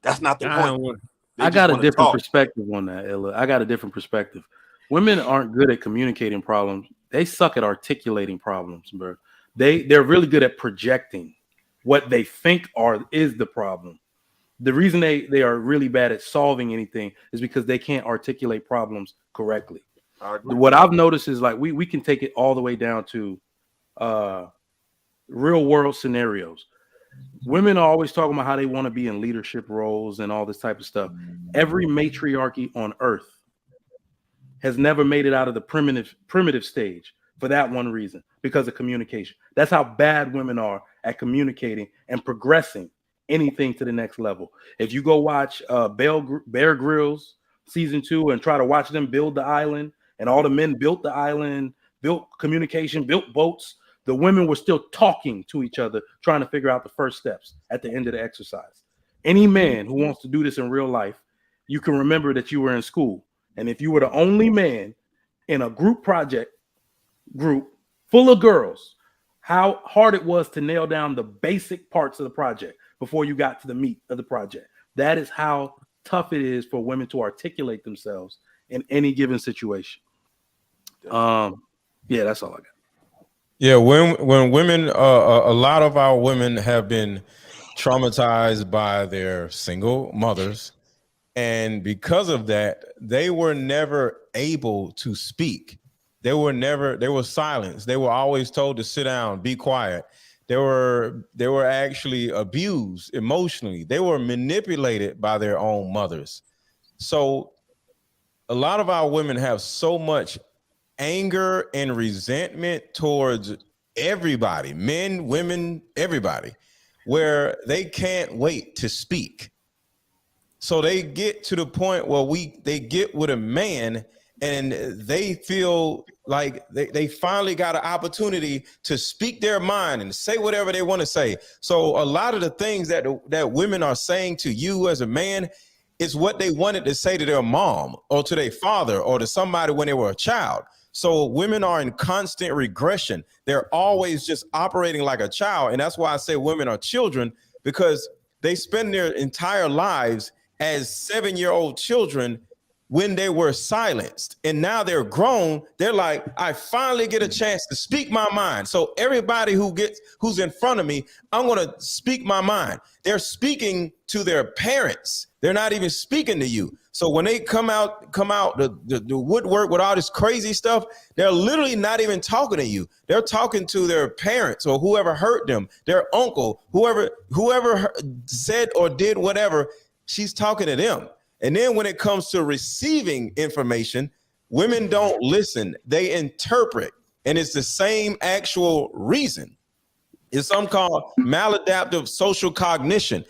B: that's not the point.
F: I got a different perspective on that, Ella. I got a different perspective. Women aren't good at communicating problems. They suck at articulating problems, bro. They're really good at projecting what they think is the problem. The reason they are really bad at solving anything is because they can't articulate problems correctly. What I've noticed is like we can take it all the way down to real world scenarios. Women are always talking about how they want to be in leadership roles and all this type of stuff. Every matriarchy on earth has never made it out of the primitive stage for that one reason, because of communication. That's how bad women are at communicating and progressing anything to the next level. If you go watch Bear Grylls season 2 and try to watch them build the island, and all the men built the island, built communication, built boats, the women were still talking to each other, trying to figure out the first steps at the end of the exercise. Any man who wants to do this in real life, you can remember that you were in school. And if you were the only man in a group full of girls, how hard it was to nail down the basic parts of the project before you got to the meat of the project. That is how tough it is for women to articulate themselves in any given situation. Yeah, that's all I got.
D: Yeah, when women, a lot of our women have been traumatized by their single mothers, and because of that, they were never able to speak. They were silenced. They were always told to sit down, be quiet. They were actually abused emotionally. They were manipulated by their own mothers. So a lot of our women have so much anger and resentment towards everybody, men, women, everybody, where they can't wait to speak. So they get to the point where they get with a man and they feel like they finally got an opportunity to speak their mind and say whatever they want to say. So a lot of the things that women are saying to you as a man is what they wanted to say to their mom or to their father or to somebody when they were a child. So women are in constant regression. They're always just operating like a child. And that's why I say women are children, because they spend their entire lives as 7-year-old children when they were silenced. And now they're grown. They're like, I finally get a chance to speak my mind. So everybody who's in front of me, I'm going to speak my mind. They're speaking to their parents. They're not even speaking to you. So when they come out the woodwork with all this crazy stuff, they're literally not even talking to you. They're talking to their parents or whoever hurt them, their uncle, whoever said or did whatever. She's talking to them. And then when it comes to receiving information, women don't listen. They interpret. And it's the same actual reason. It's something called maladaptive social cognition.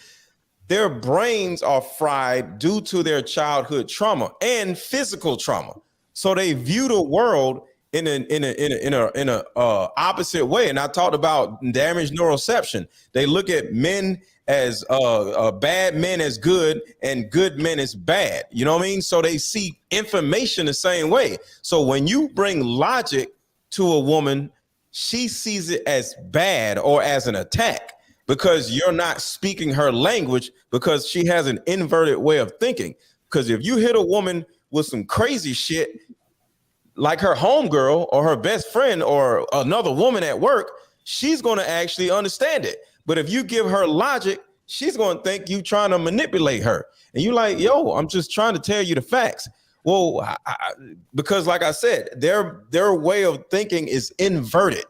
D: Their brains are fried due to their childhood trauma and physical trauma. So they view the world in a opposite way. And I talked about damaged neuroception. They look at men as bad men as good and good men as bad. You know what I mean? So they see information the same way. So when you bring logic to a woman, she sees it as bad or as an attack because you're not speaking her language, because she has an inverted way of thinking. Because if you hit a woman with some crazy shit, like her homegirl or her best friend or another woman at work, she's going to actually understand it. But if you give her logic, she's going to think you trying to manipulate her. And you like, yo, I'm just trying to tell you the facts. Well, because like I said, their way of thinking is inverted,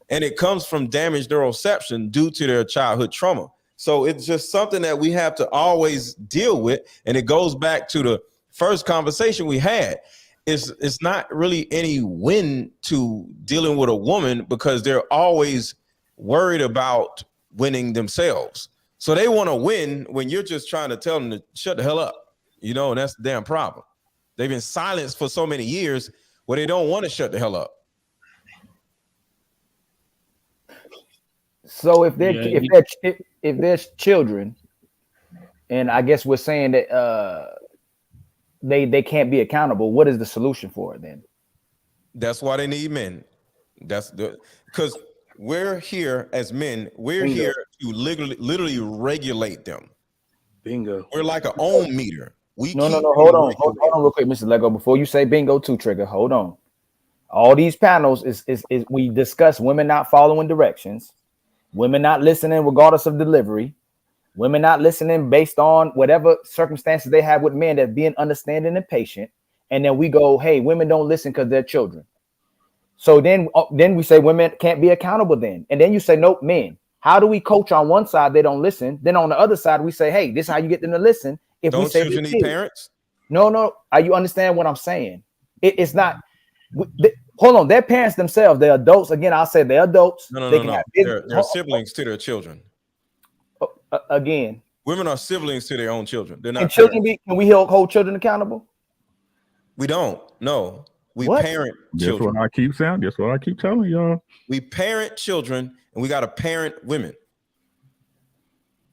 D: and it comes from damaged neuroception due to their childhood trauma. So it's just something that we have to always deal with. And it goes back to the first conversation we had. It's not really any win to dealing with a woman, because they're always worried about winning themselves. So they want to win when you're just trying to tell them to shut the hell up, you know, and that's the damn problem. They've been silenced for so many years where they don't want to shut the hell up.
C: So if there's children, and I guess we're saying that they can't be accountable, what is the solution for it then?
D: That's why they need men. Because we're here as men, we're
C: Bingo.
D: here to literally regulate them.
F: Bingo.
D: We're like an ohm meter.
C: No, hold on real quick, Mr. Lego. Before you say bingo too, Trigger, hold on. All these panels is we discuss women not following directions, women not listening regardless of delivery, women not listening based on whatever circumstances they have with men, that being understanding and patient. And then we go, hey, women don't listen because they're children. So then we say women can't be accountable then. And then you say, nope, men. How do we coach on one side they don't listen? Then on the other side, we say, hey, this is how you get them to listen. If
D: don't
C: we say
D: children need parents?
C: No. You understand what I'm saying? It's not. Hold on, they're parents themselves. They're adults. Again, I'll say they're adults.
D: No.
C: Have
D: they're siblings to their children.
C: Again,
D: women are siblings to their own children. They're not.
C: Can children be? Can we hold children accountable?
D: We don't. No. We
C: What?
D: parent
K: That's
D: children.
K: what I keep saying. That's what I keep telling y'all.
D: We parent children, and we got to parent women.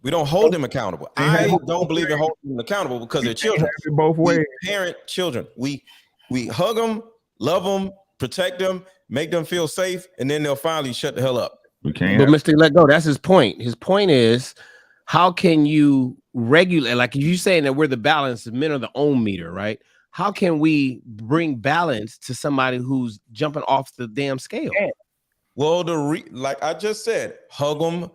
D: We don't hold them accountable. I don't believe in holding them accountable because they're children.
K: Both ways.
D: We parent children. We hug them, love them, protect them, make them feel safe, and then they'll finally shut the hell up.
K: We can't.
G: But Mr. Let Go, that's his point. His point is, how can you regulate, like you saying that we're the balance, men are the ohm meter, right? How can we bring balance to somebody who's jumping off the damn scale?
D: Well, like I just said, hug them,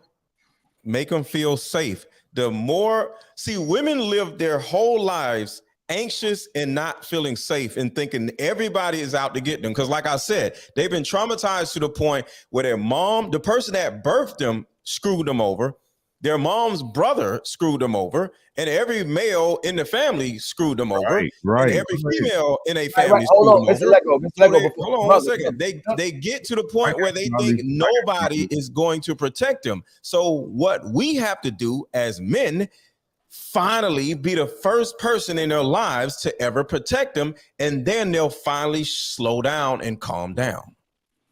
D: make them feel safe. The more, women live their whole lives anxious and not feeling safe and thinking everybody is out to get them. Because like I said, they've been traumatized to the point where their mom, the person that birthed them, screwed them over. Their mom's brother screwed them over, and every male in the family screwed them over.
K: Right.
D: And every female in a family
C: Hold on,
D: screwed them
C: Mr.
D: over.
C: Lego.
D: Hold on one second. They get to the point where they think nobody is going to protect them. So what we have to do as men, finally be the first person in their lives to ever protect them, and then they'll finally slow down and calm down.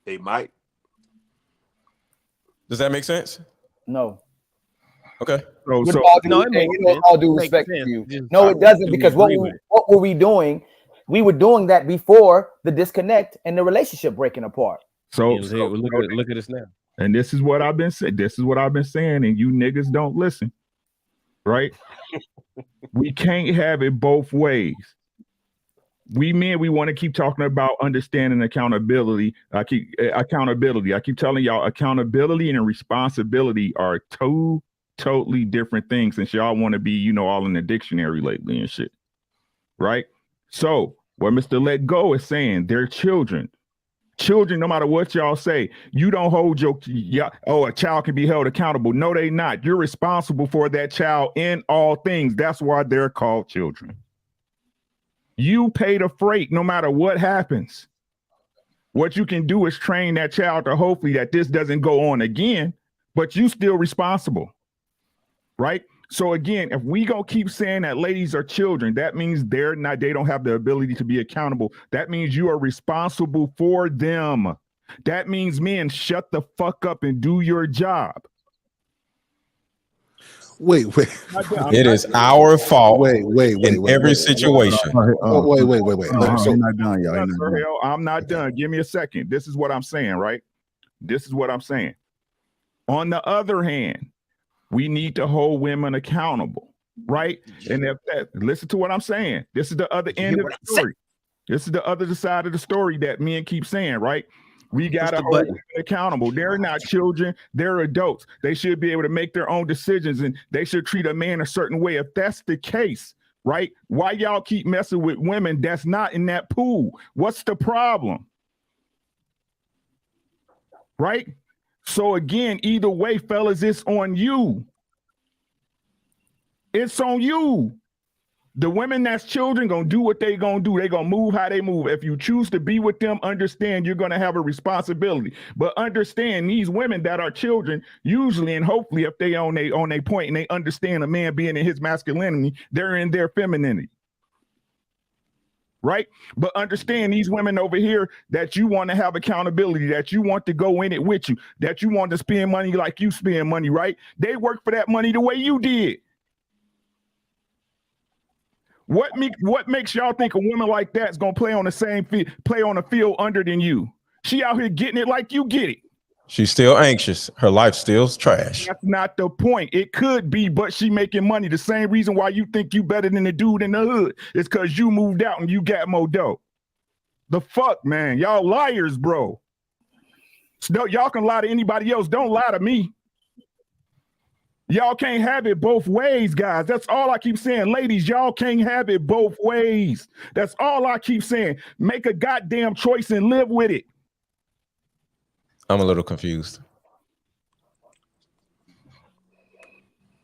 B: They might.
D: Does that make sense?
C: No.
D: Okay.
C: With all due respect to you. No, it doesn't, because what were we doing? We were doing that before the disconnect and the relationship breaking apart.
K: So
G: look at us now.
K: And this is what I've been saying. This is what I've been saying, and you niggas don't listen, right? We can't have it both ways. We men, we want to keep talking about understanding accountability. I keep telling y'all, accountability and responsibility are two totally different things. Since y'all want to be, all in the dictionary lately and shit, right? So what Mr. Let Go is saying, they're children. Children, no matter what y'all say, you don't hold a child can be held accountable. No, they not. You're responsible for that child in all things. That's why they're called children. You pay the freight no matter what happens. What you can do is train that child to hopefully that this doesn't go on again, but you still responsible, right? So again, if we gonna keep saying that ladies are children, that means they don't have the ability to be accountable. That means you are responsible for them. That means men, shut the fuck up and do your job.
J: Wait.
D: It is our fault.
J: Wait.
D: In every situation.
J: Wait.
N: Not done, y'all.
K: I'm not done. Give me a second. This is what I'm saying, right? This is what I'm saying. On the other hand, we need to hold women accountable, right? And listen to what I'm saying. This is the other end of the story. This is the other side of the story that men keep saying, right? We got to hold women accountable. They're not children. They're adults. They should be able to make their own decisions, and they should treat a man a certain way. If that's the case, right? Why y'all keep messing with women that's not in that pool? What's the problem? Right? So again, either way, fellas, it's on you. It's on you. The women that's children gonna do what they gonna do. They gonna move how they move. If you choose to be with them, understand you're gonna have a responsibility. But understand these women that are children, usually and hopefully, if they on a point and they understand a man being in his masculinity, they're in their femininity. Right? But understand these women over here that you want to have accountability, that you want to go in it with you, that you want to spend money like you spend money, right? They work for that money the way you did. What makes y'all think a woman like that is gonna play on the field under than you? She out here getting it like you get it.
D: She's still anxious. Her life still's trash.
K: That's not the point. It could be, but she making money. The same reason why you think you better than the dude in the hood is because you moved out and you got more dough. The fuck, man. Y'all liars, bro. So y'all can lie to anybody else. Don't lie to me. Y'all can't have it both ways, guys. That's all I keep saying. Ladies, y'all can't have it both ways. That's all I keep saying. Make a goddamn choice and live with it.
D: I'm a little confused.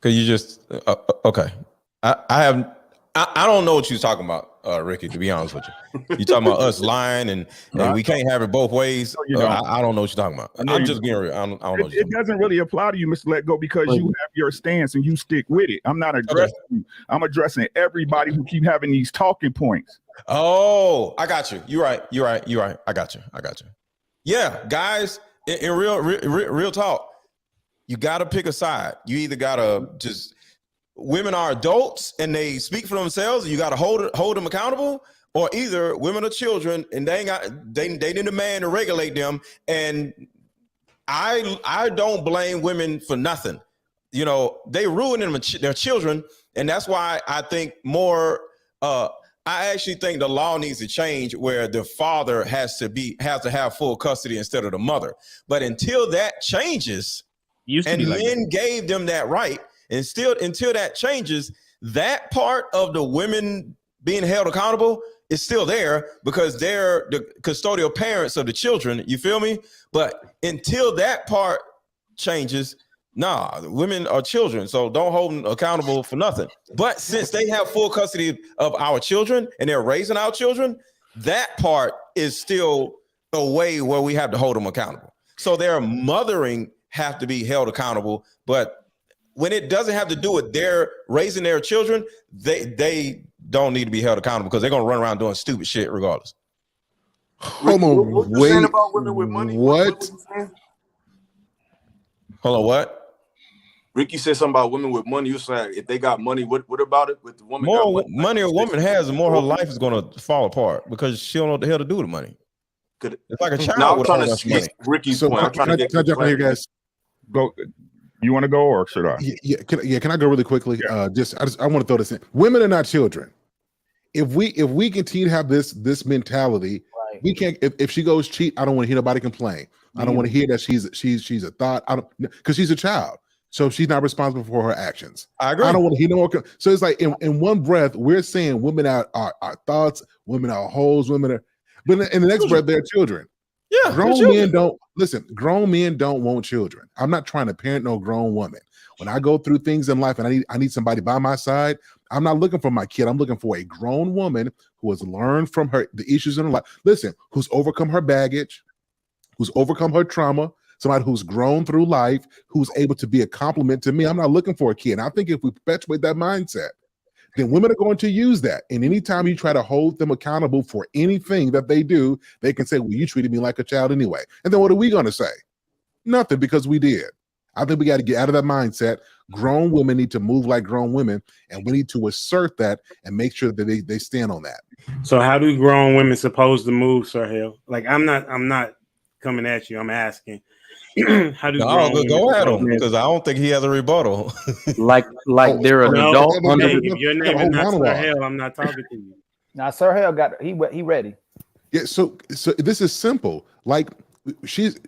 D: Cause you just okay. I don't know what you're talking about, Ricky. To be honest with you, you talking about us lying and we can't have it both ways. I don't know what you're talking about. I'm just being real. I don't know.
K: It doesn't really apply to you, Mr. Let Go, because you have your stance and you stick with it. I'm not addressing you. I'm addressing everybody who keep having these talking points.
D: Oh, I got you. You're right. I got you. Yeah, guys. In real talk, you got to pick a side. You either got to just, women are adults and they speak for themselves, and you got to hold them accountable, or either women are children and they need a man to regulate them. And I don't blame women for nothing. They ruin their children, and that's why I think more. I actually think the law needs to change where the father has to have full custody instead of the mother. But until that changes, and men gave them that right, and still until that changes, that part of the women being held accountable is still there because they're the custodial parents of the children. You feel me? But until that part changes, nah, women are children, so don't hold them accountable for nothing. But since they have full custody of our children and they're raising our children, that part is still a way where we have to hold them accountable. So their mothering have to be held accountable, but when it doesn't have to do with their raising their children, they don't need to be held accountable because they're gonna run around doing stupid shit regardless.
J: Hold on,
B: What you
J: wait.
B: saying about women with money?
J: What?
D: Hold on, what?
B: Ricky said something about women with money. You said if they got money, what about it? With the woman,
D: More
B: got
D: money a woman has, the more her life is gonna fall apart because she don't know what the hell to do with the money. It's like a child.
B: Now I'm
D: with
B: trying
D: all
B: to
D: that
B: see
D: money.
B: Ricky's
J: So
B: point. I'm trying to get
J: jump in here, guys.
K: Go. You want to go or should I?
J: Can I go really quickly? I want to throw this in. Women are not children. If we continue to have this mentality, we can't. If she goes cheat, I don't want to hear nobody complain. I don't want to hear that she's a thought. I don't, because she's a child, so she's not responsible for her actions.
D: I agree.
J: I don't want to hear no more. So it's like in one breath, we're saying women are thoughts, women are hoes, women are, but in the next breath, they're children.
D: Yeah,
J: grown men don't listen. Grown men don't want children. I'm not trying to parent no grown woman. When I go through things in life and I need somebody by my side, I'm not looking for my kid. I'm looking for a grown woman who has learned from the issues in her life. Listen, who's overcome her baggage, who's overcome her trauma, somebody who's grown through life, who's able to be a compliment to me. I'm not looking for a kid. And I think if we perpetuate that mindset, then women are going to use that. And anytime you try to hold them accountable for anything that they do, they can say, well, you treated me like a child anyway. And then what are we going to say? Nothing, because we did. I think we got to get out of that mindset. Grown women need to move like grown women, and we need to assert that and make sure that they stand on that.
E: So how do grown women supposed to move, Sir Hill? Like I'm not coming at you. I'm asking. How do
D: go at him because I don't think he has a rebuttal.
F: like they're an adult.
E: If your name is not Sir Hill, I'm not talking to you.
C: Now, Sir Hill he ready.
J: Yeah. So this is simple. Like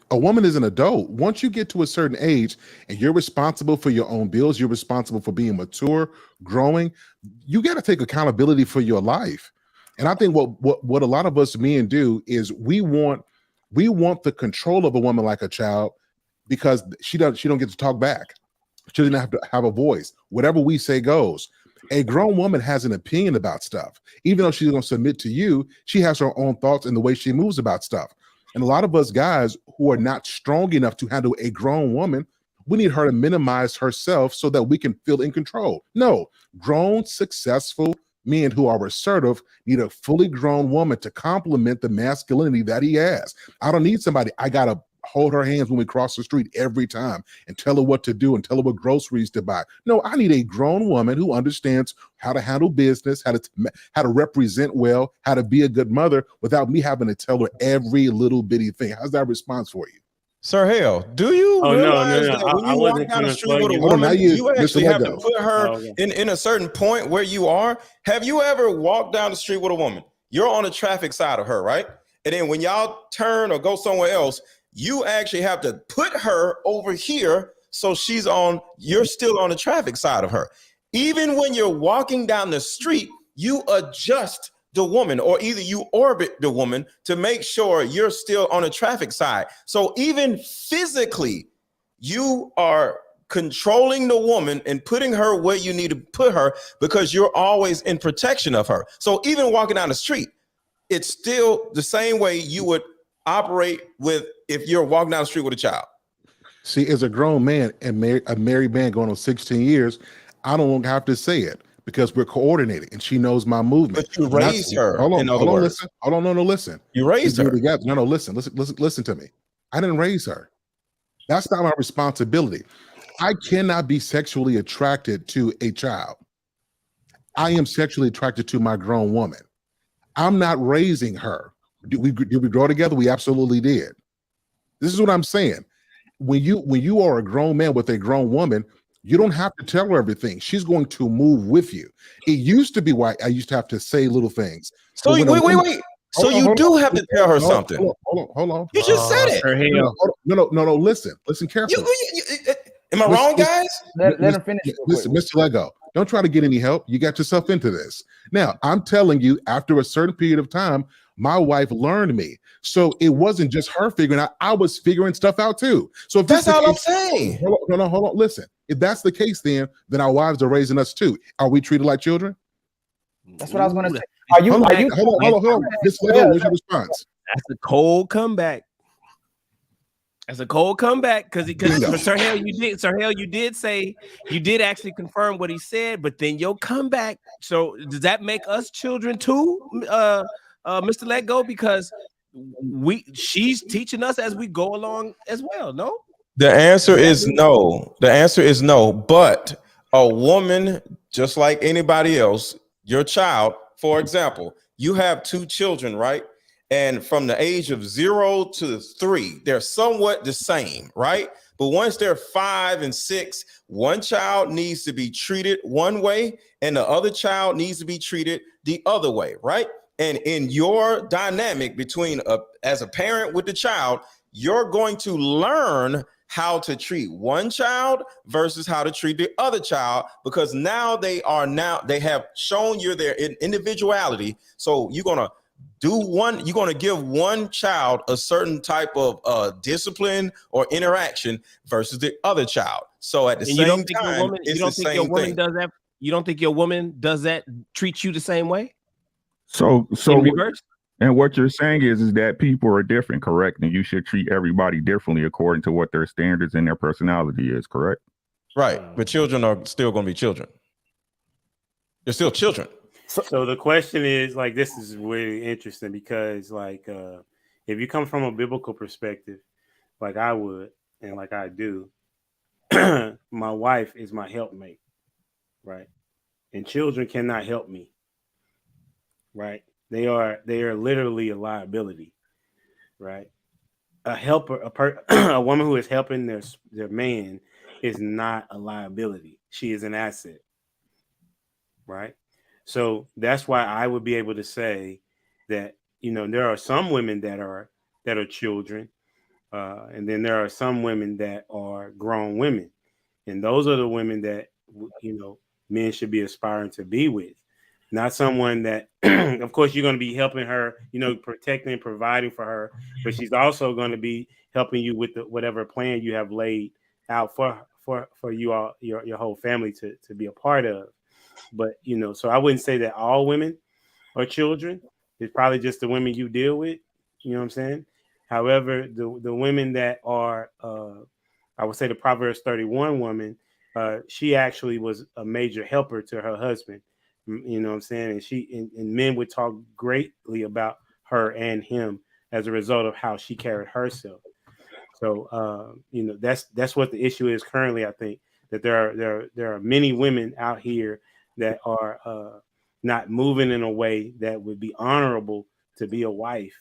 J: a woman is an adult. Once you get to a certain age and you're responsible for your own bills, you're responsible for being mature, growing. You got to take accountability for your life. And I think what a lot of us men do is we want the control of a woman like a child, because she don't get to talk back. She doesn't have to have a voice. Whatever we say goes. A grown woman has an opinion about stuff. Even though she's going to submit to you, she has her own thoughts and the way she moves about stuff. And a lot of us guys who are not strong enough to handle a grown woman, we need her to minimize herself so that we can feel in control. No, grown, successful men who are assertive need a fully grown woman to complement the masculinity that he has. I don't need somebody I got to hold her hands when we cross the street every time and tell her what to do and tell her what groceries to buy. No, I need a grown woman who understands how to handle business, how to represent well, how to be a good mother without me having to tell her every little bitty thing. How's that response for you?
D: Sir Hale, do you realize that when you walk down the street with a woman, you actually have to put her in a certain point where you are? Have you ever walked down the street with a woman? You're on the traffic side of her, right? And then when y'all turn or go somewhere else, you actually have to put her over here so you're still on the traffic side of her. Even when you're walking down the street, you adjust the woman, or either you orbit the woman to make sure you're still on the traffic side. So even physically, you are controlling the woman and putting her where you need to put her because you're always in protection of her. So even walking down the street, it's still the same way you would operate with if you're walking down the street with a child.
J: See, as a grown man and a married man going on 16 years, I don't have to say it because we're coordinated and she knows my movement.
D: But you raised her.
J: Hold on,
D: listen.
J: Hold on, no, listen.
D: You raised her.
J: No, listen to me. I didn't raise her. That's not my responsibility. I cannot be sexually attracted to a child. I am sexually attracted to my grown woman. I'm not raising her. Did we grow together? We absolutely did. This is what I'm saying. When you are a grown man with a grown woman, you don't have to tell her everything. She's going to move with you. It used to be why I used to have to say little things.
D: So wait. So you do have to tell her something.
J: Hold on.
D: You just said it.
J: No. Listen carefully.
D: Am I wrong, guys?
C: Let him finish.
J: Listen, Mr. Lego, don't try to get any help. You got yourself into this. Now, I'm telling you, after a certain period of time, my wife learned me. So it wasn't just her figuring out, I was figuring stuff out too. So if
D: that's all I'm saying.
J: Hold on. Listen, if that's the case, then our wives are raising us too. Are we treated like children?
C: That's what I was going to say. Are you?
J: Hold on. Mr. Lego, what's your response?
G: That's a cold comeback. That's a cold comeback because Sir Hale, you did say you did actually confirm what he said, but then your comeback. So does that make us children too, Mr. Let Go? Because she's teaching us as we go along as well. No.
D: The answer is no. The answer is no. But a woman, just like anybody else, your child, for example, you have 2 children, right? And from the age of 0 to 3, they're somewhat the same, right? But once they're 5 and 6, one child needs to be treated one way and the other child needs to be treated the other way, right? And in your dynamic between as a parent with the child, you're going to learn how to treat one child versus how to treat the other child, because now they have shown you their individuality. So you're going to give one child a certain type of discipline or interaction versus the other child. So at the same time, it's the same thing.
G: You don't think your woman does that, treat you the same way?
K: So
G: in reverse?
K: And what you're saying is that people are different, correct? And you should treat everybody differently according to what their standards and their personality is, correct?
D: Right. But children are still going to be children. They're still children.
E: So the question is, like, this is really interesting because, like, if you come from a biblical perspective, like I would, and like I do, my wife is my helpmate, right? And children cannot help me, right? They are literally a liability, right? A helper, a woman who is helping their man is not a liability. She is an asset, right? So that's why I would be able to say that, you know, there are some women that are children, and then there are some women that are grown women, and those are the women that, you know, men should be aspiring to be with. Not someone that, of course, you're going to be helping her, you know, protecting and providing for her, but she's also going to be helping you with whatever plan you have laid out for you all, your whole family to be a part of. But, you know, so I wouldn't say that all women are children. It's probably just the women you deal with. You know what I'm saying? However, the women that are, I would say the Proverbs 31 woman, she actually was a major helper to her husband. You know what I'm saying? And and men would talk greatly about her and him as a result of how she carried herself. So, you know, that's what the issue is currently. I think that there are many women out here that are not moving in a way that would be honorable to be a wife.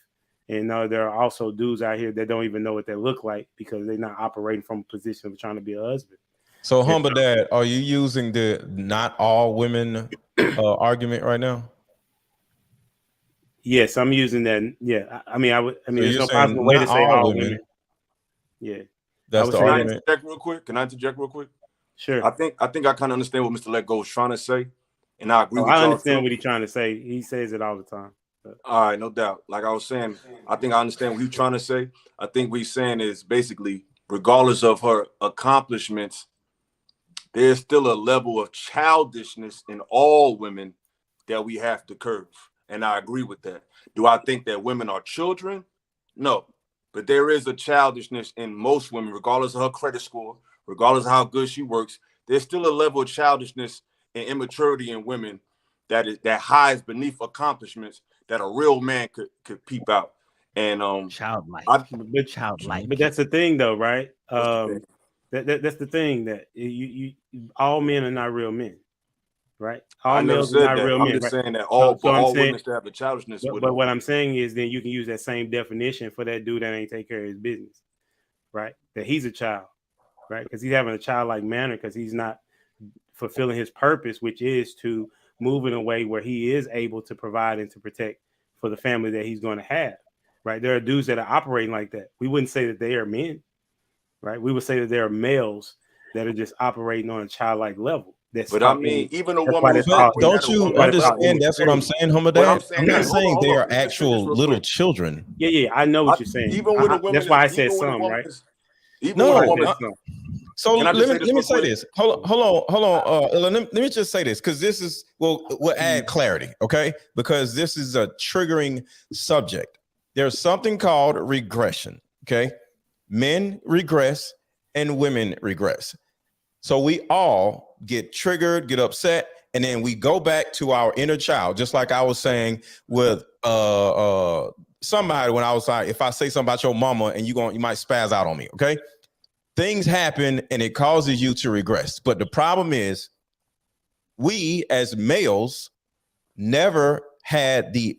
E: And there are also dudes out here that don't even know what they look like because they're not operating from a position of trying to be a husband.
D: So, Humble Dad, are you using the not all women argument right now?
E: Yes, I'm using that. Yeah, I mean,
D: So
E: there's no possible way to say all women. Yeah,
D: that's the argument.
B: Can I interject real quick?
E: Sure.
B: I think I kind of understand what Mr. Let Go is trying to say, and I agree with
E: I
B: y'all
E: understand
B: too.
E: what he's trying to say. He says it all the time.
B: All right, no doubt. Like I was saying, I think I understand what he's trying to say. I think what he's saying is basically, regardless of her accomplishments, there's still a level of childishness in all women that we have to curb. And I agree with that. Do I think that women are children? No. But there is a childishness in most women, regardless of her credit score, regardless of how good she works. There's still a level of childishness and immaturity in women that hides beneath accomplishments that a real man could peep out. And
G: childlike.
E: But that's the thing, though, right? That's the thing, that you all men are not real men, right? All males are not real men.
B: I'm just
E: right?
B: saying that all
E: saying,
B: women still have the childishness.
E: But what I'm saying is, then you can use that same definition for that dude that ain't take care of his business, right? That he's a child, right? Because he's having a childlike manner because he's not fulfilling his purpose, which is to move in a way where he is able to provide and to protect for the family that he's going to have, right? There are dudes that are operating like that. We wouldn't say that they are men, right? We would say that there are males that are just operating on a childlike level.
B: But I mean, even a woman.
D: Don't you understand? That's what I'm saying, Humble Dad. I'm not saying they are actual little children.
E: Yeah, I know what you're saying.
B: Even when a woman,
E: that's why I said some, right?
D: So let me say this. Hold on. Let me just say this, because this is we'll add clarity, okay? Because this is a triggering subject. There's something called regression, okay? men regress and women regress. So we all get triggered, get upset, and then we go back to our inner child. Just like I was saying with somebody when I was like, if I say something about your mama and you might spaz out on me, okay? Things happen and it causes you to regress. But the problem is we as males never had the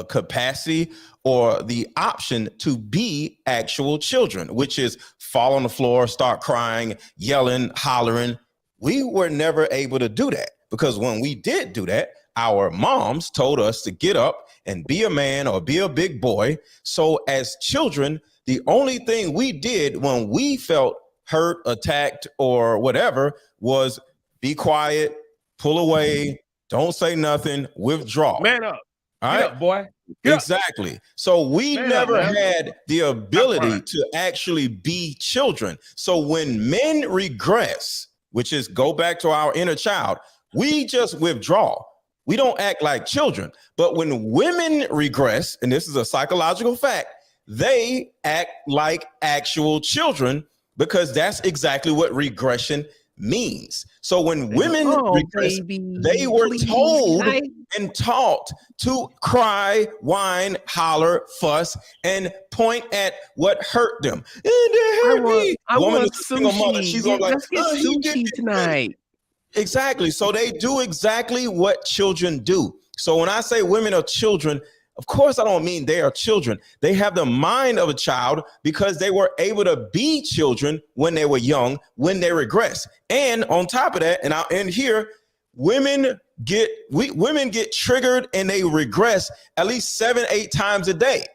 D: capacity or the option to be actual children, which is fall on the floor, start crying, yelling, hollering. We were never able to do that because when we did do that, our moms told us to get up and be a man or be a big boy. So as children, the only thing we did when we felt hurt, attacked, or whatever was be quiet, pull away, don't say nothing, withdraw.
G: Man up.
D: All
G: Get
D: right?
G: up, boy. Get up.
D: Exactly. So we
G: Man
D: never
G: up, man.
D: had the ability to actually be children. So when men regress, which is go back to our inner child, we just withdraw. We don't act like children. But when women regress, and this is a psychological fact, they act like actual children because that's exactly what regression means. So when women regress, they were told and taught to cry, whine, holler, fuss, and point at what hurt them.
G: I
D: Woman
G: want
D: is a single mother.
G: sushi.
D: She's gonna be like,
G: Let's get
D: he did
G: sushi
D: it.
G: tonight.
D: Exactly. So they do exactly what children do. So when I say women are children, of course, I don't mean they are children. They have the mind of a child because they were able to be children when they were young, when they regress. And on top of that, and I'll end here, women get triggered and they regress at least 7-8 times a day.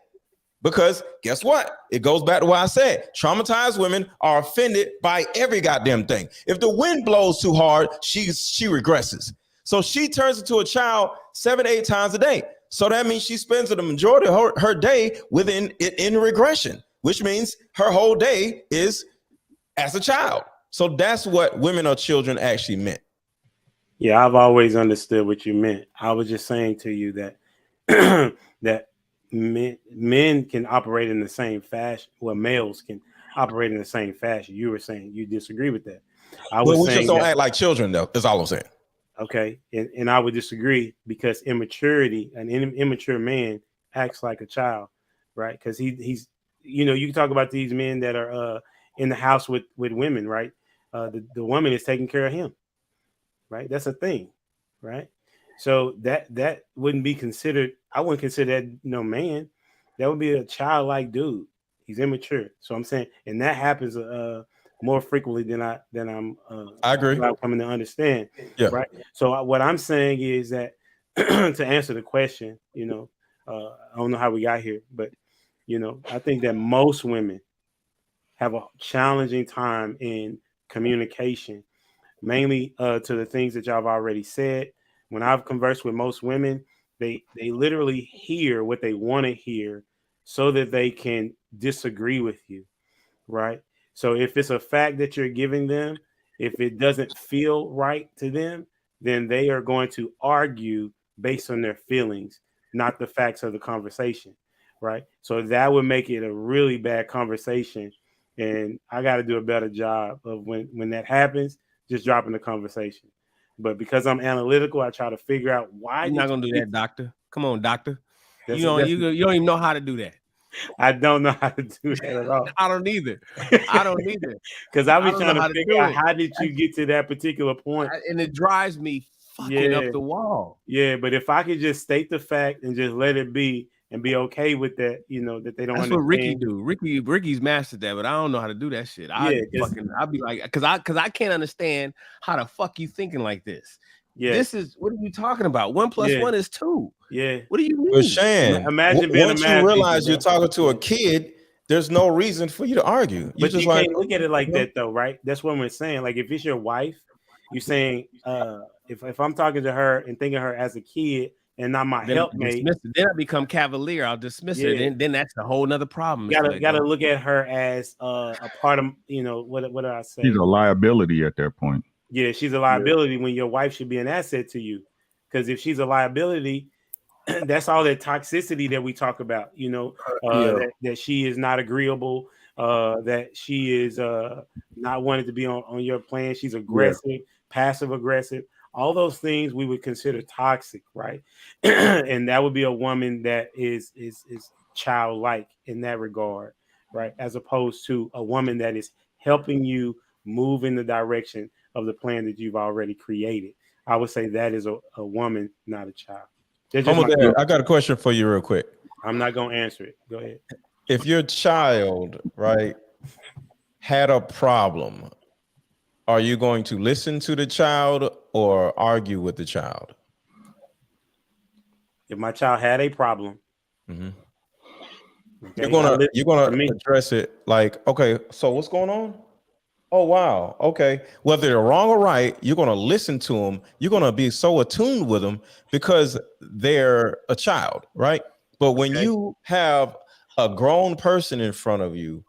D: Because guess what? It goes back to what I said. Traumatized women are offended by every goddamn thing. If the wind blows too hard, she regresses. So she turns into a child 7-8 times a day. So that means she spends the majority of her day in regression, which means her whole day is as a child. So that's what women or children actually meant.
E: Yeah, I've always understood what you meant. I was just saying to you that that men can operate in the same fashion. Well, males can operate in the same fashion. You were saying you disagree with that.
D: We just don't act like children, though. That's all I'm saying.
E: Okay, and I would disagree because immaturity, an immature man acts like a child, right? Because he's, you know, you can talk about these men that are in the house with women, right? The woman is taking care of him, right? That's a thing, right? So that wouldn't be considered. I wouldn't consider that no man. That would be a childlike dude. He's immature. So I'm saying, and that happens more frequently than I'm
D: I agree.
E: I'm coming to understand.
D: Yeah.
E: Right. So what I'm saying is that to answer the question, you know, I don't know how we got here, but you know, I think that most women have a challenging time in communication, mainly to the things that y'all have already said. When I've conversed with most women, they literally hear what they want to hear so that they can disagree with you, right? So if it's a fact that you're giving them, if it doesn't feel right to them, then they are going to argue based on their feelings, not the facts of the conversation, right? So that would make it a really bad conversation. And I got to do a better job of when that happens, just dropping the conversation. But because I'm analytical, I try to figure out why.
G: You're not gonna do that, doctor. Come on, doctor.
E: You
G: You don't even know how to do that.
E: I don't know how to do that at all.
G: I don't either.
E: Because I was trying to figure out how did you get to that particular point,
G: and it drives me fucking up the wall.
E: Yeah, but if I could just state the fact and just let it be and be okay with that, you know, that they don't.
G: That's
E: understand.
G: what Ricky do. Ricky's mastered that, but I don't know how to do that shit. I'd be like, because I can't understand how the fuck you thinking like this. Yeah, this is what are you talking about? 1 + 1 is 2.
E: Yeah,
G: what do you mean?
D: Well, Shan,
E: imagine being
D: once you realize you're talking to a kid, there's no reason for you to argue.
E: But you can't look at it like that, though, right? That's what we're saying. Like, if it's your wife, you're saying, if I'm talking to her and thinking of her as a kid and not my helpmate,
G: then I become cavalier. I'll dismiss it, and then that's a whole nother problem.
E: Gotta look at her as a part of, you know, what did I say?
K: She's a liability at that point.
E: Yeah, she's a liability when your wife should be an asset to you. Because if she's a liability, that's all that toxicity that we talk about, you know, that she is not agreeable, that she is not wanting to be on your plan. She's
B: Yeah.
E: aggressive, passive aggressive. All those things we would consider toxic, right? And that would be a woman that is childlike in that regard, right? As opposed to a woman that is helping you move in the direction of the plan that you've already created. I would say that is a woman, not a child. That's just
D: Humble
E: my
D: Dad, I got a question for you real quick.
E: I'm not going to answer it. Go ahead.
D: If your child, right, had a problem, are you going to listen to the child or argue with the child?
E: If my child had a problem,
D: Mhm.
E: okay,
D: You're gonna address it like, okay, so what's going on? Oh wow, okay. Whether they're wrong or right, you're gonna listen to them. You're gonna be so attuned with them because they're a child, right? But when you have a grown person in front of you,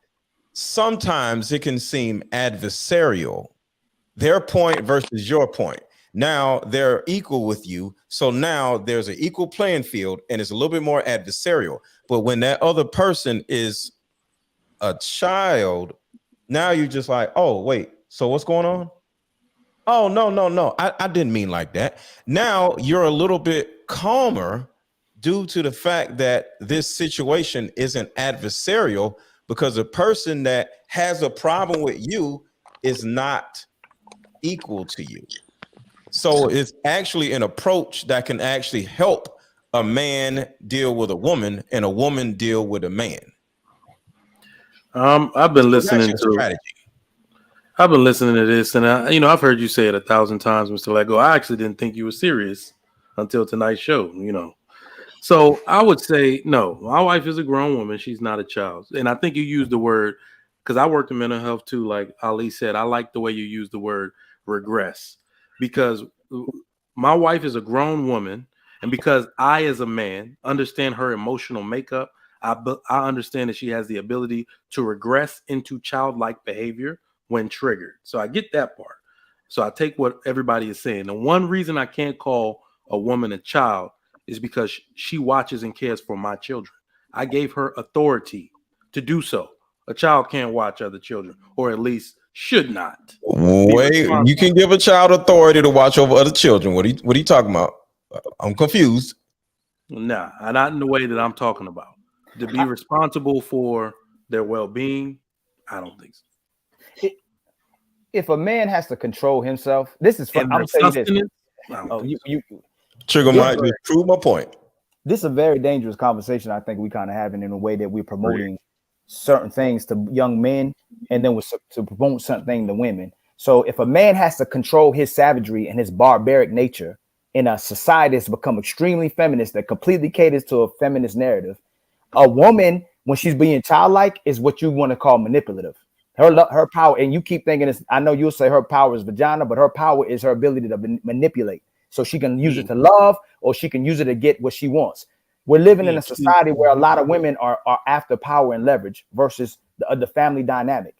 D: sometimes it can seem adversarial. Their point versus your point. Now they're equal with you. So now there's an equal playing field and it's a little bit more adversarial. But when that other person is a child, now you're just like, oh, wait, so what's going on? Oh, no. I didn't mean like that. Now you're a little bit calmer due to the fact that this situation isn't adversarial because the person that has a problem with you is not equal to you. So it's actually an approach that can actually help a man deal with a woman and a woman deal with a man.
F: I've been listening to this, and I've heard you say it 1,000 times, Mr. Lego. I actually didn't think you were serious until tonight's show. So I would say no. My wife is a grown woman; she's not a child. And I think you used the word, because I worked in mental health too. Like Ali said, I like the way you use the word regress, because my wife is a grown woman, and because I, as a man, understand her emotional makeup. I understand that she has the ability to regress into childlike behavior when triggered. So I get that part. So I take what everybody is saying. The one reason I can't call a woman a child is because she watches and cares for my children. I gave her authority to do so. A child can't watch other children, or at least should not.
D: Wait, you can give a child authority to watch over other children. What are you talking about? I'm confused.
F: Nah, not in the way that I'm talking about. To be responsible for their well-being, I don't think so.
C: If a man has to control himself, this is I'm saying this.
D: Trigger might just prove my point.
C: This is a very dangerous conversation. I think we kind of having in a way that we're promoting certain things to young men, and then to promote something to women. So if a man has to control his savagery and his barbaric nature in a society that's become extremely feminist, that completely caters to a feminist narrative, a woman, when she's being childlike, is what you want to call manipulative. Her power, and you keep thinking I know you'll say her power is vagina, but her power is her ability to manipulate. So she can use it to love, or she can use it to get what she wants. We're living in a society where a lot of women are after power and leverage versus the family dynamic.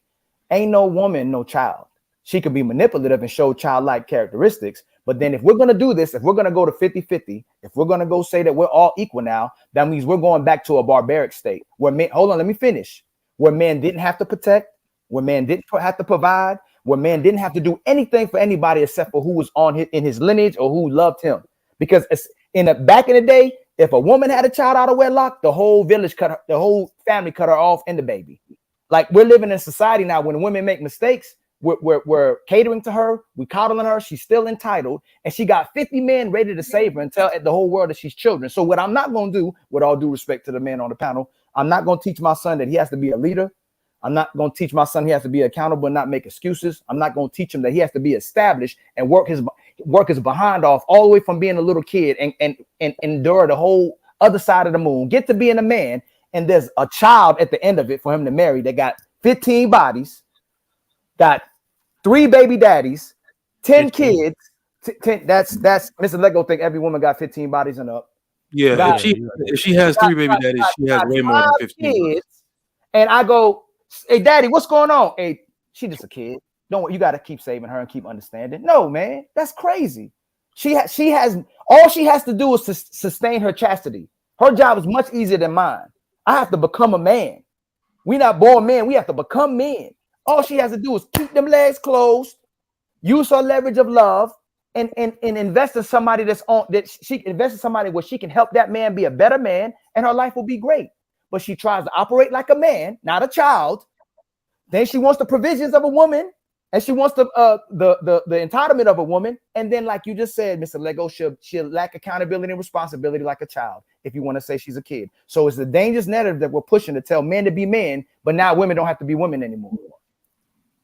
C: Ain't no woman, no child. She could be manipulative and show childlike characteristics. But then if we're going to do this, if we're going to go to 50-50, if we're going to go say that we're all equal now, that means we're going back to a barbaric state where men, hold on, let me finish, where men didn't have to protect, where men didn't have to provide, where men didn't have to do anything for anybody except for who was in his lineage or who loved him. Because back in the day, if a woman had a child out of wedlock, the whole village the whole family cut her off and the baby. Like, we're living in a society now when women make mistakes, we're catering to her, we coddling her, she's still entitled, and she got 50 men ready to save her and tell the whole world that she's children. So what I'm not going to do, with all due respect to the men on the panel, I'm not going to teach my son that he has to be a leader. I'm not going to teach my son he has to be accountable and not make excuses. I'm not going to teach him that he has to be established and work his behind off all the way from being a little kid and endure the whole other side of the moon, get to being a man, and there's a child at the end of it for him to marry that got 15 bodies, got 3 baby daddies, 10 kids. 10, that's Mr. Lego think every woman got 15 bodies and up.
F: Yeah, if she has 3 baby daddies, she has way more than 15
C: kids. And I go, hey, daddy, what's going on? Hey, she just a kid. Don't, you got to keep saving her and keep understanding. No, man, that's crazy. She has all she has to do is to sustain her chastity. Her job is much easier than mine. I have to become a man. We not born men. We have to become men. All she has to do is keep them legs closed, use her leverage of love, and invest in somebody she invest in somebody where she can help that man be a better man, and her life will be great. But she tries to operate like a man, not a child. Then she wants the provisions of a woman, and she wants the entitlement of a woman. And then, like you just said, Mr. Lego, she'll lack accountability and responsibility like a child, if you want to say she's a kid. So it's the dangerous narrative that we're pushing to tell men to be men, but now women don't have to be women anymore.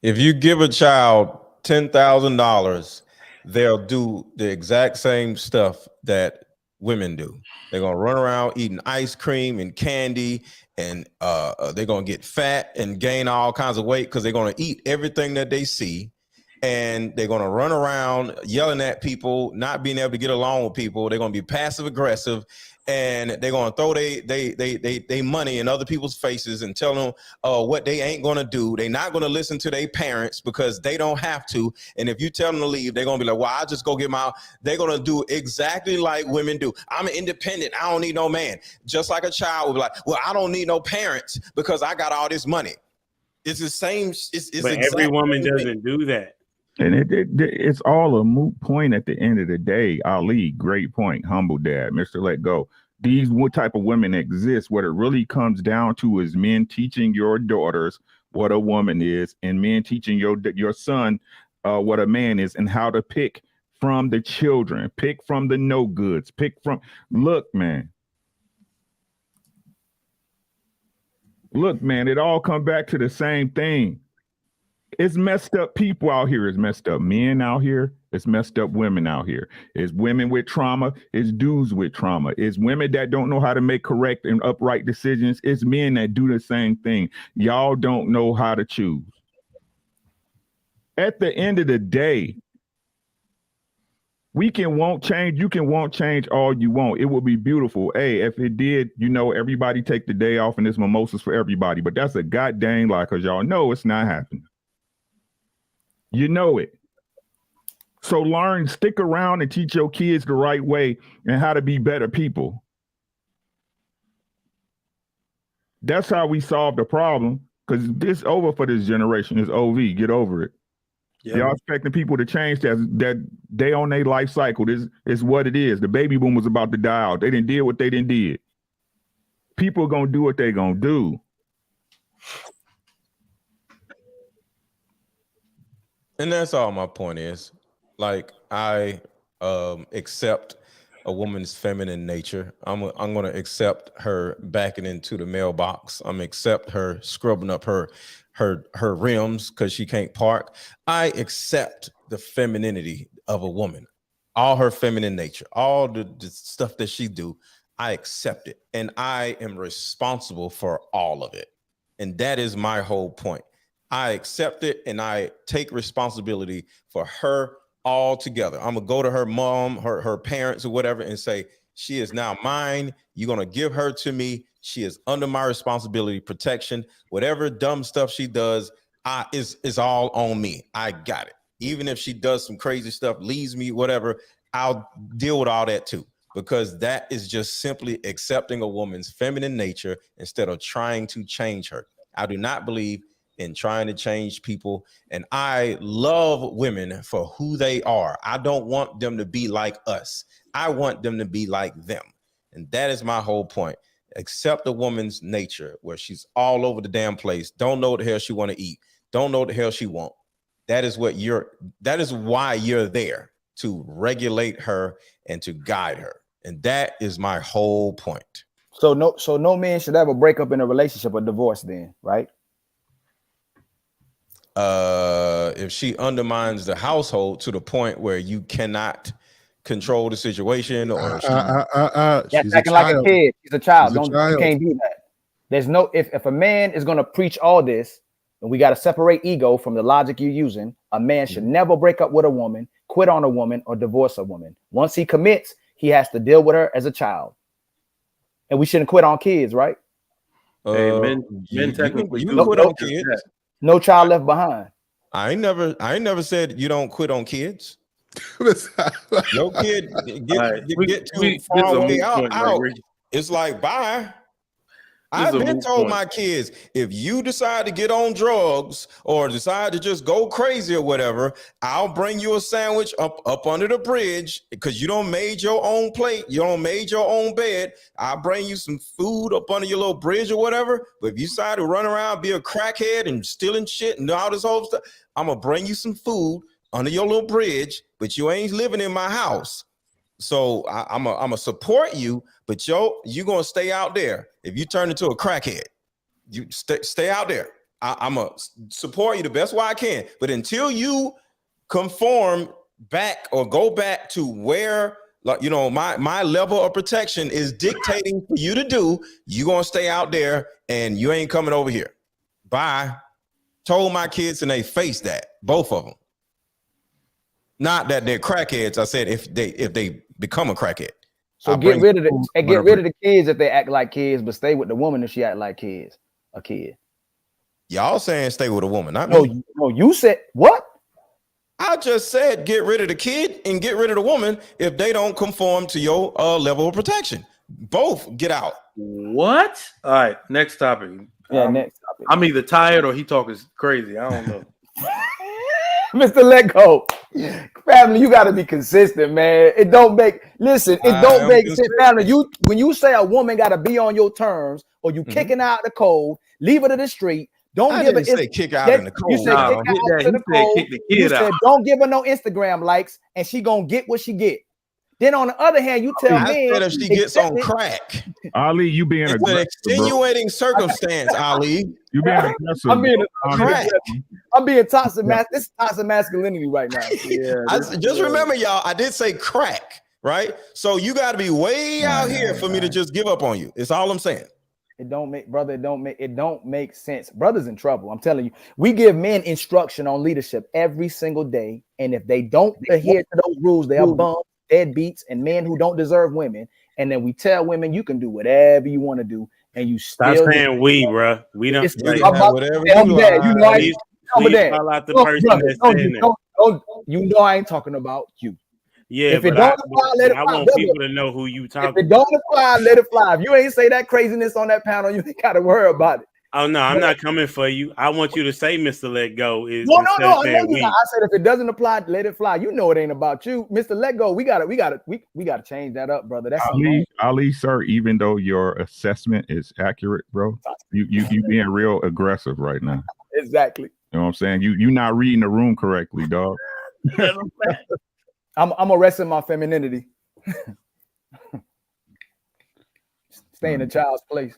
D: If you give a child $10,000, they'll do the exact same stuff that women do. They're gonna run around eating ice cream and candy, and they're gonna get fat and gain all kinds of weight because they're gonna eat everything that they see, and they're gonna run around yelling at people, not being able to get along with people. They're gonna be passive aggressive, and they're gonna throw they money in other people's faces and tell them what they ain't gonna do. They're not gonna listen to their parents because they don't have to. And if you tell them to leave, they're gonna be like, well, I'll just go get my. They're gonna do exactly like women do. I'm independent. I don't need no man. Just like a child would be like, well, I don't need no parents because I got all this money. It's the same.
E: But every woman doesn't do that.
K: And it's all a moot point at the end of the day. Ali, great point. Humble dad, Mr. Let Go. These what type of women exist. What it really comes down to is men teaching your daughters what a woman is, and men teaching your son what a man is, and how to pick from the children, pick from the no goods, pick from. Look, man, it all comes back to the same thing. It's messed up people out here. It's messed up men out here. It's messed up women out here. It's women with trauma. It's dudes with trauma. It's women that don't know how to make correct and upright decisions. It's men that do the same thing. Y'all don't know how to choose. At the end of the day, we can want change. You can want change all you want. It will be beautiful. Hey, if it did, everybody take the day off and it's mimosas for everybody. But that's a goddamn lie, because y'all know it's not happening. You know it. So stick around and teach your kids the right way and how to be better people. That's how we solve the problem, because this over for this generation. It's OV. Get over it. Yeah. Y'all expecting people to change that they on their life cycle. This is what it is. The baby boom was about to die out. They didn't did what they didn't did. People are gonna do what they gonna do.
D: And that's all my point is. Like, I accept a woman's feminine nature. I'm going to accept her backing into the mailbox. I'm accept her scrubbing up her rims because she can't park. I accept the femininity of a woman, all her feminine nature, all the stuff that she do. I accept it, and I am responsible for all of it. And that is my whole point. I accept it, and I take responsibility for her all together. I'm gonna go to her mom, her parents, or whatever, and say, she is now mine. You're gonna give her to me. She is under my responsibility, protection. Whatever dumb stuff she does, is all on me. I got it. Even if she does some crazy stuff, leaves me, whatever, I'll deal with all that too, because that is just simply accepting a woman's feminine nature instead of trying to change her. I do not believe in trying to change people. And I love women for who they are. I don't want them to be like us. I want them to be like them. And that is my whole point. Accept a woman's nature where she's all over the damn place. Don't know what the hell she want to eat. Don't know what the hell she want. That is why you're there, to regulate her and to guide her. And that is my whole point.
C: So no man should ever break up in a relationship or divorce then, right?
D: If she undermines the household to the point where you cannot control the situation, or
C: she's acting like a kid. She's a child. You can't do that. There's no if a man is gonna preach all this, and we got to separate ego from the logic you're using. A man should never break up with a woman, quit on a woman, or divorce a woman. Once he commits, he has to deal with her as a child. And we shouldn't quit on kids, right?
F: Men technically
D: you quit on kids.
C: No child left behind.
D: I ain't never said you don't quit on kids. Your kid get too far away out. It's like, bye. I've been told my kids, if you decide to get on drugs or decide to just go crazy or whatever, I'll bring you a sandwich up under the bridge because you don't made your own plate, you don't made your own bed. I'll bring you some food up under your little bridge or whatever. But if you decide to run around, be a crackhead and stealing shit and all this whole stuff, I'm gonna bring you some food under your little bridge, but you ain't living in my house. So I'm a support you, but you gonna stay out there. If you turn into a crackhead, you stay out there. I'm gonna support you the best way I can. But until you conform back or go back to where, like, you know, my level of protection is dictating for you to do, you gonna stay out there and you ain't coming over here. Bye. Told my kids and they faced that, both of them. Not that they're crackheads. I said if they become a crackhead.
C: So get rid of the kids if they act like kids, but stay with the woman if she act like a kid.
D: Y'all saying stay with a woman, not
C: me. No, you said what?
D: I just said get rid of the kid and get rid of the woman if they don't conform to your level of protection. Both get out.
F: What? All right, next topic.
C: Next topic.
F: I'm either tired or he talking crazy. I don't know.
C: Mr. Let Go. Family, you got to be consistent, man. It don't make sense. Family, when you say a woman got to be on your terms or you kicking out the cold, leave her to the street. Don't give her.
D: Say kick out in the cold.
C: You said kick out. Don't give her no Instagram likes, and she gonna get what she get. Then on the other hand, you tell me
D: if she gets on crack.
K: Ali, you being
D: it's an extenuating circumstance, Ali.
K: You being aggressive.
C: I'm being toxic. This is toxic masculinity right now. Yeah,
D: just remember, y'all. I did say crack, right? So you got to be way out here for me to just give up on you. It's all I'm saying.
C: It don't make sense. Brother's in trouble. I'm telling you. We give men instruction on leadership every single day, and if they don't adhere to those rules, they are bums, deadbeats, and men who don't deserve women. And then we tell women you can do whatever you want to do, and you
E: stop saying we, bro. We don't.
C: Whatever you know I ain't talking about you.
E: Yeah,
C: if it don't apply, let it fly.
E: I want people to know who you talking.
C: If it don't apply, let it fly. If you ain't say that craziness on that panel, you ain't got to worry about it.
E: Oh no, I'm not coming for you. I want you to say, Mr. Let Go.
C: No. I know you. I said if it doesn't apply, let it fly. You know it ain't about you, Mr. Let Go. We gotta change that up, brother. That's
K: Ali, sir. Even though your assessment is accurate, bro, you being real aggressive right now.
C: Exactly.
K: You know what I'm saying? You not reading the room correctly, dog.
C: I'm arresting my femininity. Stay in a child's place.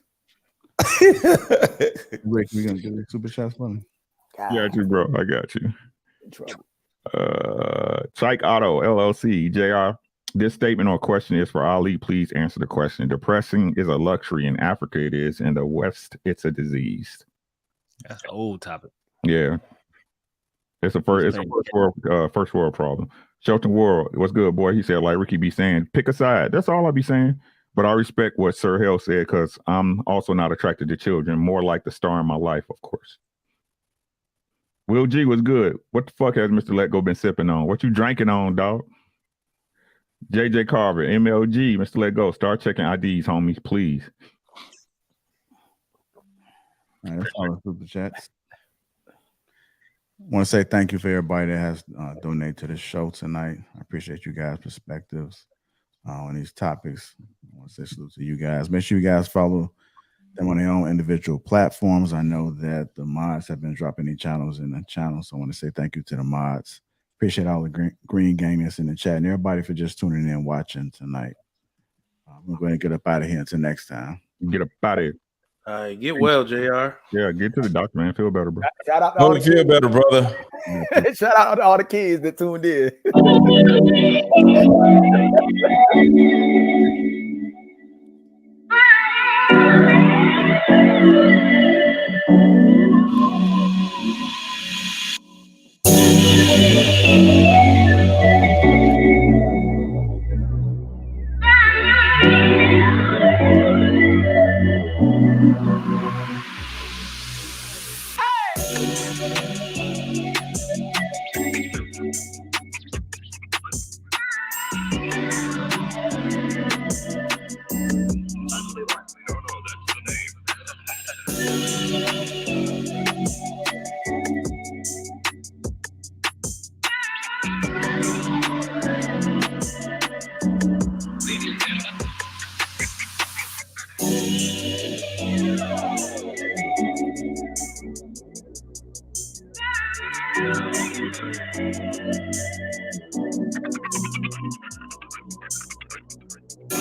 N: Rick, we gonna do the super shots for me.
K: Got you, bro. I got you. Psych Auto LLC, JR. This statement or question is for Ali. Please answer the question. Depression is a luxury. In Africa, it is. In the West, it's a disease.
G: That's an old topic.
K: Yeah. It's a first world problem. Shelton World, what's good, boy? He said, like Ricky be saying, pick a side. That's all I be saying. But I respect what Sir Hell said because I'm also not attracted to children. More like the star in my life, of course. Will G was good. What the fuck has Mr. Let Go been sipping on? What you drinking on, dog? JJ Carver, MLG, Mr. Let Go. Start checking IDs, homies, please.
N: All right, that's all the super chats. I want to say thank you for everybody that has donated to this show tonight. I appreciate you guys' perspectives on these topics. I want to say salute to you guys. Make sure you guys follow them on their own individual platforms. I know that the mods have been dropping any channels in the channel, so I want to say thank you to the mods. Appreciate all the green gang that's in the chat and everybody for just tuning in and watching tonight. I'm going to get up out of here until next time.
K: Get up out of here.
F: All right, get well, JR.
K: Yeah, get to the doctor, man. Feel better, bro.
C: Shout out to all the
D: feel better, brother.
C: Shout out to all the kids that tuned in.